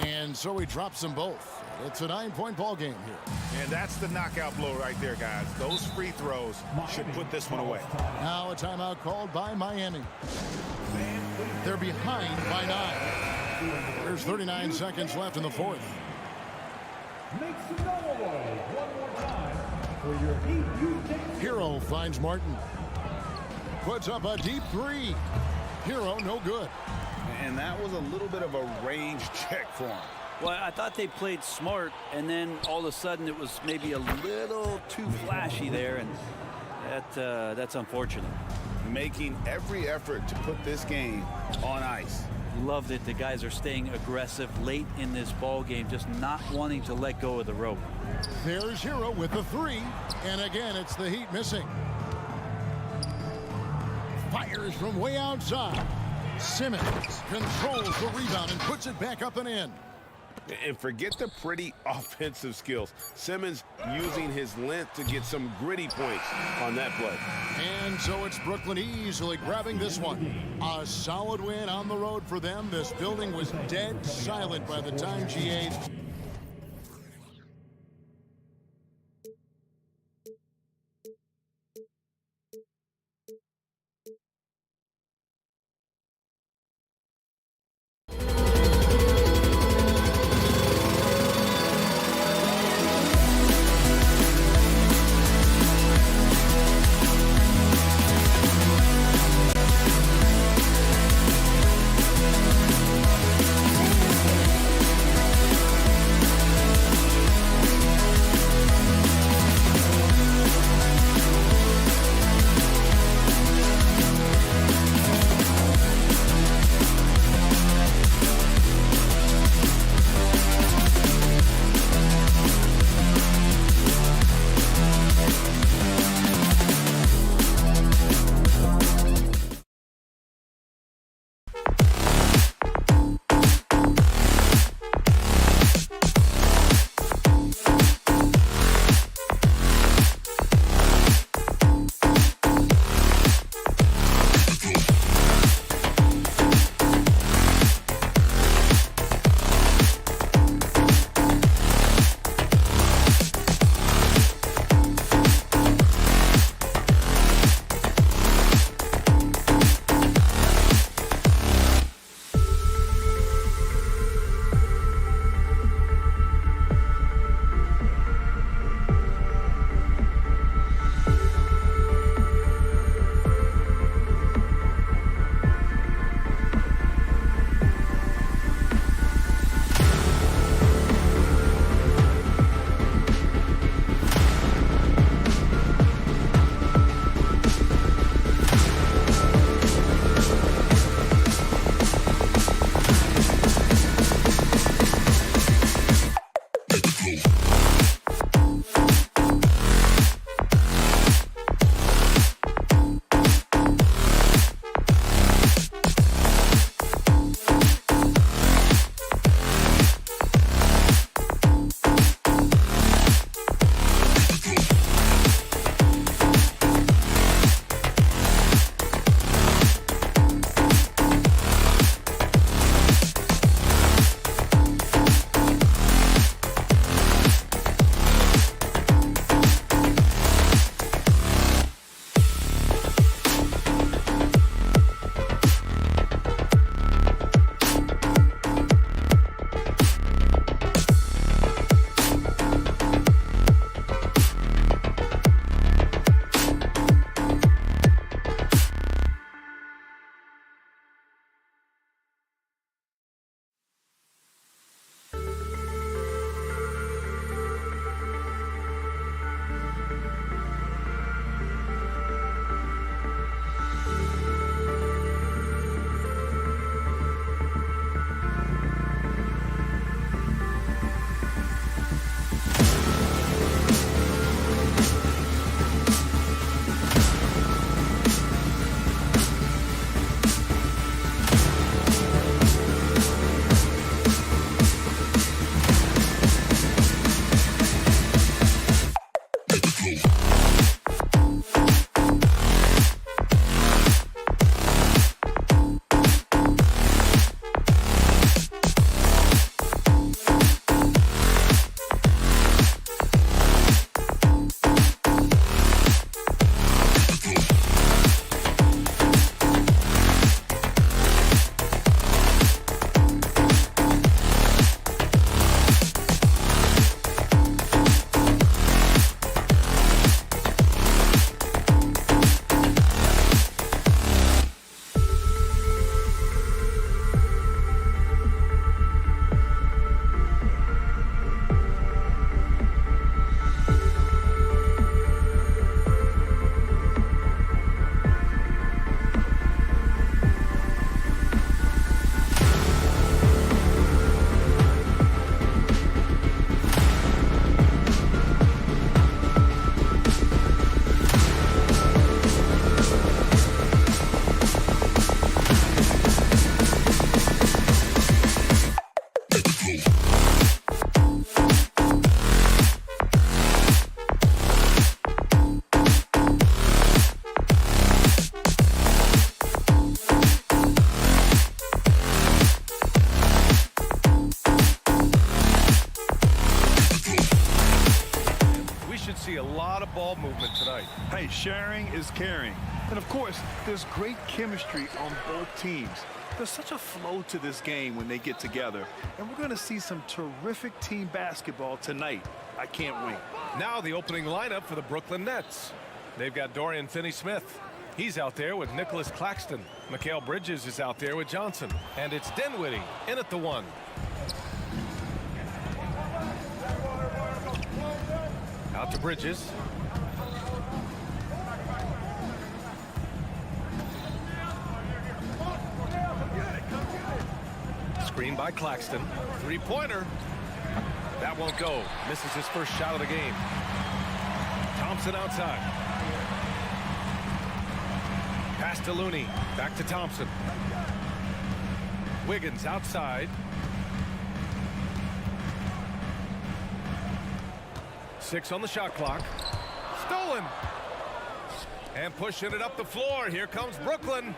And so he drops them both. It's a 9-point ball game here. And that's the knockout blow right there, guys. Those free throws should put this one away. Now a timeout called by Miami. They're behind by 9. There's 39 seconds left in the 4th. Make some noise one more time for your Heat. Hero finds Martin. Puts up a deep 3. Hero no good. And that was a little bit of a range check for him. Well, I thought they played smart, and then all of a sudden it was maybe a little too flashy there, and that's unfortunate. making every effort to put this game on ice. Love that the guys are staying aggressive late in this ball game, just not wanting to let go of the rope. There's Hero with the 3, and again, it's the Heat missing. Fires from way outside. Simmons controls the rebound and puts it back up and in. And forget the pretty offensive skills. Simmons using his length to get some gritty points on that play. And so it's Brooklyn easily grabbing this one. A solid win on the road for them. This building was dead silent by the time GA. Hey, sharing is caring. And of course, there's great chemistry on both teams. There's such a flow to this game when they get together. And we're going to see some terrific team basketball tonight. I can't wait. Now the opening lineup for the Brooklyn Nets. They've got Dorian Finney-Smith. He's out there with Nicholas Claxton. Mikal Bridges is out there with Johnson. And it's Dinwiddie in at the 1. Out to Bridges. Screen by Claxton. Three-pointer. That won't go. Misses his first shot of the game. Thompson outside. Pass to Looney. Back to Thompson. Wiggins outside. 6 on the shot clock. Stolen. And pushing it up the floor. Here comes Brooklyn.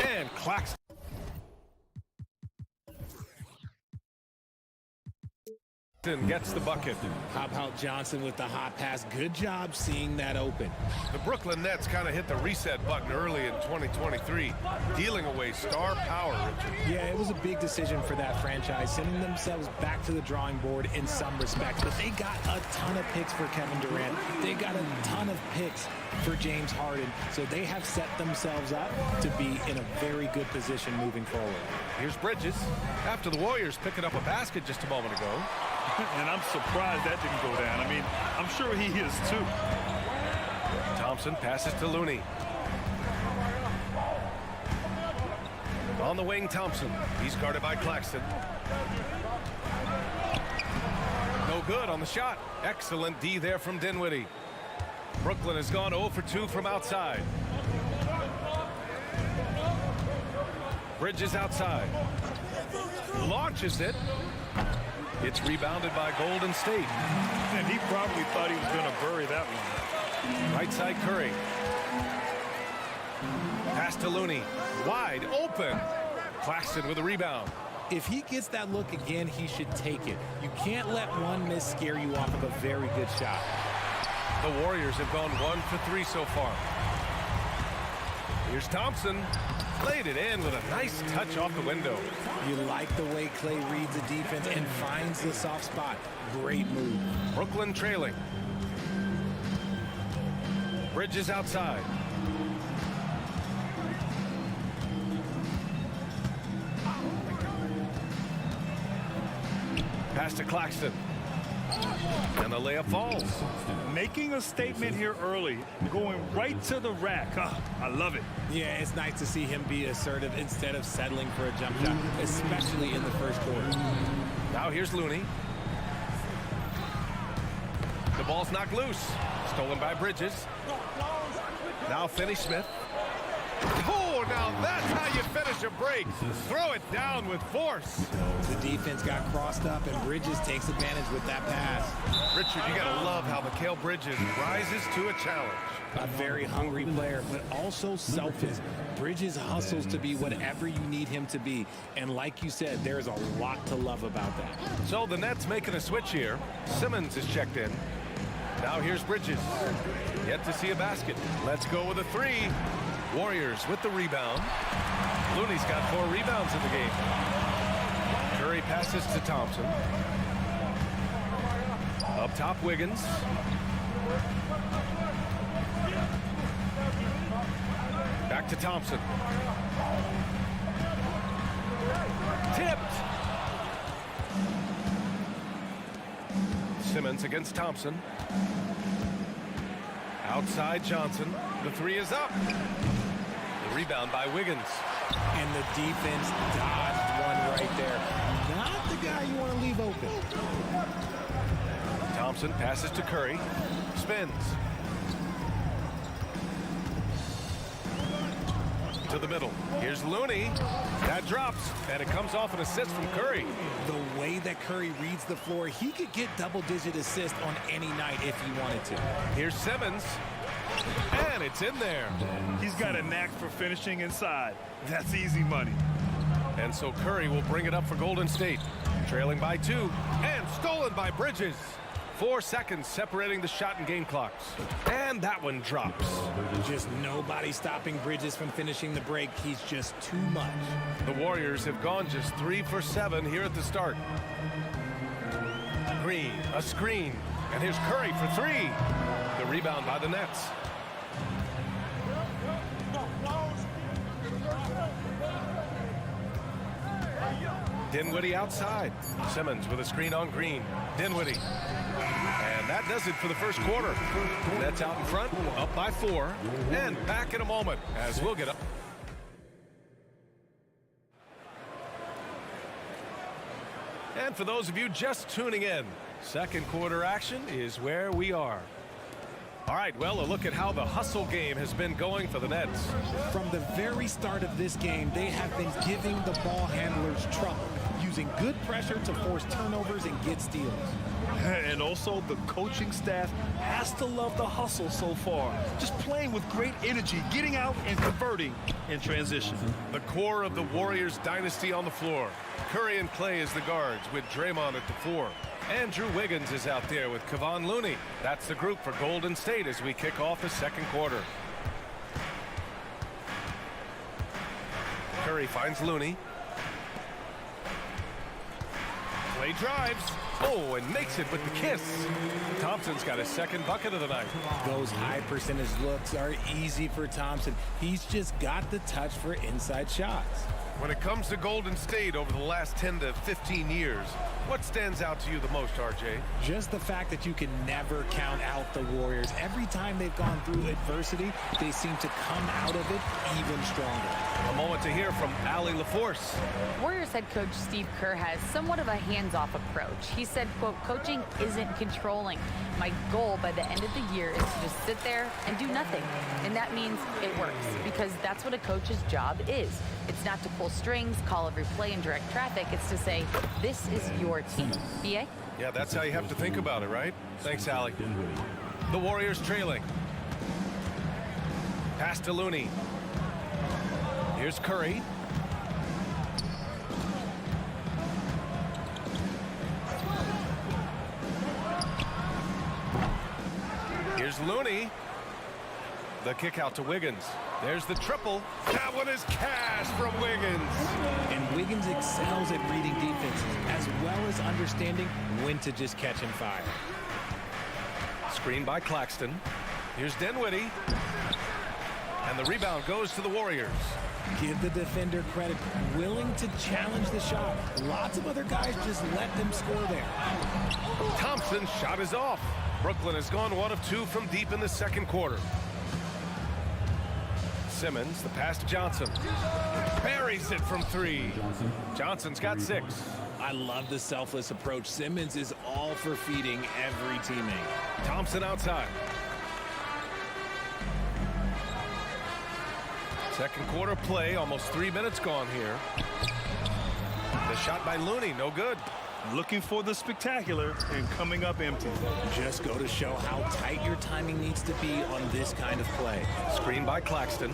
And Claxton gets the bucket. How about Johnson with the hot pass? Good job seeing that open. The Brooklyn Nets kind of hit the reset button early in 2023, dealing away star power, Richard. Yeah, it was a big decision for that franchise, sending themselves back to the drawing board in some respects. But they got a ton of picks for Kevin Durant. They got a ton of picks for James Harden. So they have set themselves up to be in a very good position moving forward. Here's Bridges after the Warriors picking up a basket just a moment ago. And I'm surprised that didn't go down. I mean, I'm sure he is too. Thompson passes to Looney. On the wing, Thompson. He's guarded by Claxton. No good on the shot. Excellent D there from Dinwiddie. Brooklyn has gone 0 for 2 from outside. Bridges outside. Launches it. It's rebounded by Golden State. And he probably thought he was going to bury that one. Right side Curry. Pass to Looney. Wide open. Claxton with a rebound. If he gets that look again, he should take it. You can't let one miss scare you off of a very good shot. The Warriors have gone 1 for 3 so far. Here's Thompson. Laid it in with a nice touch off the window. You like the way Clay reads the defense and finds the soft spot. Great move. Brooklyn trailing. Bridges outside. Pass to Claxton. And the layup falls. Making a statement here early, going right to the rack. I love it. Yeah, it's nice to see him be assertive instead of settling for a jump shot, especially in the first quarter. Now here's Looney. The ball's knocked loose. Stolen by Bridges. Now Finney-Smith. Oh, now that's how you finish a break. Throw it down with force. The defense got crossed up, and Bridges takes advantage with that pass. Richard, you got to love how Mikal Bridges rises to a challenge. A very hungry player, but also selfish. Bridges hustles to be whatever you need him to be. And like you said, there's a lot to love about that. So the Nets making a switch here. Simmons is checked in. Now here's Bridges. Yet to see a basket. Let's go with a 3. Warriors with the rebound. Looney's got 4 rebounds in the game. Curry passes to Thompson. Up top, Wiggins. Back to Thompson. Tipped. Simmons against Thompson. Outside Johnson. The 3 is up. The rebound by Wiggins. And the defense dodged one right there. Not the guy you want to leave open. Thompson passes to Curry. Spins. To the middle. Here's Looney. That drops. And it comes off an assist from Curry. The way that Curry reads the floor, he could get double-digit assists on any night if he wanted to. Here's Simmons. And it's in there. He's got a knack for finishing inside. That's easy money. And so Curry will bring it up for Golden State. Trailing by 2. And stolen by Bridges. 4 seconds separating the shot and game clocks. And that one drops. Just nobody stopping Bridges from finishing the break. He's just too much. The Warriors have gone just 3 for 7 here at the start. Green, a screen, and here's Curry for 3. The rebound by the Nets. Dinwiddie outside. Simmons with a screen on Green. Dinwiddie. And that does it for the first quarter. Nets out in front, up by 4. And back in a moment as we'll get up. And for those of you just tuning in, second quarter action is where we are. All right, well, a look at how the hustle game has been going for the Nets. From the very start of this game, they have been giving the ball handlers trouble, using good pressure to force turnovers and get steals. And also, the coaching staff has to love the hustle so far. Just playing with great energy, getting out and converting in transition. The core of the Warriors dynasty on the floor. Curry and Clay as the guards with Draymond at the 4. Andrew Wiggins is out there with Kevon Looney. That's the group for Golden State as we kick off the second quarter. Curry finds Looney. Clay drives. Oh, and makes it with the kiss. Thompson's got his second bucket of the night. Those high percentage looks are easy for Thompson. He's just got the touch for inside shots. When it comes to Golden State over the last 10 to 15 years, what stands out to you the most, RJ? Just the fact that you can never count out the Warriors. Every time they've gone through adversity, they seem to come out of it even stronger. A moment to hear from Allie LaForce. Warriors head coach Steve Kerr has somewhat of a hands-off approach. He said, quote, coaching isn't controlling. My goal by the end of the year is to just sit there and do nothing. And that means it works because that's what a coach's job is. It's not to pull strings, call every play, and direct traffic. It's to say, this is your team. BA? Yeah, that's how you have to think about it, right? Thanks, Allie. The Warriors trailing. Pass to Looney. Here's Curry. Here's Looney. The kick out to Wiggins. There's the triple. That one is cash from Wiggins. And Wiggins excels at reading defenses as well as understanding when to just catch and fire. Screen by Claxton. Here's Dinwiddie. And the rebound goes to the Warriors. Give the defender credit. Willing to challenge the shot. Lots of other guys just let them score there. Thompson's shot is off. Brooklyn has gone 1 of 2 from deep in the second quarter. Simmons, the pass to Johnson. Buries it from 3. Johnson's got 6. I love the selfless approach. Simmons is all for feeding every teammate. Thompson outside. Second quarter play, almost 3 minutes gone here. The shot by Looney, no good. Looking for the spectacular and coming up empty. Just go to show how tight your timing needs to be on this kind of play. Screen by Claxton.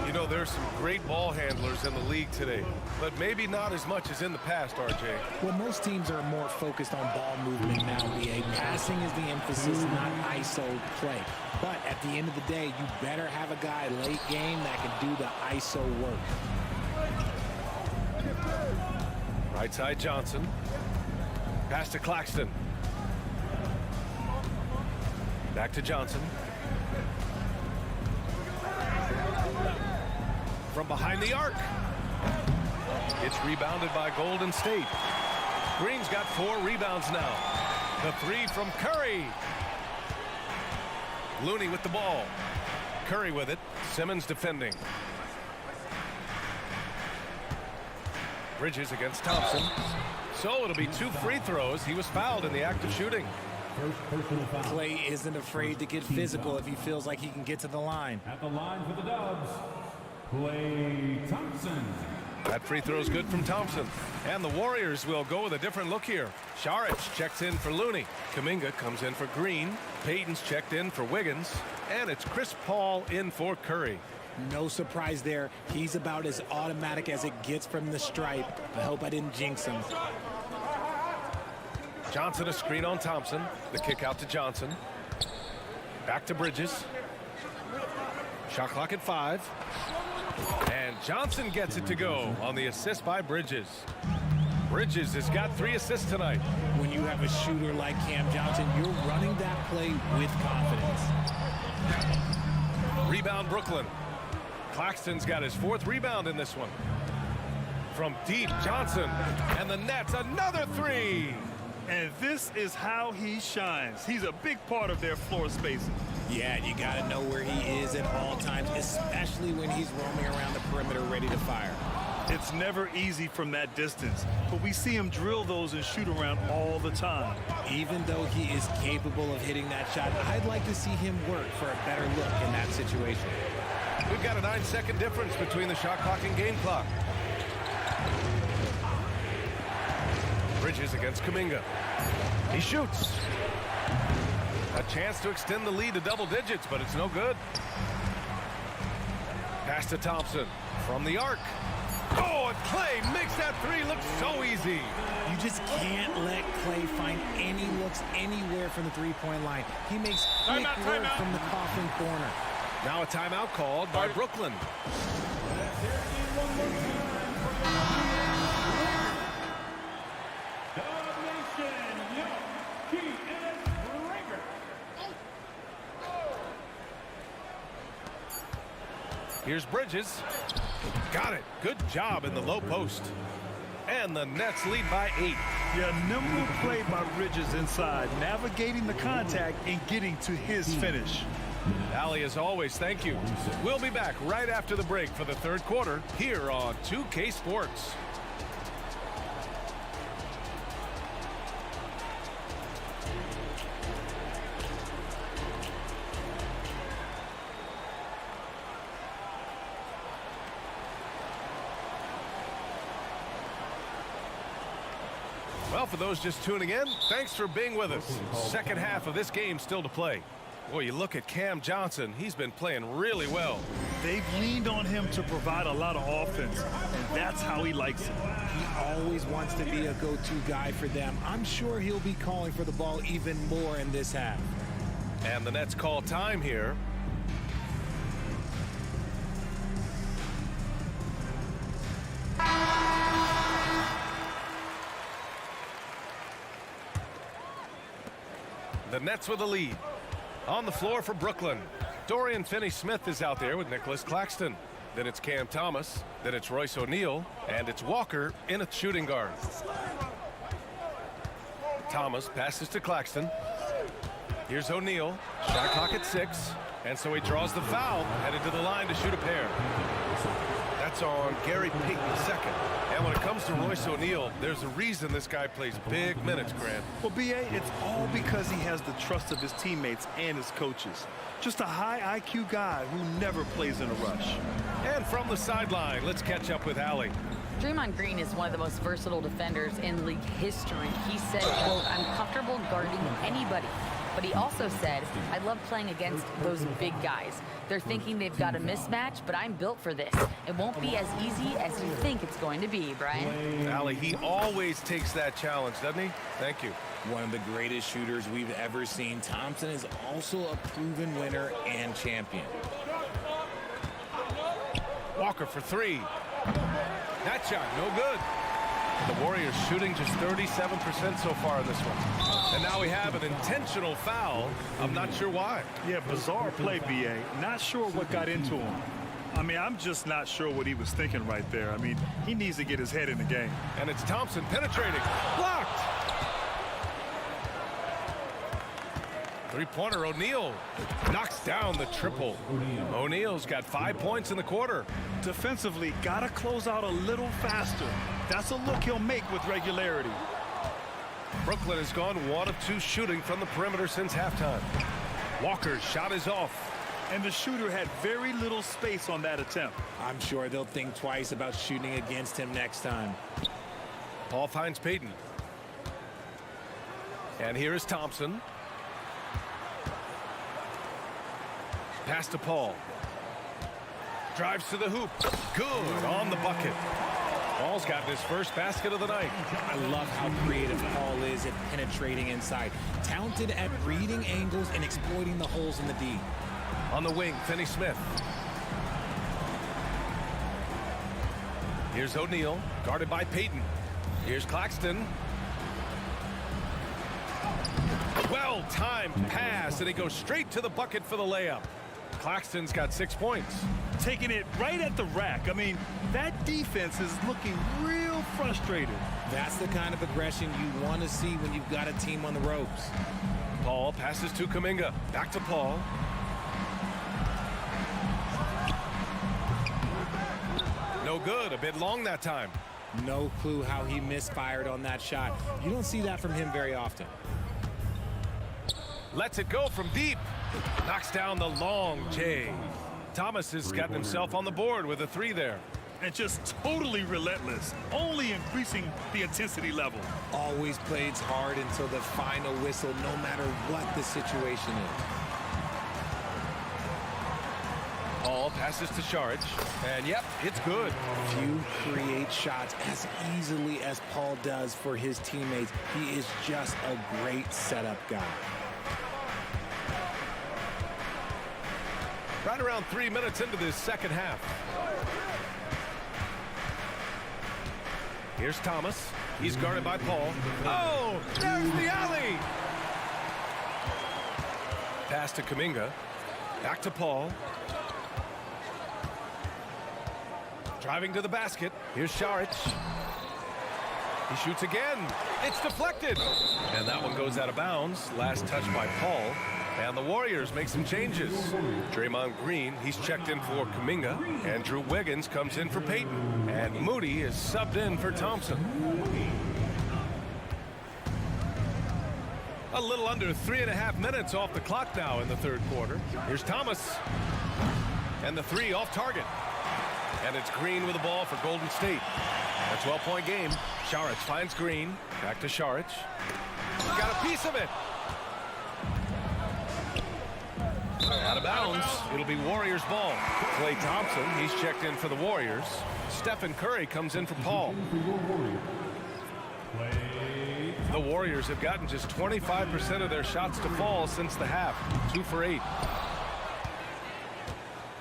You know, there's some great ball handlers in the league today, but maybe not as much as in the past, RJ. Well, most teams are more focused on ball movement now, BA. Passing is the emphasis, not ISO play. But at the end of the day, you better have a guy late game that can do the ISO work. Right side Johnson. Pass to Claxton. Back to Johnson. From behind the arc. It's rebounded by Golden State. Green's got 4 rebounds now. The 3 from Curry. Looney with the ball. Curry with it. Simmons defending. Bridges against Thompson. So it'll be 2 free throws. He was fouled in the act of shooting. Clay isn't afraid to get physical if he feels like he can get to the line. At the line for the Dubs, Clay Thompson. That free throw's good from Thompson. And the Warriors will go with a different look here. Saric checks in for Looney. Kuminga comes in for Green. Payton's checked in for Wiggins. And it's Chris Paul in for Curry. No surprise there. He's about as automatic as it gets from the stripe. I hope I didn't jinx him. Johnson a screen on Thompson. The kick out to Johnson. Back to Bridges. Shot clock at 5. And Johnson gets it to go on the assist by Bridges. Bridges has got 3 assists tonight. When you have a shooter like Cam Johnson, you're running that play with confidence. Rebound Brooklyn. Claxton's got his 4th rebound in this one. From deep, Johnson. And the Nets, another 3. And this is how he shines. He's a big part of their floor spacing. Yeah, you got to know where he is at all times, especially when he's roaming around the perimeter ready to fire. It's never easy from that distance, but we see him drill those and shoot around all the time. Even though he is capable of hitting that shot, I'd like to see him work for a better look in that situation. We've got a 9-second difference between the shot clock and game clock. Bridges against Kuminga. He shoots. A chance to extend the lead to double digits, but it's no good. Pass to Thompson from the arc. Oh, and Clay makes that 3 look so easy. You just can't let Clay find any looks anywhere from the three-point line. He makes quick work from the coffin corner. Now a timeout called by Brooklyn. Here's Bridges. Got it. Good job in the low post. And the Nets lead by 8. Yeah, nimble play by Bridges inside, navigating the contact and getting to his finish. Allie, as always, thank you. We'll be back right after the break for the 3rd quarter here on 2K Sports. Well, for those just tuning in, thanks for being with us. Second half of this game still to play. Boy, you look at Cam Johnson, he's been playing really well. They've leaned on him to provide a lot of offense, and that's how he likes it. He always wants to be a go-to guy for them. I'm sure he'll be calling for the ball even more in this half. And the Nets call time here. The Nets with the lead. On the floor for Brooklyn. Dorian Finney-Smith is out there with Nicholas Claxton. Then it's Cam Thomas. Then it's Royce O'Neal. And it's Walker in a shooting guard. Thomas passes to Claxton. Here's O'Neal. Shot clock at 6. And so he draws the foul. Headed to the line to shoot a pair. That's on Gary Payton second. And when it comes to Royce O'Neal, there's a reason this guy plays big minutes, Grant. Well, B.A., it's all because he has the trust of his teammates and his coaches. Just a high IQ guy who never plays in a rush. And from the sideline, let's catch up with Allie. Draymond Green is one of the most versatile defenders in league history. He said, quote, "I'm comfortable guarding anybody." But he also said, "I love playing against those big guys. They're thinking they've got a mismatch, but I'm built for this. It won't be as easy as you think it's going to be," Brian. Allie, he always takes that challenge, doesn't he? Thank you. One of the greatest shooters we've ever seen. Thompson is also a proven winner and champion. Walker for 3. That shot, no good. The Warriors shooting just 37% so far in this one. And now we have an intentional foul. I'm not sure why. Yeah, bizarre play, B.A. Not sure what got into him. I mean, I'm just not sure what he was thinking right there. I mean, he needs to get his head in the game. And it's Thompson penetrating. Blocked. Three-pointer, O'Neal knocks down the triple. O'Neal's got 5 points in the quarter. Defensively, got to close out a little faster. That's a look he'll make with regularity. Brooklyn has gone 1 of 2 shooting from the perimeter since halftime. Walker's shot is off. And the shooter had very little space on that attempt. I'm sure they'll think twice about shooting against him next time. Paul finds Payton. And here is Thompson. Pass to Paul. Drives to the hoop. Good on the bucket. Paul's gotten his first basket of the night. I love how creative Paul is at penetrating inside. Talented at reading angles and exploiting the holes in the D. On the wing, Finney Smith. Here's O'Neal, guarded by Payton. Here's Claxton. Well-timed pass, and he goes straight to the bucket for the layup. Claxton's got 6 points. Taking it right at the rack. I mean, that defense is looking real frustrated. That's the kind of aggression you want to see when you've got a team on the ropes. Paul passes to Kuminga. Back to Paul. No good. A bit long that time. No clue how he misfired on that shot. You don't see that from him very often. Lets it go from deep. Knocks down the long J. Thomas has gotten himself on the board with a 3 there. And just totally relentless, only increasing the intensity level. Always plays hard until the final whistle, no matter what the situation is. Paul passes to Saric, and yep, it's good. Few create shots as easily as Paul does for his teammates. He is just a great setup guy. Right around 3 minutes into this second half. Here's Thomas. He's guarded by Paul. Oh, there's the alley. Pass to Kuminga. Back to Paul. Driving to the basket. Here's Saric. He shoots again. It's deflected. And that one goes out of bounds. Last touch by Paul. And the Warriors make some changes. Draymond Green, he's checked in for Kuminga. Andrew Wiggins comes in for Payton. And Moody is subbed in for Thompson. A little under 3.5 minutes off the clock now in the third quarter. Here's Thomas. And the 3 off target. And it's Green with the ball for Golden State. A 12-point game. Saric finds Green. Back to Saric. Got a piece of it. Out of bounds. It'll be Warriors ball. Klay Thompson, he's checked in for the Warriors. Stephen Curry comes in for Paul. The Warriors have gotten just 25% of their shots to fall since the half. 2 for 8.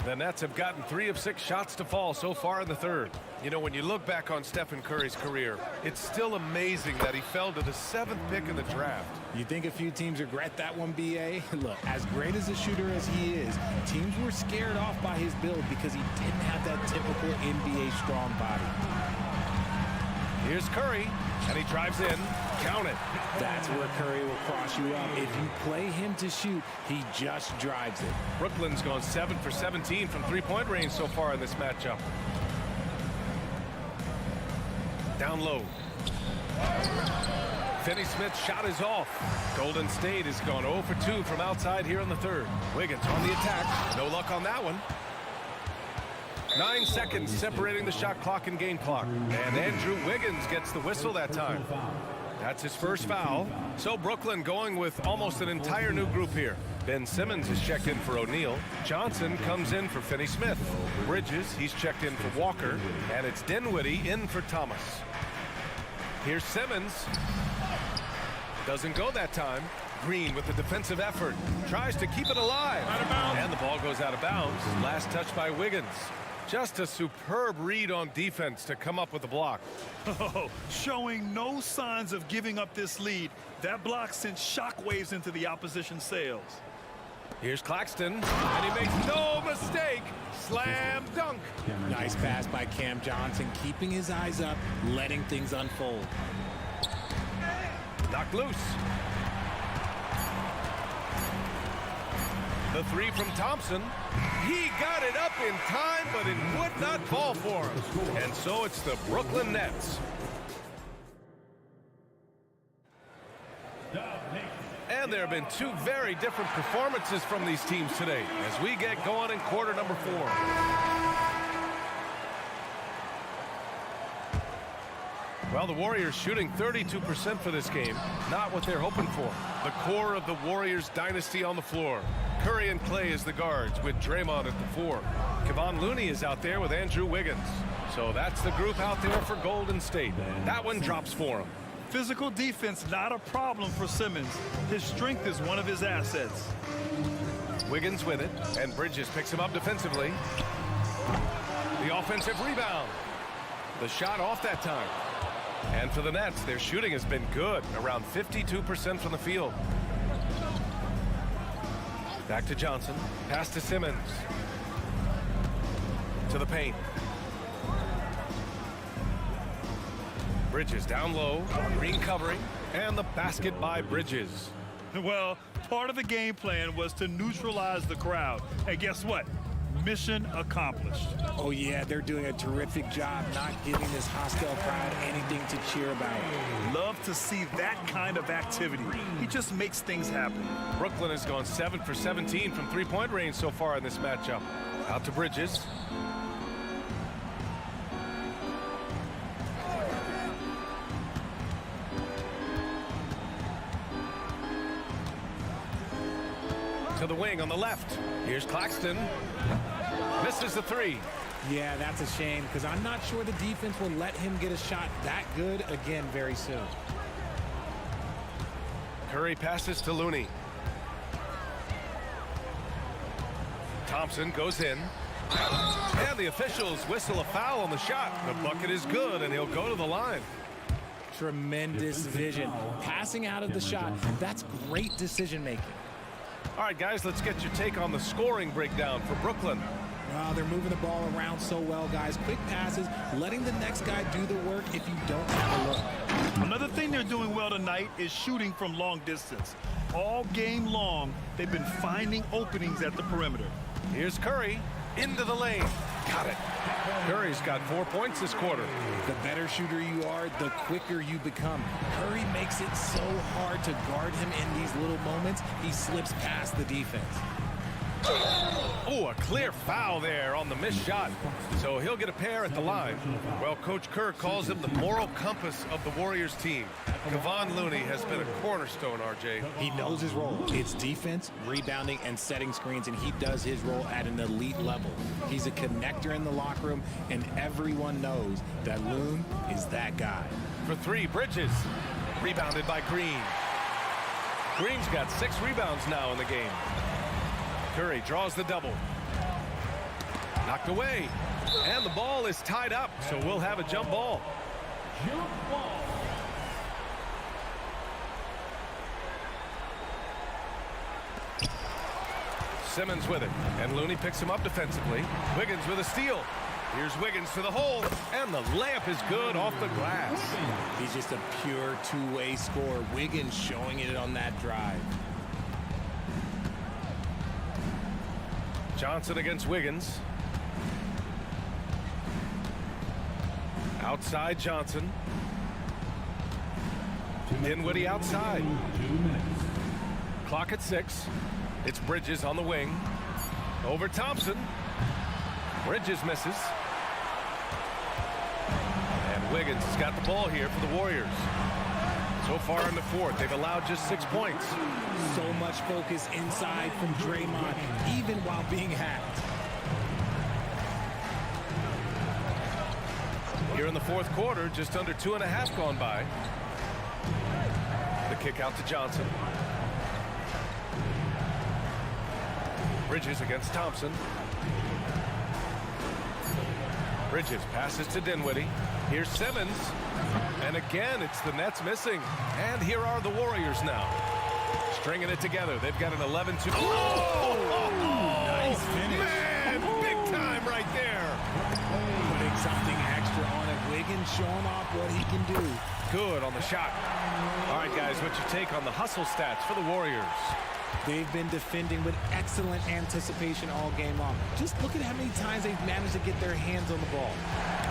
The Nets have gotten 3 of 6 shots to fall so far in the third. You know, when you look back on Stephen Curry's career, it's still amazing that he fell to the 7th pick in the draft. You think a few teams regret that one, B.A.? Look, as great as a shooter as he is, teams were scared off by his build because he didn't have that typical NBA strong body. Here's Curry, and he drives in. Count it. That's where Curry will cross you up. If you play him to shoot, he just drives it. Brooklyn's gone 7 for 17 from three-point range so far in this matchup. Down low. Finney Smith's shot is off. Golden State has gone 0 for 2 from outside here in the third. Wiggins on the attack. No luck on that one. 9 seconds separating the shot clock and game clock. And Andrew Wiggins gets the whistle that time. That's his first foul. So Brooklyn going with almost an entire new group here. Ben Simmons is checked in for O'Neal. Johnson comes in for Finney Smith. Bridges, he's checked in for Walker. And it's Dinwiddie in for Thomas. Here's Simmons. Doesn't go that time. Green with the defensive effort. Tries to keep it alive. Out of bounds. And the ball goes out of bounds. Last touch by Wiggins. Just a superb read on defense to come up with the block. Oh, showing no signs of giving up this lead. That block sent shockwaves into the opposition sails. Here's Claxton, and he makes no mistake. Slam dunk. Nice pass by Cam Johnson, keeping his eyes up, letting things unfold. Knocked loose. The 3 from Thompson. He got it up in time, but it would not fall for him. And so it's the Brooklyn Nets. And there have been 2 very different performances from these teams today as we get going in quarter number 4. Well, the Warriors shooting 32% for this game. Not what they're hoping for. The core of the Warriors dynasty on the floor. Curry and Klay as the guards with Draymond at the 4. Kevon Looney is out there with Andrew Wiggins. So that's the group out there for Golden State. That one drops for him. Physical defense, not a problem for Simmons. His strength is one of his assets. Wiggins with it, and Bridges picks him up defensively. The offensive rebound. The shot off that time. And for the Nets, their shooting has been good, around 52% from the field. Back to Johnson. Pass to Simmons. To the paint. Bridges down low. Green covering. And the basket by Bridges. Well, part of the game plan was to neutralize the crowd. And guess what? Mission accomplished. Oh, yeah, they're doing a terrific job not giving this hostile crowd anything to cheer about. Love to see that kind of activity. He just makes things happen. Brooklyn has gone 7 for 17 from three-point range so far in this matchup. Out to Bridges. To the wing on the left. Here's Claxton. Misses the three. Yeah, that's a shame because I'm not sure the defense will let him get a shot that good again very soon. Curry passes to Looney. Thompson goes in. And the officials whistle a foul on the shot. The bucket is good, and he'll go to the line. Tremendous vision. Passing out of the shot. That's great decision making. All right, guys, let's get your take on the scoring breakdown for Brooklyn. Well, they're moving the ball around so well, guys. Quick passes, letting the next guy do the work if you don't have a look. Another thing they're doing well tonight is shooting from long distance. All game long, they've been finding openings at the perimeter. Here's Curry into the lane. Got it. Curry's got 4 points this quarter. The better shooter you are, the quicker you become. Curry makes it so hard to guard him in these little moments. He slips past the defense. Oh, a clear foul there on the missed shot. So he'll get a pair at the line. Well, Coach Kerr calls him the moral compass of the Warriors team. Kevon Looney has been a cornerstone, RJ. He knows his role. It's defense, rebounding, and setting screens, and he does his role at an elite level. He's a connector in the locker room, and everyone knows that Loon is that guy. For three, Bridges. Rebounded by Green. Green's got 6 rebounds now in the game. Curry draws the double. Knocked away. And the ball is tied up, so we'll have a jump ball. Jump ball. Simmons with it, and Looney picks him up defensively. Wiggins with a steal. Here's Wiggins to the hole, and the layup is good off the glass. He's just a pure two-way scorer. Wiggins showing it on that drive. Johnson against Wiggins. Outside Johnson. Dinwiddie outside. Clock at 6. It's Bridges on the wing. Over Thompson. Bridges misses. And Wiggins has got the ball here for the Warriors. So far in the fourth, they've allowed just 6 points. So much focus inside from Draymond, even while being hacked. Here in the fourth quarter, just under 2.5 gone by. The kick out to Johnson. Bridges against Thompson. Bridges passes to Dinwiddie. Here's Simmons. And again, it's the Nets missing. And here are the Warriors now. Stringing it together. They've got an 11-2. Nice finish. Man, big time right there. Putting something extra on it. Wiggins showing off what he can do. Good on the shot. All right, guys, what's your take on the hustle stats for the Warriors? They've been defending with excellent anticipation all game long. Just look at how many times they've managed to get their hands on the ball.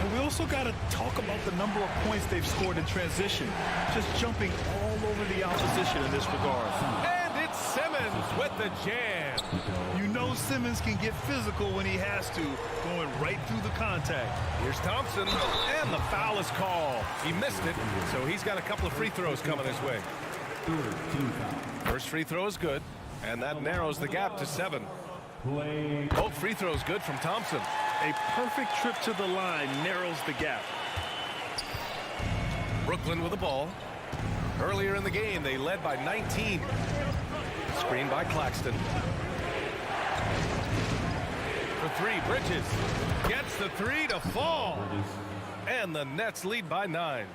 And we also got to talk about the number of points they've scored in transition. Just jumping all over the opposition in this regard. And it's Simmons with the jam. You know Simmons can get physical when he has to, going right through the contact. Here's Thompson, and the foul is called. He missed it, so he's got a couple of free throws coming his way. First free throw is good, and that narrows the gap to 7. Both free throws good from Thompson. A perfect trip to the line narrows the gap. Brooklyn with the ball. Earlier in the game, they led by 19. Screen by Claxton. For three, Bridges gets the three to fall. And the Nets lead by 9.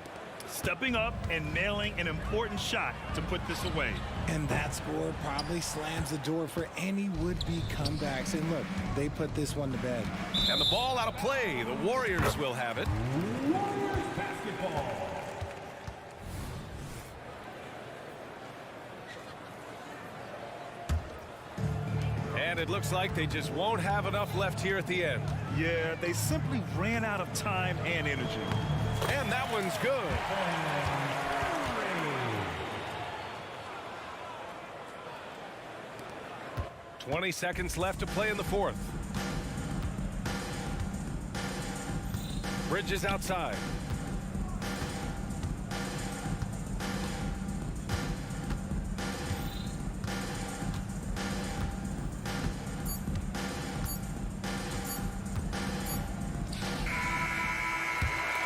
Stepping up and nailing an important shot to put this away. And that score probably slams the door for any would-be comebacks. And look, they put this one to bed. And the ball out of play. The Warriors will have it. Warriors basketball. And it looks like they just won't have enough left here at the end. Yeah, they simply ran out of time and energy. And that one's good. 20 seconds left to play in the fourth. Bridges outside.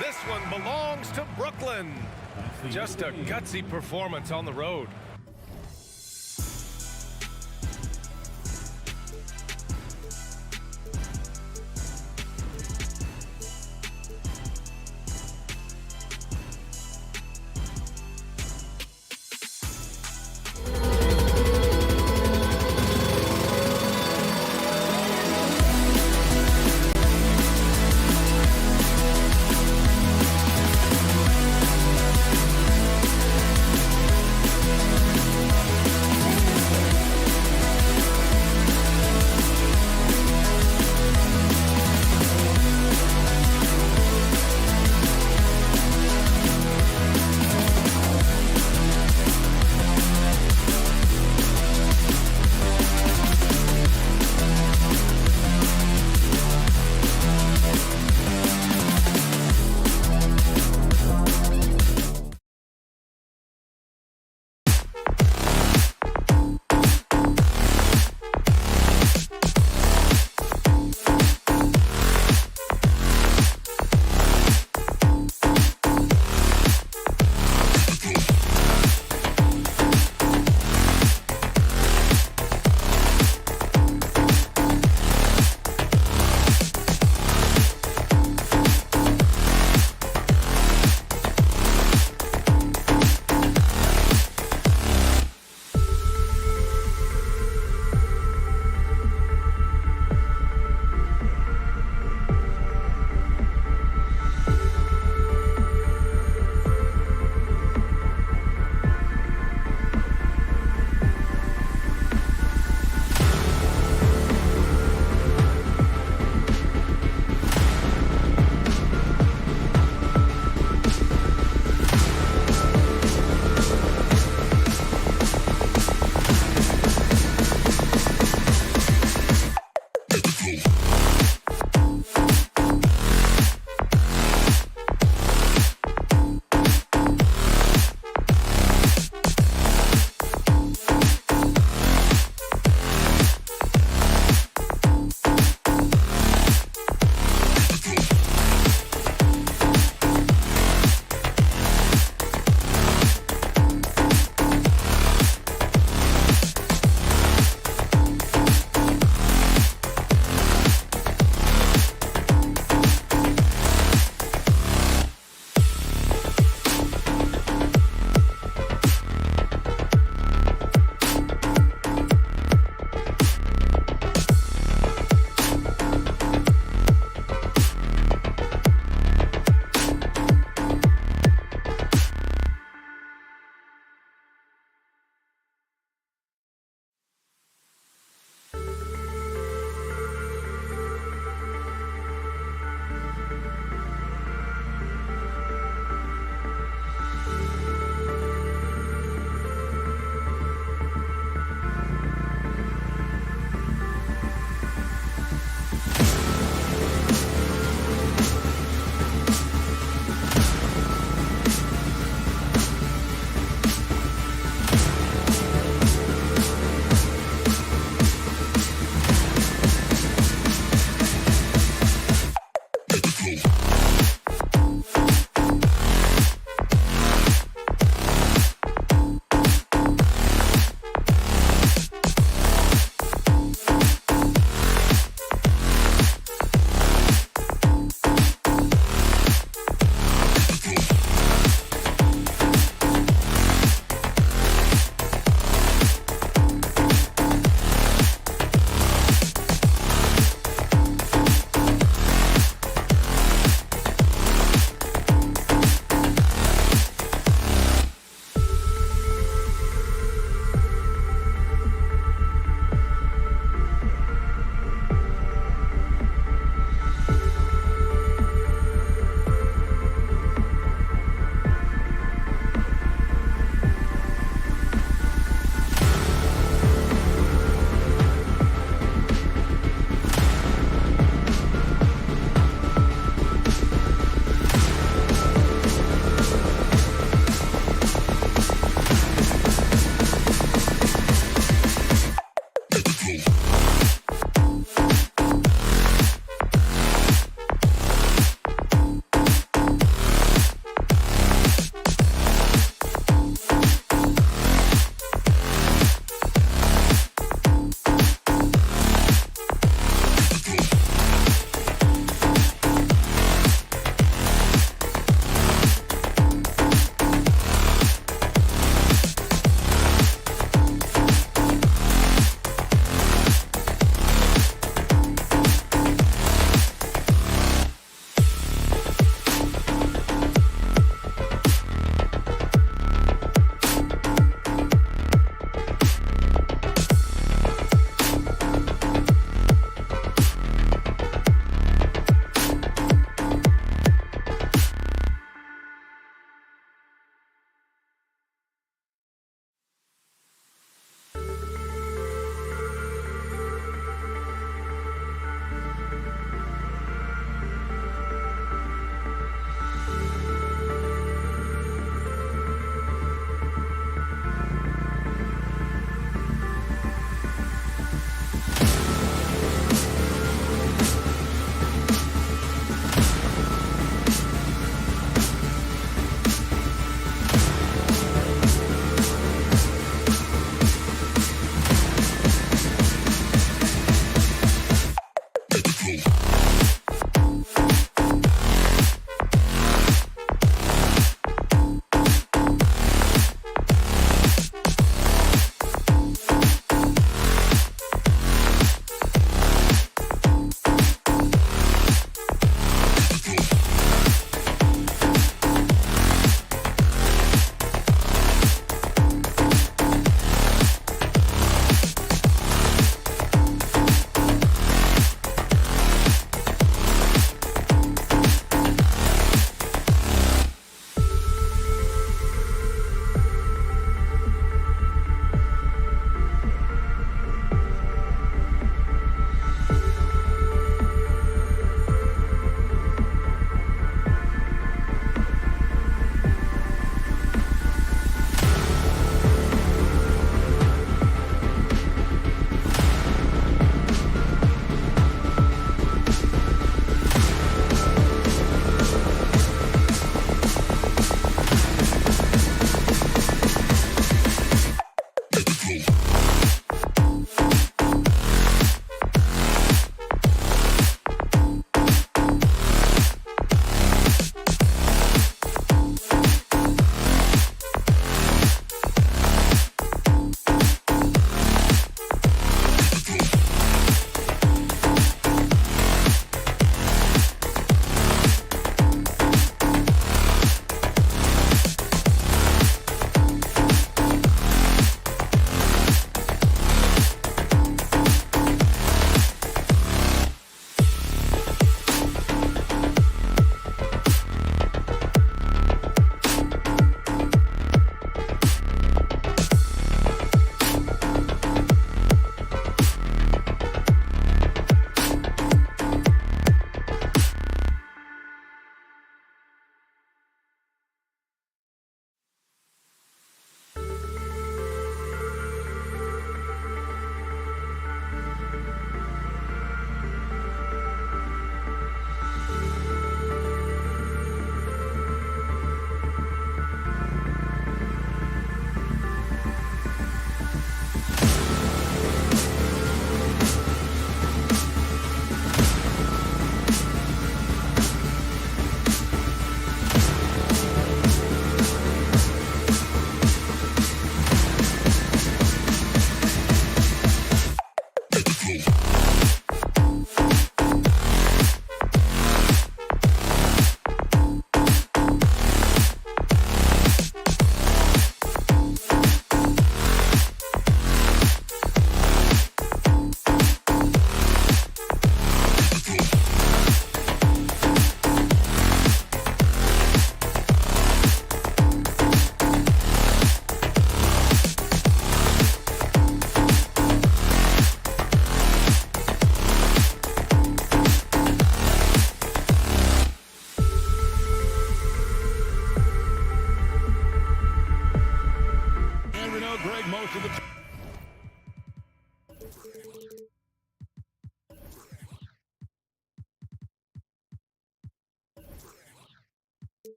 This one belongs to Brooklyn. Just a gutsy performance on the road.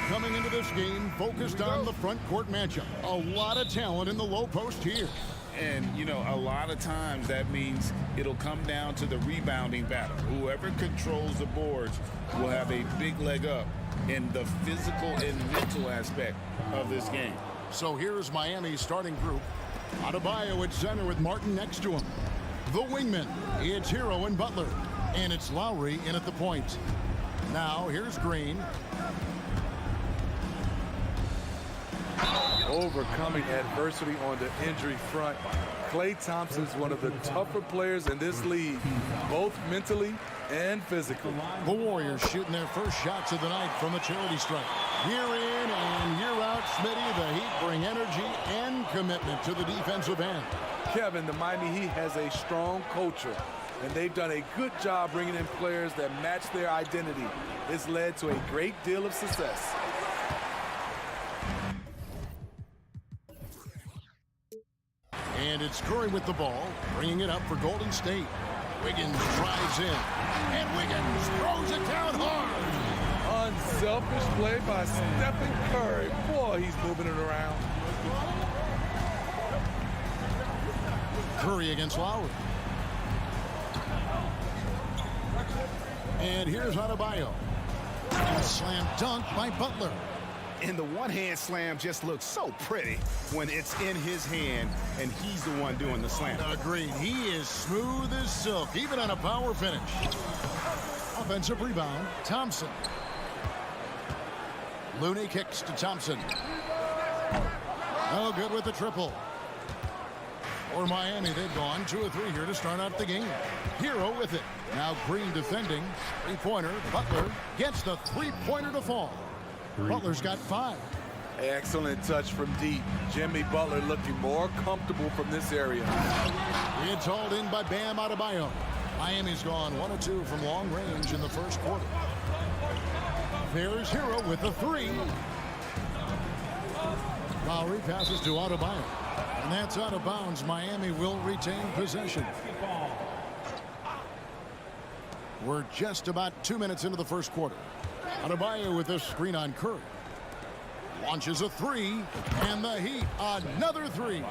Coming into this game, focused on the front court matchup. A lot of talent in the low post here. And, you know, a lot of times that means it'll come down to the rebounding battle. Whoever controls the boards will have a big leg up in the physical and mental aspect of this game. So here's Miami's starting group. Adebayo at center with Martin next to him. The wingmen, it's Hero and Butler. And it's Lowry in at the point. Now here's Green. Overcoming adversity on the injury front. Klay Thompson's one of the tougher players in this league, both mentally and physically. The Warriors shooting their first shots of the night from a charity stripe. Year in and year out, Smitty, the Heat bring energy and commitment to the defensive end. Kevin, the Miami Heat has a strong culture, and they've done a good job bringing in players that match their identity. It's led to a great deal of success. And it's Curry with the ball, bringing it up for Golden State. Wiggins drives in, and Wiggins throws it down hard. Unselfish play by Stephen Curry. Boy, he's moving it around. Curry against Lowry. And here's Adebayo. A slam dunk by Butler. And the one-hand slam just looks so pretty when it's in his hand and he's the one doing the slam. Agreed. He is smooth as silk, even on a power finish. Offensive rebound, Thompson. Looney kicks to Thompson. Oh, good with the triple. For Miami, they've gone 2 of 3 here to start out the game. Hero with it. Now Green defending. Three-pointer. Butler gets the three-pointer to fall. Butler's got 5. Excellent touch from deep. Jimmy Butler looking more comfortable from this area. It's hauled in by Bam Adebayo. Miami's gone 1 of 2 from long range in the first quarter. There's Hero with the 3. Lowry passes to Adebayo. And that's out of bounds. Miami will retain possession. We're just about 2 minutes into the first quarter. Adebayo with a screen on Curry. Launches a 3, and the Heat another 3.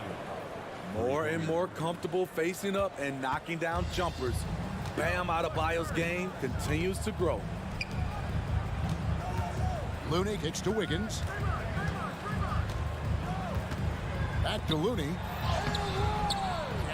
More and more comfortable facing up and knocking down jumpers. Bam Adebayo's game continues to grow. Looney kicks to Wiggins. Back to Looney.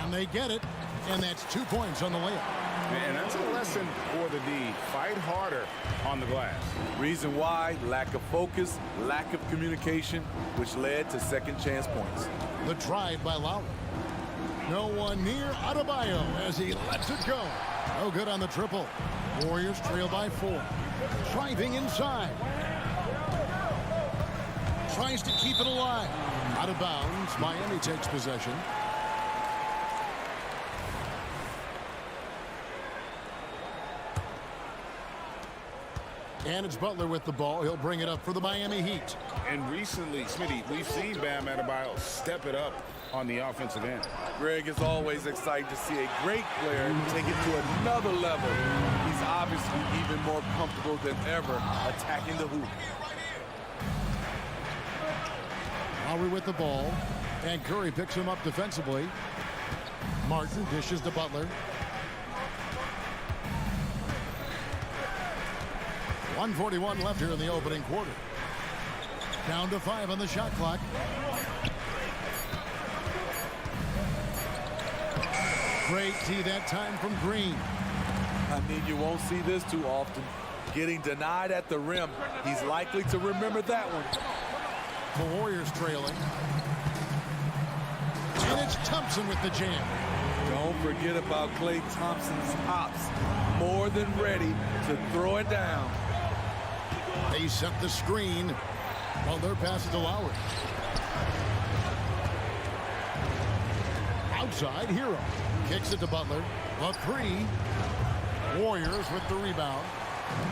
And they get it, and that's 2 points on the layup. And that's a lesson for the D. Fight harder on the glass. Reason why? Lack of focus, lack of communication, which led to second chance points. The drive by Lowry. No one near Adebayo as he lets it go. No good on the triple. Warriors trail by 4. Driving inside. Tries to keep it alive. Out of bounds. Miami takes possession. And it's Butler with the ball. He'll bring it up for the Miami Heat. And recently, Smitty, we've seen Bam Adebayo step it up on the offensive end. Greg is always excited to see a great player take it to another level. He's obviously even more comfortable than ever attacking the hoop. Lowry with the ball. And Curry picks him up defensively. Martin dishes to Butler. 1:41 left here in the opening quarter. Down to 5 on the shot clock. Great tee that time from Green. I mean, you won't see this too often. Getting denied at the rim. He's likely to remember that one. The Warriors trailing. And it's Thompson with the jam. Don't forget about Klay Thompson's hops. More than ready to throw it down. They set the screen. Butler passes to Lowry. Outside, Hero. Kicks it to Butler. A 3. Warriors with the rebound.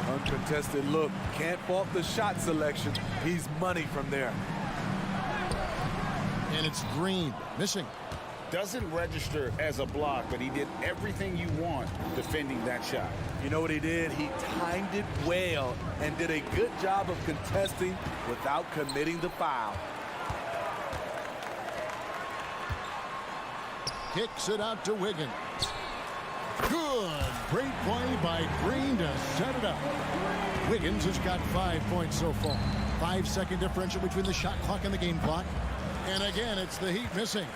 Uncontested look. Can't fault the shot selection. He's money from there. And it's Green missing. Doesn't register as a block, but he did everything you want defending that shot. You know what he did? He timed it well and did a good job of contesting without committing the foul. Kicks it out to Wiggins. Good. Great play by Green to set it up. Wiggins has got 5 points so far. 5-second differential between the shot clock and the game clock. And again, it's the Heat missing.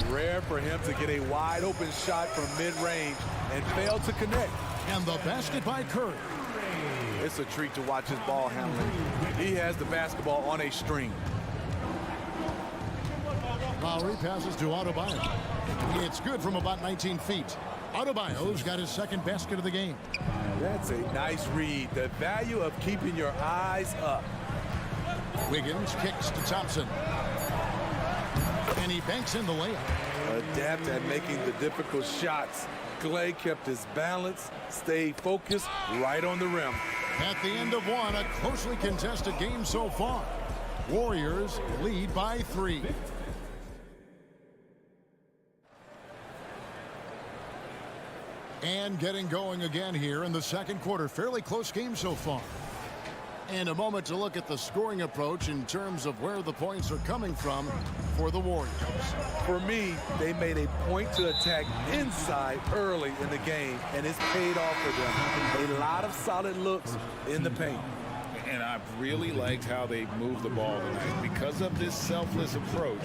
Rare for him to get a wide open shot from mid-range and fail to connect. And the basket by Curry. It's a treat to watch his ball handling. He has the basketball on a string. Lowry passes to Adebayo. It's good from about 19 feet. Adebayo's got his second basket of the game. That's a nice read. The value of keeping your eyes up. Wiggins kicks to Thompson. And he banks in the layup. Adept at making the difficult shots. Clay kept his balance, stayed focused right on the rim. At the end of one, a closely contested game so far. Warriors lead by 3. And getting going again here in the second quarter. Fairly close game so far. And a moment to look at the scoring approach in terms of where the points are coming from for the Warriors. For me, they made a point to attack inside early in the game, and it's paid off for them. A lot of solid looks in the paint. And I've really liked how they moved the ball tonight. Because of this selfless approach,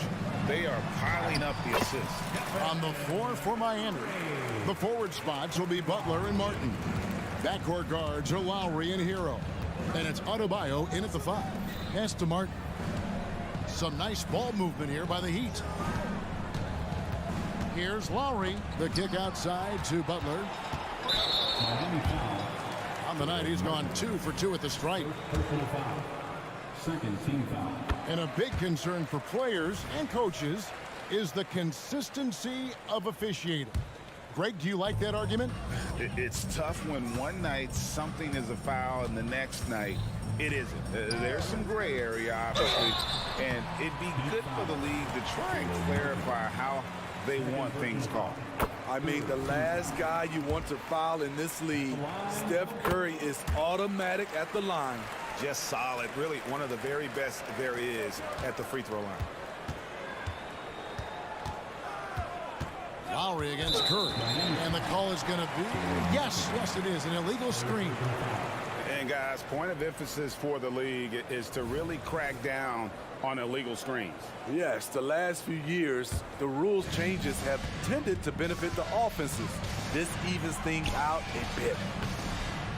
they are piling up the assists. On the floor for Miami, the forward spots will be Butler and Martin. Backcourt guards are Lowry and Hero. And it's Adebayo in at the 5. Pass to Martin. Some nice ball movement here by the Heat. Here's Lowry. The kick outside to Butler. On the night, he's gone 2 for 2 at the stripe. Second team foul. And a big concern for players and coaches is the consistency of officiating. Greg, do you like that argument? It's tough when one night something is a foul and the next night it isn't. There's some gray area, obviously, and it'd be good for the league to try and clarify how they want things called. I mean, the last guy you want to foul in this league, Steph Curry, is automatic at the line. Just solid. Really one of the very best there is at the free throw line. Lowry against Curry. And the call is going to be, yes, it is, an illegal screen. And guys, point of emphasis for the league is to really crack down on illegal screens. Yes, the last few years, the rules changes have tended to benefit the offenses. This evens things out a bit.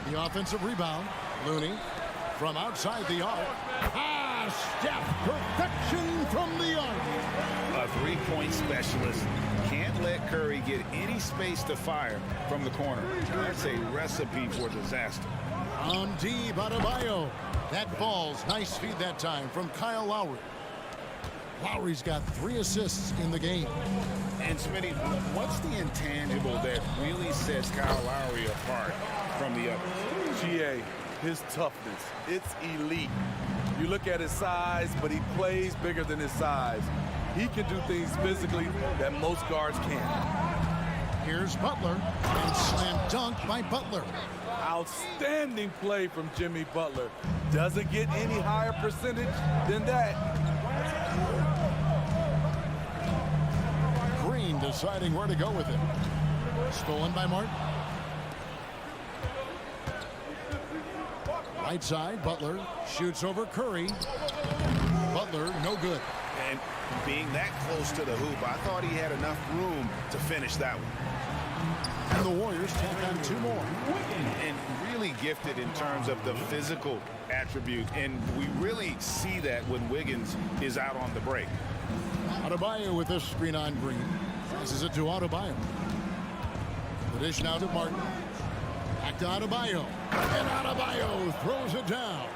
The offensive rebound, Looney, from outside the arc. Steph, perfection from the arc. A three-point specialist. Can't let Curry get any space to fire from the corner. That's a recipe for disaster. On D, Adebayo. That ball's nice feed that time from Kyle Lowry. Lowry's got 3 assists in the game. And Smitty, what's the intangible that really sets Kyle Lowry apart from the others? GA, his toughness. It's elite. You look at his size, but he plays bigger than his size. He can do things physically that most guards can't. Here's Butler, and slam dunk by Butler. Outstanding play from Jimmy Butler. Doesn't get any higher percentage than that. Green deciding where to go with it. Stolen by Martin. Right side, Butler shoots over Curry. Butler, no good. And being that close to the hoop, I thought he had enough room to finish that one. And the Warriors tack on 2 more. And really gifted in terms of the physical attribute. And we really see that when Wiggins is out on the break. Adebayo with this screen on Green. Passes it to Adebayo. The dish now to Martin. Back to Adebayo. And Adebayo throws it down.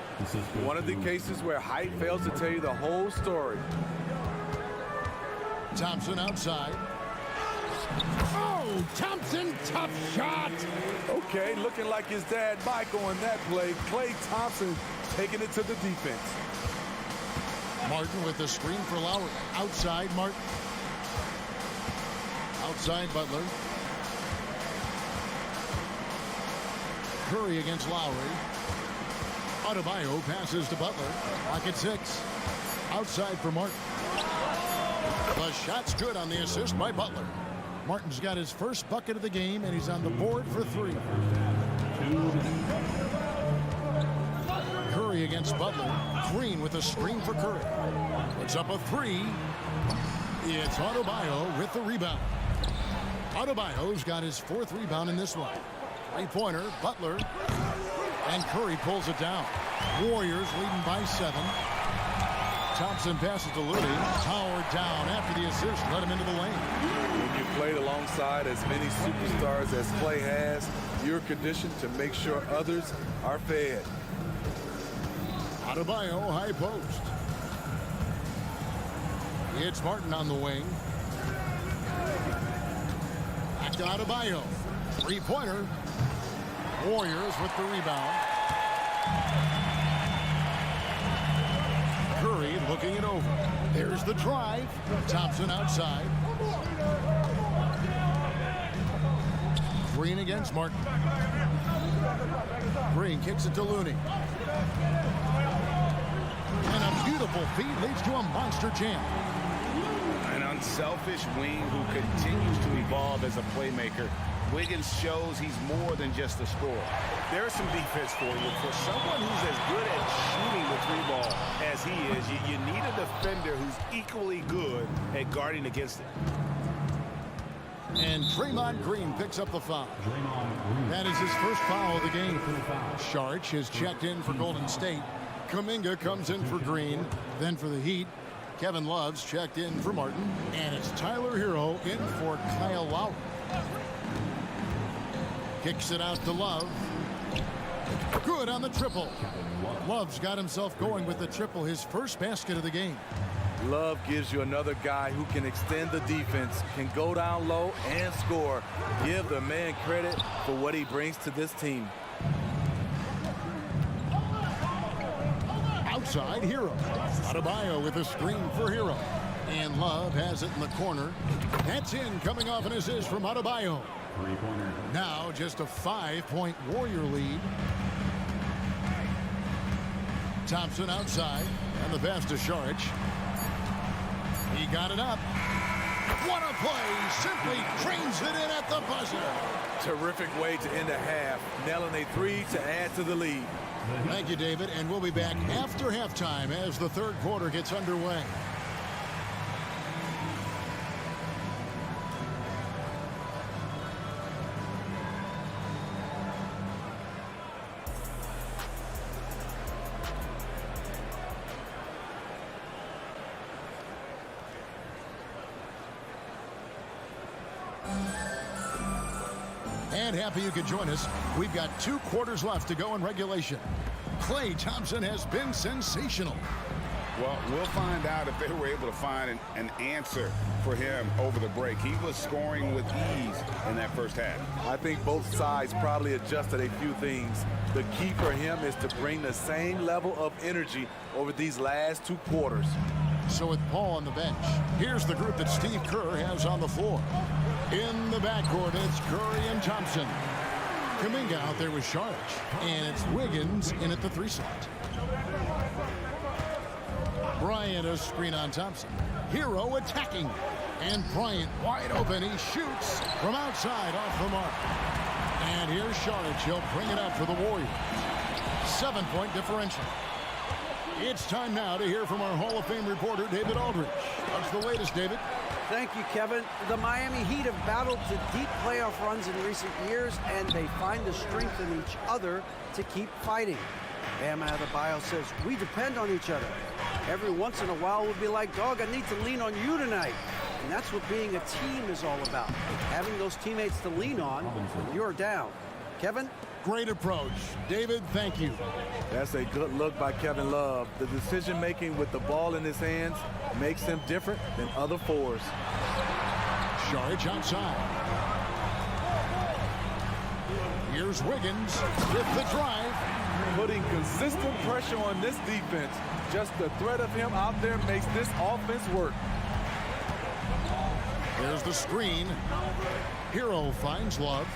One of the cases where height fails to tell you the whole story. Thompson outside. Oh, Thompson, tough shot. Okay, looking like his dad Mike on that play. Klay Thompson taking it to the defense. Martin with the screen for Lowry. Outside Martin. Outside Butler. Curry against Lowry. Adebayo passes to Butler. Clock at 6. Outside for Martin. The shot's good on the assist by Butler. Martin's got his first bucket of the game, and he's on the board for 3. Curry against Butler. Green with a screen for Curry. Puts up a 3. It's Adebayo with the rebound. Adebayo's got his 4th rebound in this one. 3-pointer, Butler. And Curry pulls it down. Warriors leading by 7. Thompson passes to Looney. Howard down after the assist. Let him into the lane. When you played alongside as many superstars as Klay has, you're conditioned to make sure others are fed. Adebayo, high post. It's Martin on the wing. Back to Adebayo. 3-pointer. Warriors with the rebound. Curry looking it over. There's the drive. Thompson outside. Green against Martin. Green kicks it to Looney. And a beautiful feed leads to a monster jam. An unselfish wing who continues to evolve as a playmaker. Wiggins shows he's more than just a scorer. There's some defense for you. For someone who's as good at shooting the 3-ball as he is, you need a defender who's equally good at guarding against it. And Draymond Green picks up the foul. That is his first foul of the game. Sharch has checked in for Golden State. Kuminga comes in for Green. Then for the Heat, Kevin Love's checked in for Martin. And it's Tyler Hero in for Kyle Lowry. Kicks it out to Love. Good on the triple. Love's got himself going with the triple, his first basket of the game. Love gives you another guy who can extend the defense, can go down low and score. Give the man credit for what he brings to this team. Outside, Hero. Adebayo with a screen for Hero. And Love has it in the corner. That's in, coming off an assist from Adebayo. Now just a 5-point Warrior lead. Thompson outside, and the pass to Sharch. He got it up. What a play! Simply trains it in at the buzzer. Terrific way to end a half. Nailing a 3 to add to the lead. Thank you, David, and we'll be back after halftime as the third quarter gets underway. And happy you could join us. We've got 2 quarters left to go in regulation. Klay Thompson has been sensational. Well, we'll find out if they were able to find an answer for him over the break. He was scoring with ease in that first half. I think both sides probably adjusted a few things. The key for him is to bring the same level of energy over these last 2 quarters. So with Paul on the bench, here's the group that Steve Kerr has on the floor. In the backcourt, it's Curry and Thompson. Kuminga out there with Sharch. And it's Wiggins in at the 3 slot. Bryant a screen on Thompson. Hero attacking. And Bryant wide open. He shoots from outside off the mark. And here's Sharch. He'll bring it up for the Warriors. 7-point differential. It's time now to hear from our Hall of Fame reporter, David Aldridge. What's the latest, David? Thank you, Kevin. The Miami Heat have battled to deep playoff runs in recent years, and they find the strength in each other to keep fighting. Bam Adebayo says, we depend on each other. Every once in a while, we'll be like, dog, I need to lean on you tonight. And that's what being a team is all about. Having those teammates to lean on when you're down. Kevin? Great approach. David, thank you. That's a good look by Kevin Love. The decision-making with the ball in his hands makes him different than other fours. Sharch outside. Here's Wiggins with the drive. Putting consistent pressure on this defense. Just the threat of him out there makes this offense work. There's the screen. Hero finds Love.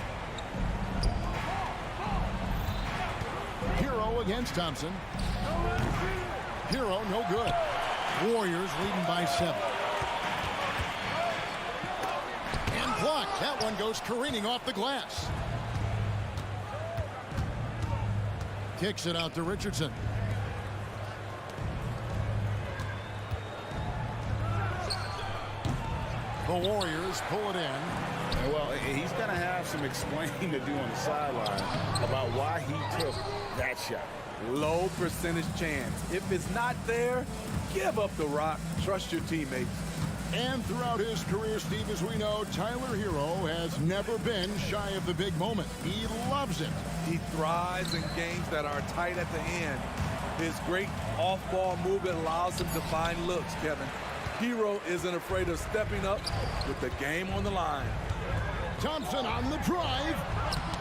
Hero against Thompson. Hero no good. Warriors leading by 7. And blocked. That one goes careening off the glass. Kicks it out to Richardson. The Warriors pull it in. Well, he's going to have some explaining to do on the sideline about why he took that shot. Low percentage chance. If it's not there, give up the rock. Trust your teammates. And throughout his career, Steve, as we know, Tyler Hero has never been shy of the big moment. He loves it. He thrives in games that are tight at the end. His great off-ball movement allows him to find looks, Kevin. Hero isn't afraid of stepping up with the game on the line. Thompson on the drive.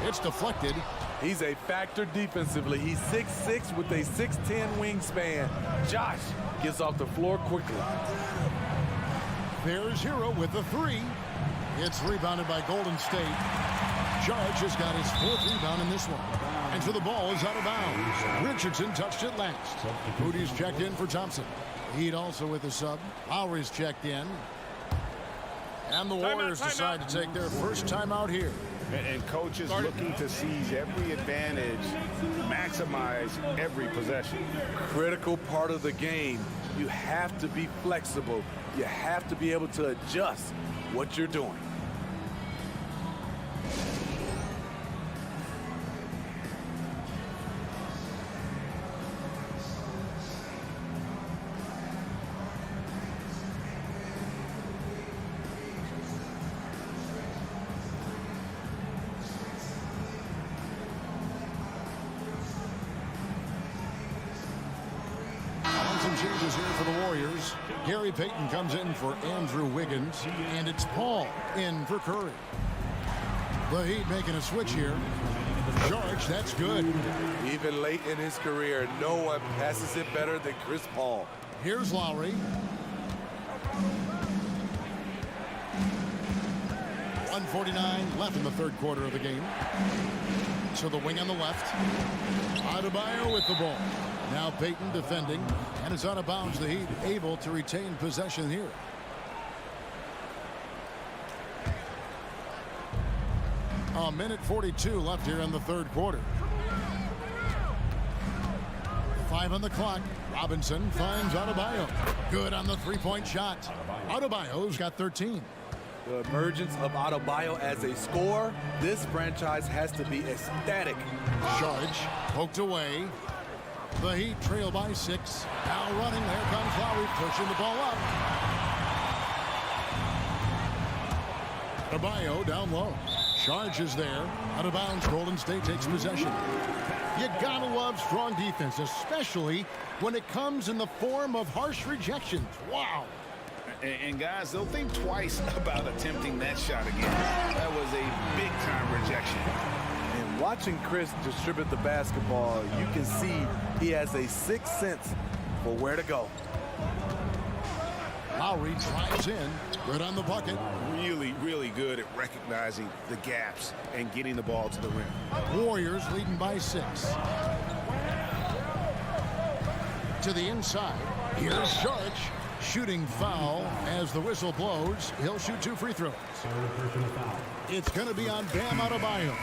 It's deflected. He's a factor defensively. He's 6'6" with a 6'10" wingspan. Josh gets off the floor quickly. There's Hero with the 3. It's rebounded by Golden State. Judge has got his 4th rebound in this one. And so the ball is out of bounds. Richardson touched it last. Moody's checked in for Thompson. Heat also with the sub. Lowry's checked in. And the Warriors decide to take their first time out here. And coach is looking to seize every advantage, maximize every possession. Critical part of the game. You have to be flexible. You have to be able to adjust what you're doing. Changes here for the Warriors. Gary Payton comes in for Andrew Wiggins, and it's Paul in for Curry. The Heat making a switch here. George, that's good. Even late in his career, no one passes it better than Chris Paul. Here's Lowry. .149 left in the third quarter of the game. So the wing on the left. Adebayo with the ball. Now Payton defending, and it's out of bounds. The Heat able to retain possession here. A minute 42 left here in the third quarter. 5 on the clock. Robinson finds Adebayo. Good on the three-point shot. Adebayo's got 13. The emergence of Adebayo as a scorer, this franchise has to be ecstatic. Charge poked away. The Heat trail by 6. Now running. There comes Lowry pushing the ball up. Adebayo down low. Charge is there. Out of bounds. Golden State takes possession. You gotta love strong defense, especially when it comes in the form of harsh rejections. Wow. And guys, they'll think twice about attempting that shot again. That was a big-time rejection. And watching Chris distribute the basketball, you can see he has a sixth sense for where to go. Lowry drives in. Good on the bucket. Really, really good at recognizing the gaps and getting the ball to the rim. Warriors leading by 6. To the inside. Here's Sharch. Shooting foul as the whistle blows. He'll shoot 2 free throws. It's going to be on Bam Adebayo.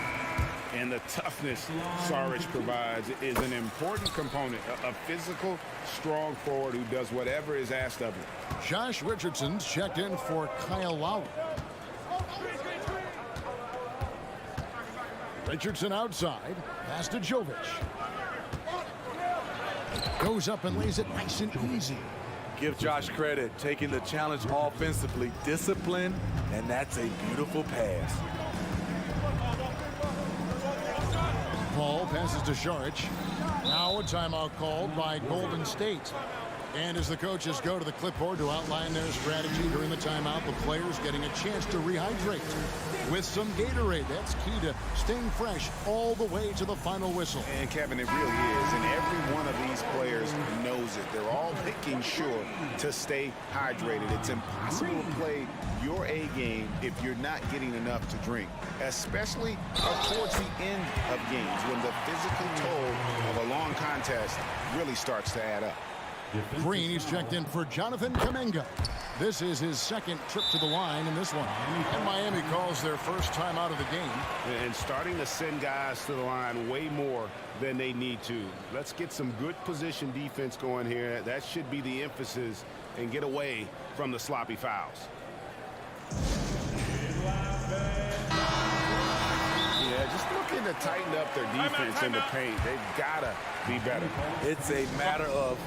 And the toughness Saric provides is an important component. A physical, strong forward who does whatever is asked of him. Josh Richardson's checked in for Kyle Lowry. Richardson outside. Pass to Jovic. Goes up and lays it nice and easy. Give Josh credit, taking the challenge offensively, discipline, and that's a beautiful pass. Paul passes to Sharch. Now a timeout called by Golden State. And as the coaches go to the clipboard to outline their strategy during the timeout, the players getting a chance to rehydrate with some Gatorade. That's key to staying fresh all the way to the final whistle. And Kevin, it really is. And every one of these players knows it. They're all making sure to stay hydrated. It's impossible to play your A game if you're not getting enough to drink, especially towards the end of games when the physical toll of a long contest really starts to add up. Green, he's checked in for Jonathan Kuminga. This is his second trip to the line in this one. And Miami calls their first time out of the game. And starting to send guys to the line way more than they need to. Let's get some good position defense going here. That should be the emphasis, and get away from the sloppy fouls. Yeah, just looking to tighten up their defense in the paint. They've got to be better. It's a matter of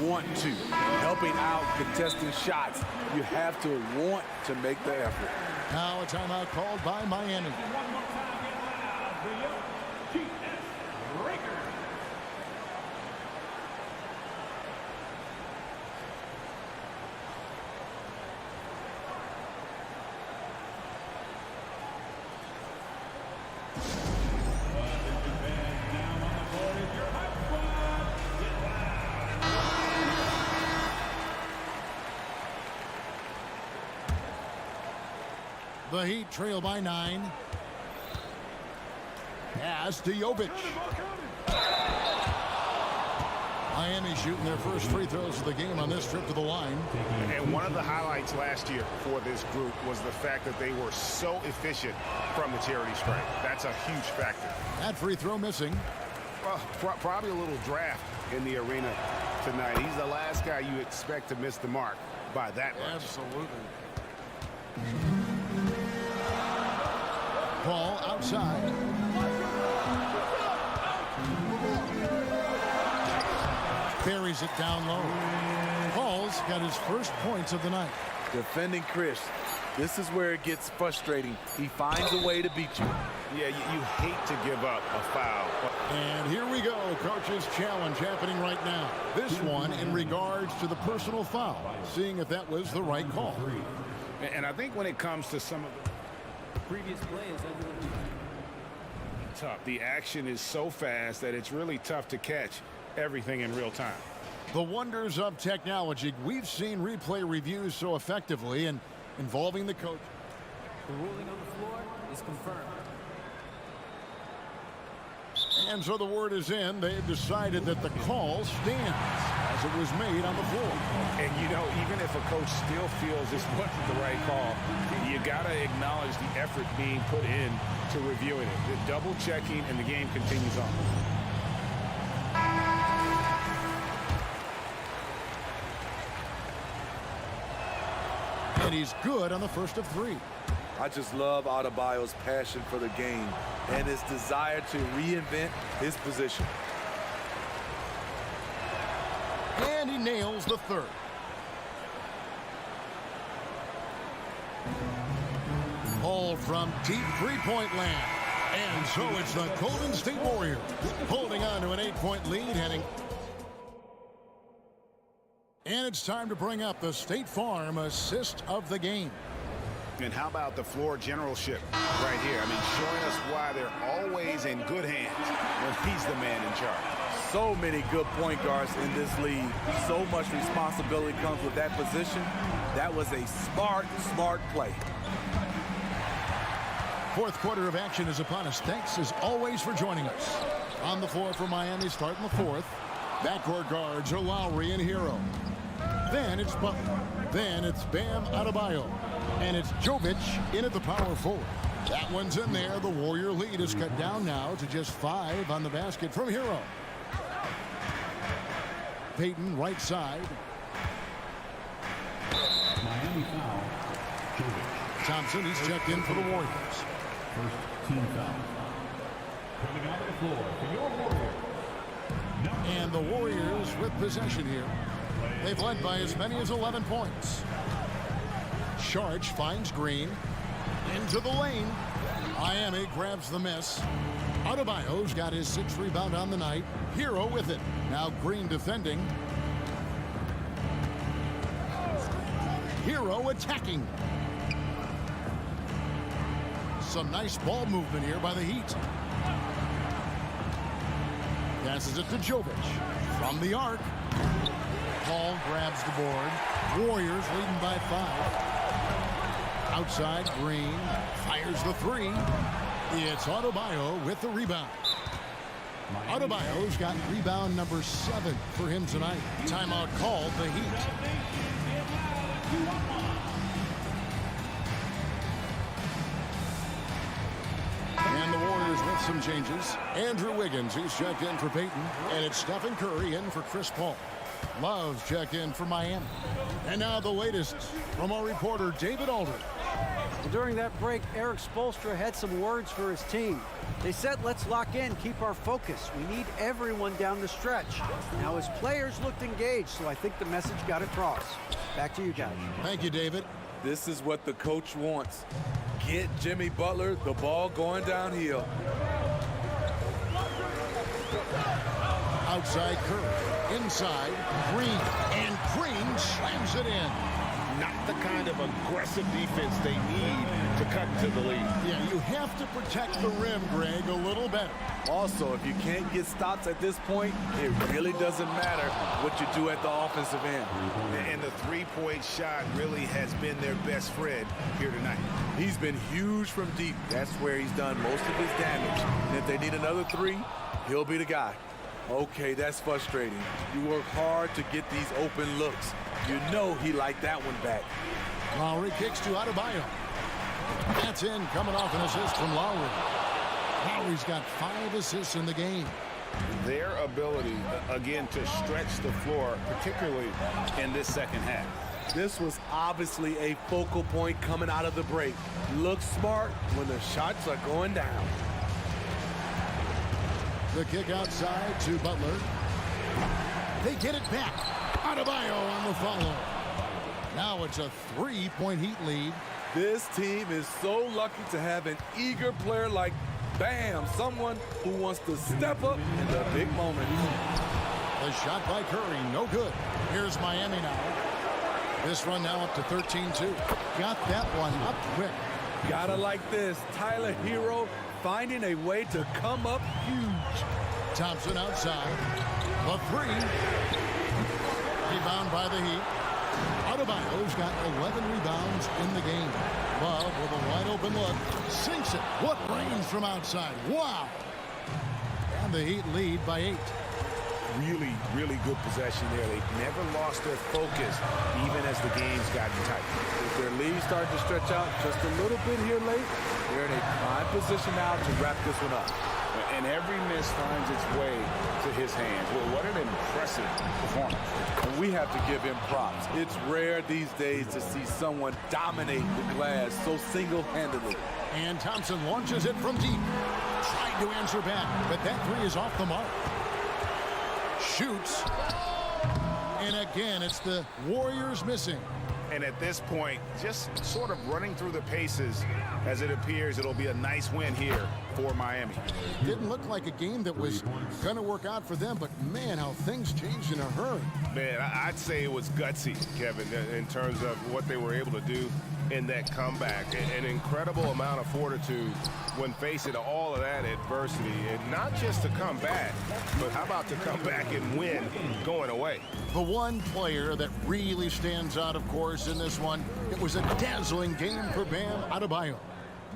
want to. Helping out, contesting shots. You have to want to make the effort. Now a timeout called by Miami. The Heat trail by 9. Pass to Jovic. Miami shooting their first free throws of the game on this trip to the line. And one of the highlights last year for this group was the fact that they were so efficient from the charity stripe. That's a huge factor. That free throw missing. Well, probably a little draft in the arena tonight. He's the last guy you expect to miss the mark by that much. Absolutely. Ball outside. Buries it down low. Paul's got his first points of the night. Defending Chris. This is where it gets frustrating. He finds a way to beat you. Yeah, you hate to give up a foul. And here we go. Coach's challenge happening right now. This one in regards to the personal foul. Seeing if that was the right call. And I think when it comes to some of the previous play is under review. Tough. The action is so fast that it's really tough to catch everything in real time. The wonders of technology. We've seen replay reviews so effectively and involving the coach. The ruling on the floor is confirmed. And so the word is in. They've decided that the call stands as it was made on the floor. And, you know, even if a coach still feels this wasn't the right call, you got to acknowledge the effort being put in to reviewing it. The double checking, and the game continues on. And he's good on the first of 3. I just love Adebayo's passion for the game and his desire to reinvent his position. And he nails the third. All from deep three-point land. And so it's the Golden State Warriors holding on to an 8-point lead heading. And it's time to bring up the State Farm assist of the game. And how about the floor generalship right here? I mean, showing us why they're always in good hands when he's the man in charge. So many good point guards in this league. So much responsibility comes with that position. That was a smart play. Fourth quarter of action is upon us. Thanks, as always, for joining us. On the floor for Miami, starting the fourth. Backcourt guards are Lowry and Hero. Then it's Butler. Then it's Bam Adebayo. And it's Jovic in at the power forward. That one's in there. The Warrior lead is cut down now to just 5 on the basket from Hero. Payton, right side. Miami foul. Jovic. Thompson, he's checked in for the Warriors. First team foul. Coming out of the floor for your Warriors. And the Warriors with possession here. They've led by as many as 11 points. Sharch finds Green. Into the lane. Miami grabs the miss. Adebayo's got his 6th rebound on the night. Hero with it. Now Green defending. Hero attacking. Some nice ball movement here by the Heat. Passes it to Jovic. From the arc. Paul grabs the board. Warriors leading by 5. Outside, Green fires the 3. It's Adebayo with the rebound. Adebayo's got rebound number 7 for him tonight. Timeout called the Heat. And the Warriors with some changes. Andrew Wiggins, he's checked in for Peyton. And it's Stephen Curry in for Chris Paul. Love checked in for Miami. And now the latest from our reporter, David Aldridge. Well, during that break, Eric Spoelstra had some words for his team. They said, let's lock in, keep our focus. We need everyone down the stretch. Now his players looked engaged, so I think the message got across. Back to you guys. Thank you, David. This is what the coach wants. Get Jimmy Butler the ball going downhill. Outside Curry. Inside, Green. And Green slams it in. Not the kind of aggressive defense they need to cut to the lead. Yeah, you have to protect the rim, Greg, a little better. Also, if you can't get stops at this point, it really doesn't matter what you do at the offensive end. And the three-point shot really has been their best friend here tonight. He's been huge from deep. That's where he's done most of his damage. And if they need another 3, he'll be the guy. Okay, that's frustrating. You work hard to get these open looks. You know he liked that one back. Lowry kicks to Adebayo. That's in, coming off an assist from Lowry. Lowry's got 5 assists in the game. Their ability, again, to stretch the floor, particularly in this second half. This was obviously a focal point coming out of the break. Look smart when the shots are going down. The kick outside to Butler. They get it back. Adebayo on the follow. Now it's a 3-point Heat lead. This team is so lucky to have an eager player like Bam, someone who wants to step up in the big moment. The shot by Curry, no good. Here's Miami now. This run now up to 13-2. Got that one up quick. Gotta like this. Tyler Hero finding a way to come up huge. Thompson outside. The 3. Rebound by the Heat. Adebayo's got 11 rebounds in the game. Love with a wide open look. Sinks it. What range from outside. Wow. And the Heat lead by 8. Really, really good possession there. They've never lost their focus, even as the game's gotten tight. If their lead starting to stretch out just a little bit here late, they're in a prime position now to wrap this one up. And every miss finds its way to his hands. Well, what an impressive performance. And we have to give him props. It's rare these days to see someone dominate the glass so single-handedly. And Thompson launches it from deep. Tried to answer back, but that 3 is off the mark. Shoots. And again, it's the Warriors missing. And at this point, just sort of running through the paces, as it appears it'll be a nice win here for Miami. Didn't look like a game that was going to work out for them, but man, how things changed in a hurry. Man, I'd say it was gutsy, Kevin, in terms of what they were able to do in that comeback. An incredible amount of fortitude when facing all of that adversity. And not just to come back, but how about to come back and win going away? The one player that really stands out, of course, in this one, it was a dazzling game for Bam Adebayo.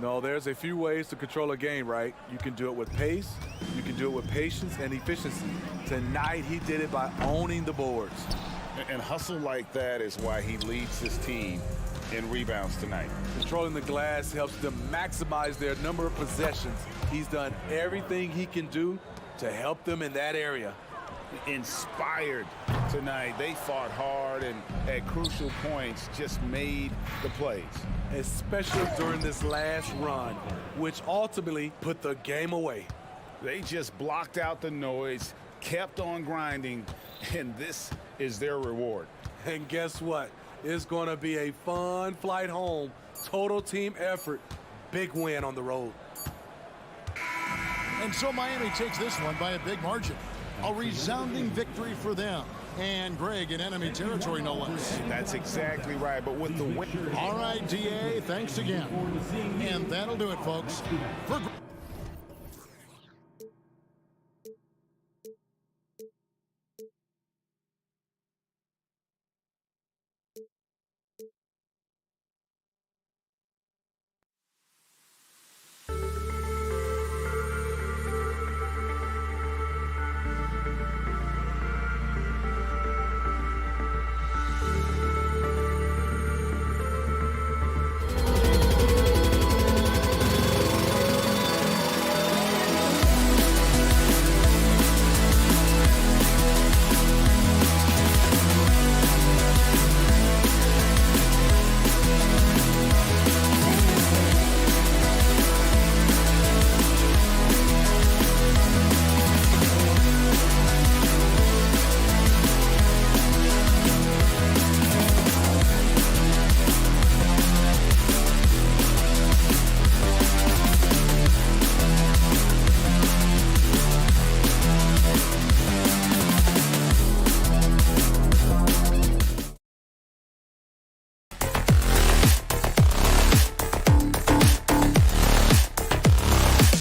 No, there's a few ways to control a game, right? You can do it with pace, you can do it with patience and efficiency. Tonight, he did it by owning the boards. And hustle like that is why he leads his team in rebounds tonight. Controlling the glass helps them maximize their number of possessions. He's done everything he can do to help them in that area. Inspired tonight. They fought hard and at crucial points just made the plays. Especially during this last run, which ultimately put the game away. They just blocked out the noise, kept on grinding, and this is their reward. And guess what? It's going to be a fun flight home. Total team effort. Big win on the road. And so Miami takes this one by a big margin. A resounding victory for them. And Greg in enemy territory, no less. That's exactly right, but with the win. All right, DA, thanks again. And that'll do it, folks. For Greg.